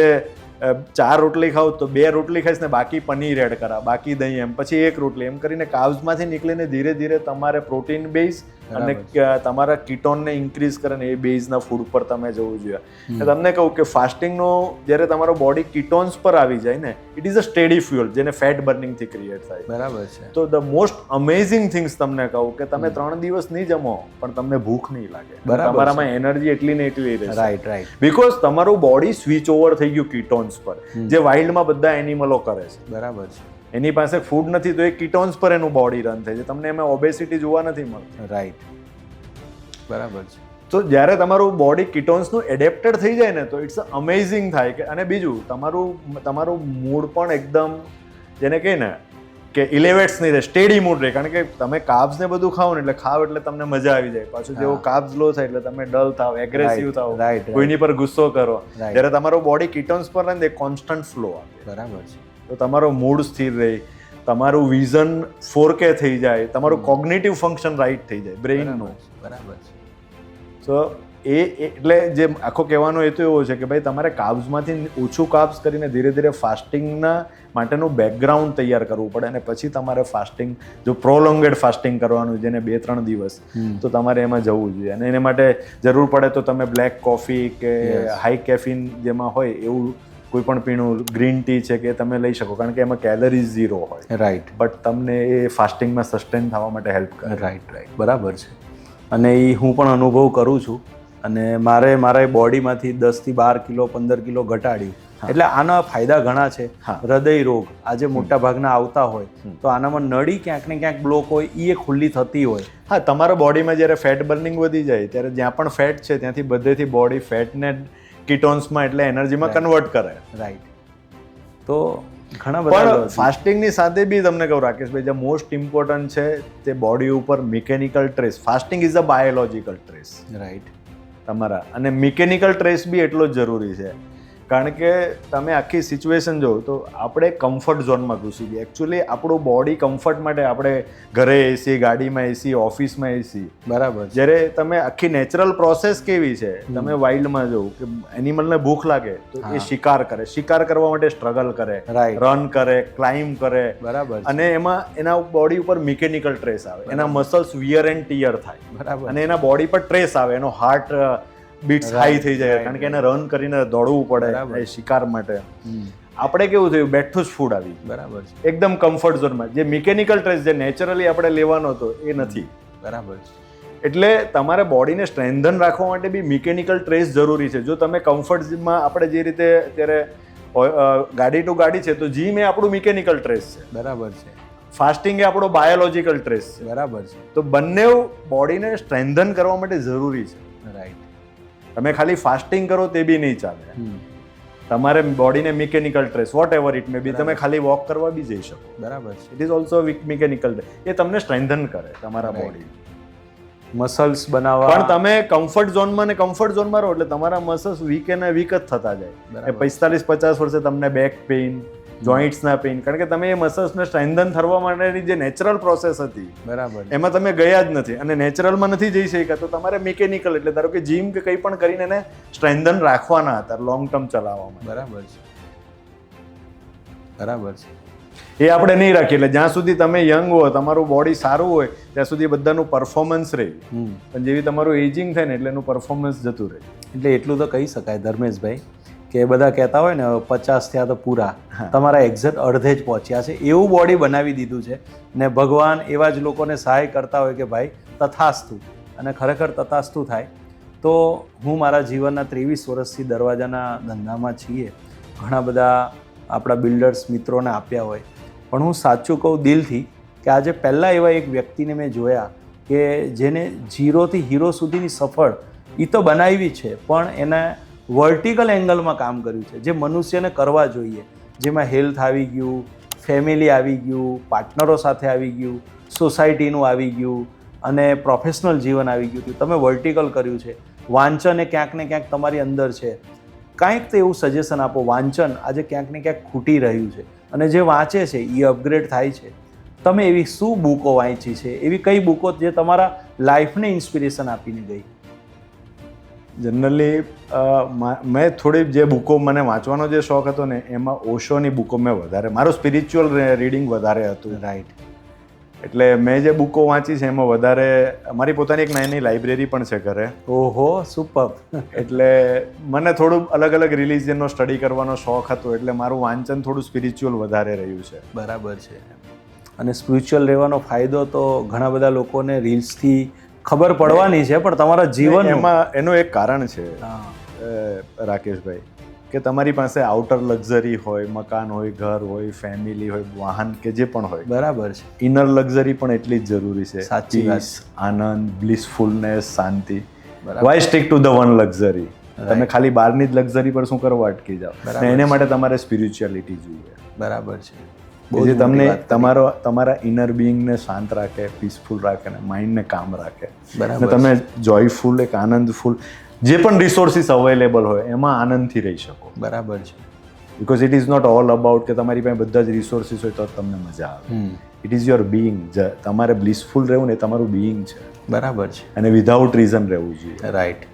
4 રોટલી ખાવ તો 2 રોટલી ખાઈશ ને બાકી પનીર એડ કરા, બાકી દહીં, એમ પછી 1 રોટલી, એમ કરીને કાર્બ્સમાંથી નીકળીને ધીરે ધીરે તમારે પ્રોટીન બેઝ અને તમારા કીટોનને ઇન્ક્રીઝ કરે ને એ બેઝના ફૂડ પર તમે જવું જોઈએ. તમને કહું કે ફાસ્ટિંગનો જ્યારે તમારો બોડી કીટોન્સ પર આવી જાય ને, it is a steady fuel જેને ફેટ બર્નિંગથી ક્રિએટ થાય. બરાબર છે. તો ધ મોસ્ટ અમેઝિંગ થિંગ્સ તમને કહું કે તમે 3 દિવસ નહીં જમો પણ તમને ભૂખ નહીં લાગે. તમારામાં એનર્જી એટલી ને એટલી રહેશે. Right right. બીકોઝ તમારું બોડી સ્વિચ ઓવર થઈ ગયું કીટોન્સ પર, જે વાઇલ્ડમાં બધા એનિમલો કરે છે. બરાબર છે. એની પાસે ફૂડ નથી તો એ કીટોન્સ પર એનું બોડી રન થાય છે. તમને એમાં ઓબેસિટી જોવા નથી મળતી. રાઈટ. બરાબર છે. તો જ્યારે તમારું બોડી કીટોન્સનું એડેપ્ટેડ થઈ જાય ને તો ઇટ્સ અમેઝિંગ થાય કે, અને બીજું તમારું મૂડ પણ એકદમ જેને કહે ને કે ઇલેવેટ્સ નહીં રહે, સ્ટેડી મૂડ રહે. કારણ કે તમે કાર્બ્સ ને બધું ખાઓ ને એટલે ખાવ એટલે તમને મજા આવી જાય. પાછું જેવો કાર્બ્સ લો થાય એટલે તમે ડલ થાવ, એગ્રેસિવ થાવ, કોઈની પર ગુસ્સો કરો. જ્યારે તમારો બોડી કીટોન્સ પર રહે ને કોન્સ્ટન્ટ ફ્લો આવે. બરાબર છે. તો તમારો મૂડ સ્થિર રહે, તમારું વિઝન 4K થઈ જાય, તમારું કોગ્નિટિવ ફંક્શન રાઈટ થઈ જાય બ્રેઇનનું. બરાબર છે. તો એટલે જે આખો કહેવાનો હેતુ એવો છે કે ભાઈ તમારે કાર્બ્સમાંથી ઓછું કાર્બ્સ કરીને ધીરે ધીરે ફાસ્ટિંગના માટેનું બેકગ્રાઉન્ડ તૈયાર કરવું પડે. અને પછી તમારે ફાસ્ટિંગ, જો પ્રોલોંગેડ ફાસ્ટિંગ કરવાનું જેને 2-3 દિવસ, તો તમારે એમાં જવું જોઈએ. અને એને માટે જરૂર પડે તો તમે બ્લેક કોફી કે હાઈ કેફીન જેમાં હોય એવું કોઈ પણ પીણું, ગ્રીન ટી છે કે તમે લઈ શકો, કારણ કે એમાં કેલરીઝ 0 હોય. રાઈટ. બટ તમને એ ફાસ્ટિંગમાં સસ્ટેન થવા માટે હેલ્પ કરે. Right right. બરાબર છે. અને એ હું પણ અનુભવ કરું છું. અને મારા બોડીમાંથી 10 થી 12 કિલો 15 કિલો ઘટાડ્યું. એટલે આના ફાયદા ઘણા છે. હૃદય રોગ આજે મોટા ભાગના આવતા હોય તો આનામાં નળી ક્યાંક ને ક્યાંક બ્લોક હોય, એ ખુલ્લી થતી હોય. હા, તમારા બોડીમાં જ્યારે ફેટ બર્નિંગ વધી જાય ત્યારે જ્યાં પણ ફેટ છે ત્યાંથી બધેથી બોડી ફેટને કીટોન્સમાં એટલે એનર્જીમાં કન્વર્ટ કરે. રાઈટ. તો ઘણા બધા. પણ ફાસ્ટિંગની સાથે બી તમને કહું રાકેશભાઈ, જે મોસ્ટ ઇમ્પોર્ટન્ટ છે તે બોડી ઉપર mechanical trace. Fasting is a biological trace. Right. તમારા અને મિકેનિકલ ટ્રેસ બી એટલો જ જરૂરી છે. કારણ કે તમે આખી સિચ્યુએશન જોવો તો આપણે કમ્ફર્ટ ઝોનમાં ઘૂસી ગયા. એકચ્યુઅલી આપણું બોડી કમ્ફર્ટ માટે આપણે ઘરે એસી, ગાડીમાં એસી, ઓફિસમાં એસી. બરાબર. જ્યારે તમે આખી નેચરલ પ્રોસેસ કેવી છે, તમે વાઇલ્ડમાં જોવો કે એનિમલને ભૂખ લાગે તો એ શિકાર કરે. શિકાર કરવા માટે સ્ટ્રગલ કરે, રન કરે, ક્લાઇમ્બ કરે. બરાબર. અને એમાં એના બોડી ઉપર મિકેનિકલ ટ્રેસ આવે, એના મસલ્સ વિયર એન્ડ ટીયર થાય. બરાબર. અને એના બોડી પર ટ્રેસ આવે, એનો હાર્ટ બીટ્સ હાઈ થઈ જાય, કારણ કે એને રન કરીને દોડવું પડે શિકાર માટે. આપણે કેવું થયું, બેઠું જ ફૂડ આવી. બરાબર છે. એકદમ કમ્ફર્ટ ઝોનમાં. જે મિકેનિકલ ટ્રેસ જે નેચરલી આપણે લેવાનો હતો એ નથી. બરાબર. એટલે તમારે બોડીને સ્ટ્રેન્થન રાખવા માટે બી મિકેનિકલ ટ્રેસ જરૂરી છે. જો તમે કમ્ફર્ટમાં આપણે જે રીતે અત્યારે ગાડી ટુ ગાડી છે તો જીમ એ આપણું મિકેનિકલ ટ્રેસ છે. બરાબર છે. ફાસ્ટિંગ એ આપણો બાયોલોજિકલ ટ્રેસ છે. બરાબર છે. તો બંને બોડીને સ્ટ્રેન્થન કરવા માટે જરૂરી છે. રાઈટ. તમે ખાલી ફાસ્ટિંગ કરો તે બી નહીં ચાલે. તમારે બોડીને mechanical stress whatever it may be, તમે ખાલી વોક કરવા બી જઈ શકો. બરાબર છે. It is also mechanical. એ તમને સ્ટ્રેન્થન કરે તમારા બોડી, મસલ્સ બનાવવા. પણ તમે કમ્ફર્ટ ઝોનમાં ને કમ્ફર્ટ ઝોનમાં રહો એટલે તમારા મસલ્સ વીક અને વીક જ થતા જાય. 45-50 વર્ષે તમને બેક પેઇન, જોઈન્ટ્સના પેઇન, કારણ કે તમે એ મસલ્સને સ્ટ્રેન્થન થવા માટેની જે નેચરલ પ્રોસેસ હતી બરાબર એમાં તમે ગયા જ નથી અને નેચરલમાં નથી જઈ શક્યા. તો તમારે મિકેનિકલ, એટલે ધારો કે જીમ કે કંઈ પણ કરીને એને સ્ટ્રેન્થન રાખવાના હતા લોંગ ટર્મ ચલાવવામાં. બરાબર છે. બરાબર છે. એ આપણે નહીં રાખીએ. એટલે જ્યાં સુધી તમે યંગ હો, તમારું બોડી સારું હોય ત્યાં સુધી બધાનું પરફોર્મન્સ રહે. પણ જેવી તમારું એજિંગ થાય ને એટલે એનું પરફોર્મન્સ જતું રહે. એટલે એટલું તો કહી શકાય ધર્મેશભાઈ કે બધા કહેતા હોય ને 50 થયા તો પૂરા, તમારા એક્ઝેક્ટ અડધે જ પહોંચ્યા છે એવું બોડી બનાવી દીધું છે. ને ભગવાન એવા જ લોકોને સહાય કરતા હોય કે ભાઈ તથાસ્તુ, અને ખરેખર તથાસ્તુ થાય. તો હું મારા જીવનના 23 વર્ષથી દરવાજાના ધંધામાં છીએ, ઘણા બધા આપણા બિલ્ડર્સ મિત્રોને આપ્યા હોય, પણ હું સાચું કહું દિલથી કે આજે પહેલાં એવા એક વ્યક્તિને મેં જોયા કે જેને 0થી હીરો સુધીની સફળ એ તો બનાવી છે, પણ એને વર્ટિકલ એંગલમાં કામ કર્યું છે જે મનુષ્યને કરવા જોઈએ, જેમાં હેલ્થ આવી ગયું, ફેમિલી આવી ગયું, પાર્ટનરો સાથે આવી ગયું, સોસાયટીનું આવી ગયું અને પ્રોફેશનલ જીવન આવી ગયું. તમે વર્ટિકલ કર્યું છે. વાંચન એ ક્યાંક ને ક્યાંક તમારી અંદર છે. કાંઈક તો એવું સજેશન આપો. વાંચન આજે ક્યાંક ને ક્યાંક ખૂટી રહ્યું છે અને જે વાંચે છે એ અપગ્રેડ થાય છે. તમે એવી શું બુકો વાંચી છે, એવી કઈ બુકો જે તમારા લાઈફને ઇન્સ્પિરેશન આપીને ગઈ? જનરલી મેં થોડી જે બુકો મને વાંચવાનો જે શોખ હતો ને એમાં ઓશોની બુકો મેં વધારે, મારું સ્પિરિચ્યુઅલ રીડિંગ વધારે હતું. રાઈટ. એટલે મેં જે બુકો વાંચી છે એમાં વધારે, મારી પોતાની એક નાની લાઇબ્રેરી પણ છે ઘરે. ઓહો, સુપર. એટલે મને થોડું અલગ અલગ રિલિજનનો સ્ટડી કરવાનો શોખ હતો, એટલે મારું વાંચન થોડું સ્પિરિચ્યુઅલ વધારે રહ્યું છે. બરાબર છે. અને સ્પિરિચ્યુઅલ રહેવાનો ફાયદો તો ઘણા બધા લોકોને રીલ્સથી ખબર પડવાની છે, પણ તમારા જીવન એમાં એનું એક કારણ છે રાકેશભાઈ, કે તમારી પાસે આઉટર લક્ઝરી હોય, મકાન હોય, ઘર હોય, ફેમિલી હોય, વાહન કે જે પણ હોય, બરાબર છે, ઇનર લક્ઝરી પણ એટલી જ જરૂરી છે. સાચી વાત. આનંદ, બ્લિસફુલનેસ, શાંતિ. Why stick to the one luxury? તમે ખાલી બહારની જ લક્ઝરી પર શું કરવા અટકી જાઓ? એને માટે તમારે સ્પિરિચ્યુઅલિટી જોઈએ. બરાબર છે. જે તમને તમારા ઇનર બિંગને શાંત રાખે, પીસફુલ રાખે ને માઇન્ડને કામ રાખે. બરાબર. તમે જોયફુલ, એક આનંદફુલ જે પણ રિસોર્સિસ અવેલેબલ હોય એમાં આનંદથી રહી શકો. બરાબર છે. Because it is not all about કે તમારી પાસે બધા જ રિસોર્સિસ હોય તો તમને મજા આવે. It is your Bing. તમારે બ્લિસફુલ રહેવું ને એ તમારું બિંગ છે. બરાબર છે. અને વિધાઉટ રીઝન રહેવું જોઈએ. રાઈટ.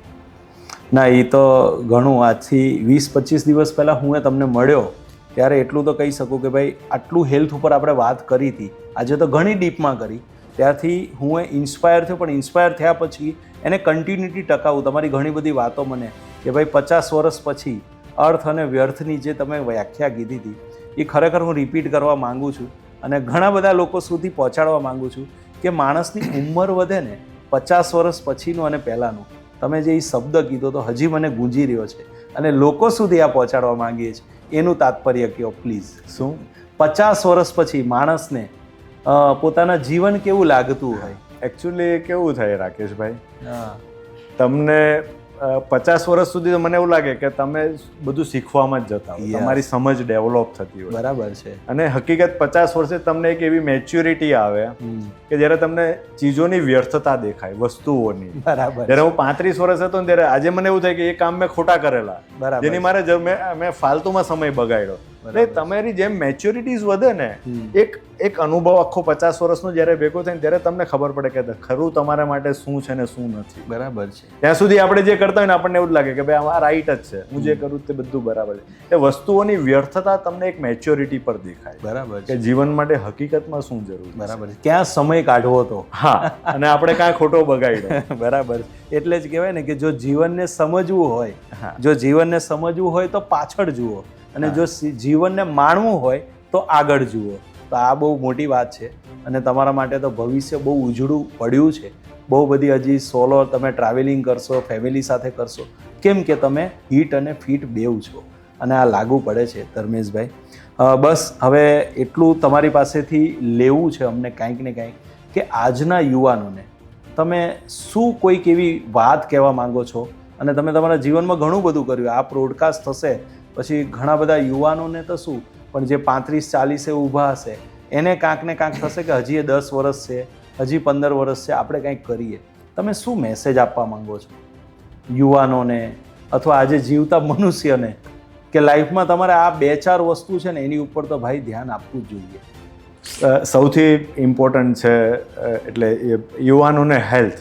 ના, એ તો ઘણું. આજથી 20-25 દિવસ પહેલાં હું તમને મળ્યો ત્યારે એટલું તો કહી શકું કે ભાઈ આટલું હેલ્થ ઉપર આપણે વાત કરી હતી, આજે તો ઘણી ડીપમાં કરી. ત્યારથી હું ઇન્સ્પાયર થયો, પણ ઇન્સ્પાયર થયા પછી એને કન્ટિન્યુટી ટકાવું. તમારી ઘણી બધી વાતો મને કે ભાઈ 50 વર્ષ પછી અર્થ અને વ્યર્થની જે તમે વ્યાખ્યા કીધી હતી એ ખરેખર હું રિપીટ કરવા માગું છું અને ઘણા બધા લોકો સુધી પહોંચાડવા માગું છું કે માણસની ઉંમર વધે ને 50 વર્ષ પછીનું અને પહેલાંનું, તમે જે એ શબ્દ કીધો તો હજી મને ગુંજી રહ્યો છે અને લોકો સુધી આ પહોંચાડવા માંગીએ છીએ. એનું તાત્પર્ય કહો પ્લીઝ. શું 50 વર્ષ પછી માણસને પોતાના જીવન કેવું લાગતું હોય? એકચ્યુઅલી કેવું થાય રાકેશભાઈ, તમને 50 વર્ષ સુધી તો મને એવું લાગે કે તમે બધું શીખવામાં જ જતા હોય, તમારી સમજ ડેવલપ થતી હોય. બરાબર છે. અને હકીકત 50 વર્ષે તમને એક એવી મેચ્યોરિટી આવે કે જ્યારે તમને ચીજોની વ્યર્થતા દેખાય, વસ્તુઓની. બરાબર. જ્યારે હું 35 વર્ષ હતો ને ત્યારે આજે મને એવું થાય કે એ કામ મેં ખોટા કરેલા, જેની મારે મેં ફાલતુમાં સમય બગાડ્યો. એટલે તમારી જેમ મેચ્યોરિટીઝ વધે ને, એક અનુભવ આખો 50 વર્ષનો જ્યારે ભેગો થાય ને ત્યારે તમને ખબર પડે કે ખરું તમારા માટે શું છે ને શું નથી. બરાબર છે. ત્યાં સુધી આપણે જે કરતા હોય ને આપણને એવું જ લાગે કે ભાઈ આ રાઈટ જ છે, હું જે કરું તે બધું બરાબર છે. એ વસ્તુઓની વ્યર્થતા તમને એક મેચ્યોરિટી પર દેખાય. બરાબર કે જીવન માટે હકીકતમાં શું જરૂર. બરાબર છે. ક્યાં સમય કાઢવો હતો. હા, અને આપણે કાંઈ ખોટો બગાડ્યો. બરાબર. એટલે જ કહેવાય ને કે જો જીવનને સમજવું હોય, જો જીવનને સમજવું હોય તો પાછળ જુઓ, અને જો જીવનને માણવું હોય તો આગળ જુઓ. તો આ બહુ મોટી વાત છે અને તમારા માટે તો ભવિષ્ય બહુ ઉજળું પડ્યું છે. બહુ બધી હજી સોલો તમે ટ્રાવેલિંગ કરશો, ફેમિલી સાથે કરશો, કેમ કે તમે હિટ અને ફિટ બેવ છો અને આ લાગુ પડે છે. ધર્મેશભાઈ, બસ હવે એટલું તમારી પાસેથી લેવું છે અમને કાંઈક ને કાંઈક કે આજના યુવાનોને તમે શું કોઈક એવી વાત કહેવા માંગો છો? અને તમે તમારા જીવનમાં ઘણું બધું કર્યું. આ પ્રોડકાસ્ટ થશે પછી ઘણા બધા યુવાનોને તો શું, પણ જે 35-40 ઊભા હશે એને કાંક ને કાંક થશે કે હજી એ 10 વર્ષ છે, હજી 15 વર્ષ છે, આપણે કંઈક કરીએ. તમે શું મેસેજ આપવા માંગો છો યુવાનોને અથવા આજે જીવતા મનુષ્યને કે લાઈફમાં તમારે આ 2-4 વસ્તુ છે ને એની ઉપર તો ભાઈ ધ્યાન આપવું જ જોઈએ? સૌથી ઇમ્પોર્ટન્ટ છે એટલે યુવાનોને હેલ્થ.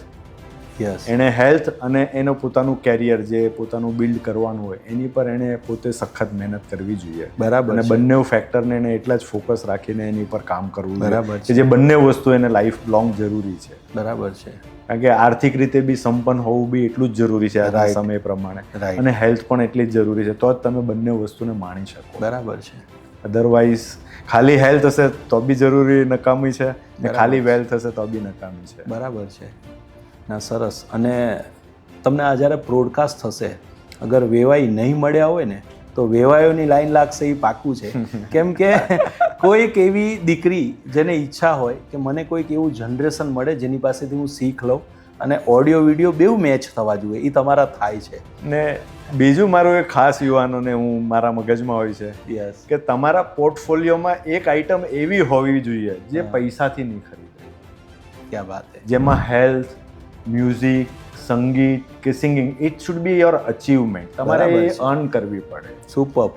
એને હેલ્થ અને એનું પોતાનું કેરિયર જે પોતાનું બિલ્ડ કરવાનું હોય એની પર એને પોતે સખત મહેનત કરવી જોઈએ. બરાબર. અને બંને ફેક્ટરને એને એટલા જ ફોકસ રાખીને એની પર કામ કરવું. બરાબર. કે જે બંને વસ્તુ એને લાઈફ લોંગ જરૂરી છે. બરાબર છે. કારણ કે આર્થિક રીતે બી સંપન્ન હોવું બી એટલું જ જરૂરી છે આજના સમય પ્રમાણે, અને હેલ્થ પણ એટલી જ જરૂરી છે. તો જ તમે બંને વસ્તુને માણી શકો. બરાબર છે. અધરવાઇઝ ખાલી હેલ્થ હશે તો બી જરૂરી નકામી છે, ને ખાલી વેલ્થ હશે તો બી નકામી છે. બરાબર છે. ના, સરસ. અને તમને આ જ્યારે પ્રોડકાસ્ટ થશે, અગર વેવાઈ નહીં મળ્યા હોય ને તો વેવાયોની લાઈન લાગશે એ પાક્કું છે. કેમ કે કોઈક એવી દીકરી જેને ઈચ્છા હોય કે મને કોઈક એવું જનરેશન મળે જેની પાસેથી હું શીખ લઉં અને ઓડિયો વિડીયો બેઉ મેચ થવા જોઈએ, એ તમારા થાય છે. ને બીજું મારું એક ખાસ યુવાનોને હું મારા મગજમાં હોય છે યસ કે તમારા પોર્ટફોલિયોમાં એક આઈટમ એવી હોવી જોઈએ જે પૈસાથી નહીં ખરીદાય. ક્યાં વાત છે. જેમાં હેલ્થ, મ્યુઝિક, સંગીત કે singing, it should be your achievement. તમારે બરાબર એ છે. અર્ન કરવી પડે. સુપર.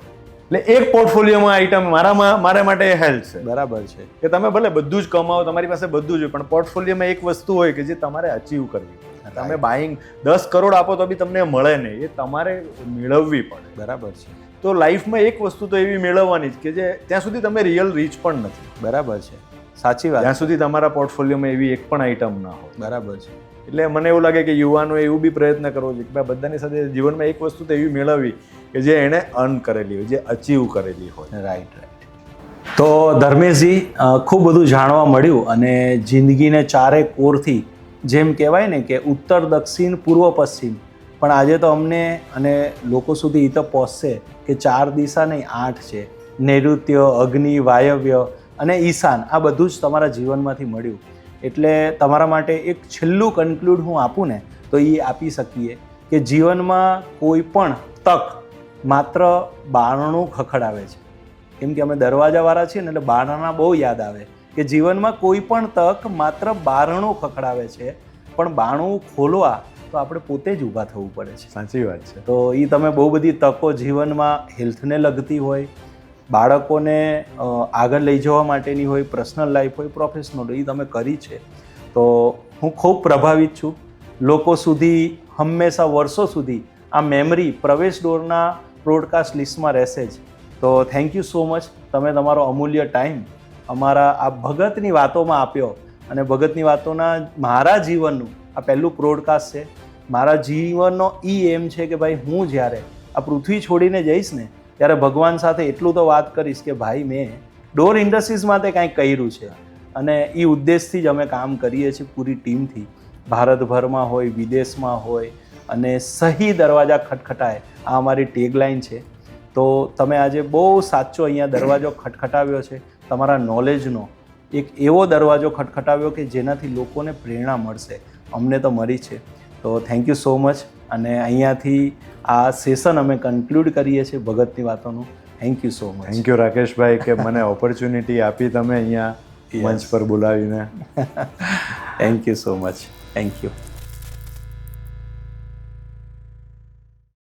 એટલે એક પોર્ટફોલિયોમાં આઈટમ મારા માટે હેલ્થ છે. બરાબર છે. કે તમે ભલે બધું જ કમાવો, તમારી પાસે બધું જ હોય, પણ પોર્ટફોલિયોમાં એક વસ્તુ હોય કે જે તમારે અચીવ કરવી પડે. તમે બાઇંગ 10 કરોડ આપો તો બી તમને મળે નહીં, એ તમારે મેળવવી પડે. બરાબર છે. તો લાઈફમાં એક વસ્તુ તો એવી મેળવવાની જ કે જે ત્યાં સુધી તમે રિયલ રીચ પણ નથી. બરાબર છે. સાચી વાત. ત્યાં સુધી તમારા પોર્ટફોલિયોમાં એવી એક પણ આઈટમ ના હોય. બરાબર છે. એટલે મને એવું લાગે કે યુવાનોએ એવું બી પ્રયત્ન કરવો જોઈએ કે બધાની સાથે જીવનમાં એક વસ્તુ તો એવી મેળવવી કે જે એણે અર્ન કરેલી હોય, જે અચીવ કરેલી હોય. Right right. તો ધર્મેશજી, ખૂબ બધું જાણવા મળ્યું અને જિંદગીને ચારે કોરથી, જેમ કહેવાય ને કે ઉત્તર, દક્ષિણ, પૂર્વ, પશ્ચિમ, પણ આજે તો અમને અને લોકો સુધી એ તો પહોંચશે કે 4 દિશા નહીં 8 છે. નૈઋત્ય, અગ્નિ, વાયવ્ય અને ઈશાન, આ બધું જ તમારા જીવનમાંથી મળ્યું. એટલે તમારા માટે એક છેલ્લું કન્ક્લુડ હું આપું ને તો એ આપી શકીએ કે જીવનમાં કોઈ પણ તક માત્ર બારણું ખખડાવે છે. કેમ કે અમે દરવાજાવાળા છીએ ને એટલે બારણા બહુ યાદ આવે કે જીવનમાં કોઈ પણ તક માત્ર બારણું ખખડાવે છે, પણ બારણું ખોલવા તો આપણે પોતે જ ઊભા થવું પડે છે. સાચી વાત છે. તો એ તમે બહુ બધી તકો જીવનમાં હેલ્થને લગતી હોય, બાળકોને આગળ લઈ જવા માટેની હોય, પર્સનલ લાઈફ હોય, પ્રોફેશનલ હોય, એ તમે કરી છે. તો હું ખૂબ પ્રભાવિત છું. લોકો સુધી હંમેશા વર્ષો સુધી આ મેમરી પ્રવેશ ડોરના બ્રોડકાસ્ટ લિસ્ટમાં રહેશે જ. તો થેન્ક યુ સો મચ. તમે તમારો અમૂલ્ય ટાઈમ અમારા આ ભગતની વાતોમાં આપ્યો અને ભગતની વાતોના મારા જીવનનું આ પહેલું બ્રોડકાસ્ટ છે. મારા જીવનનો એમ છે કે ભાઈ હું જ્યારે આ પૃથ્વી છોડીને જઈશ ને ત્યારે ભગવાન સાથે એટલું તો વાત કરીશ કે ભાઈ મેં ડોર ઇન્ડસ્ટ્રીઝ માટે કાંઈક કર્યું છે. અને એ ઉદ્દેશથી જ અમે કામ કરીએ છીએ પૂરી ટીમથી, ભારતભરમાં હોય, વિદેશમાં હોય, અને સહી દરવાજા ખટખટાય, આ અમારી ટેગલાઇન છે. તો તમે આજે બહુ સાચો અહીંયા દરવાજો ખટખટાવ્યો છે. તમારા નોલેજનો એક એવો દરવાજો ખટખટાવ્યો કે જેનાથી લોકોને પ્રેરણા મળશે. અમને તો મળી છે. તો થેન્ક યુ સો મચ. અને અહીંયાથી આ સેશન અમે કન્ક્લુડ કરીએ છીએ ભગતની વાતોનું. Thank you so much. Thank you રાકેશભાઈ કે મને ઓપોર્ચ્યુનિટી આપી તમે અહીંયા મંચ પર બોલાવીને. Thank you so much. Thank you.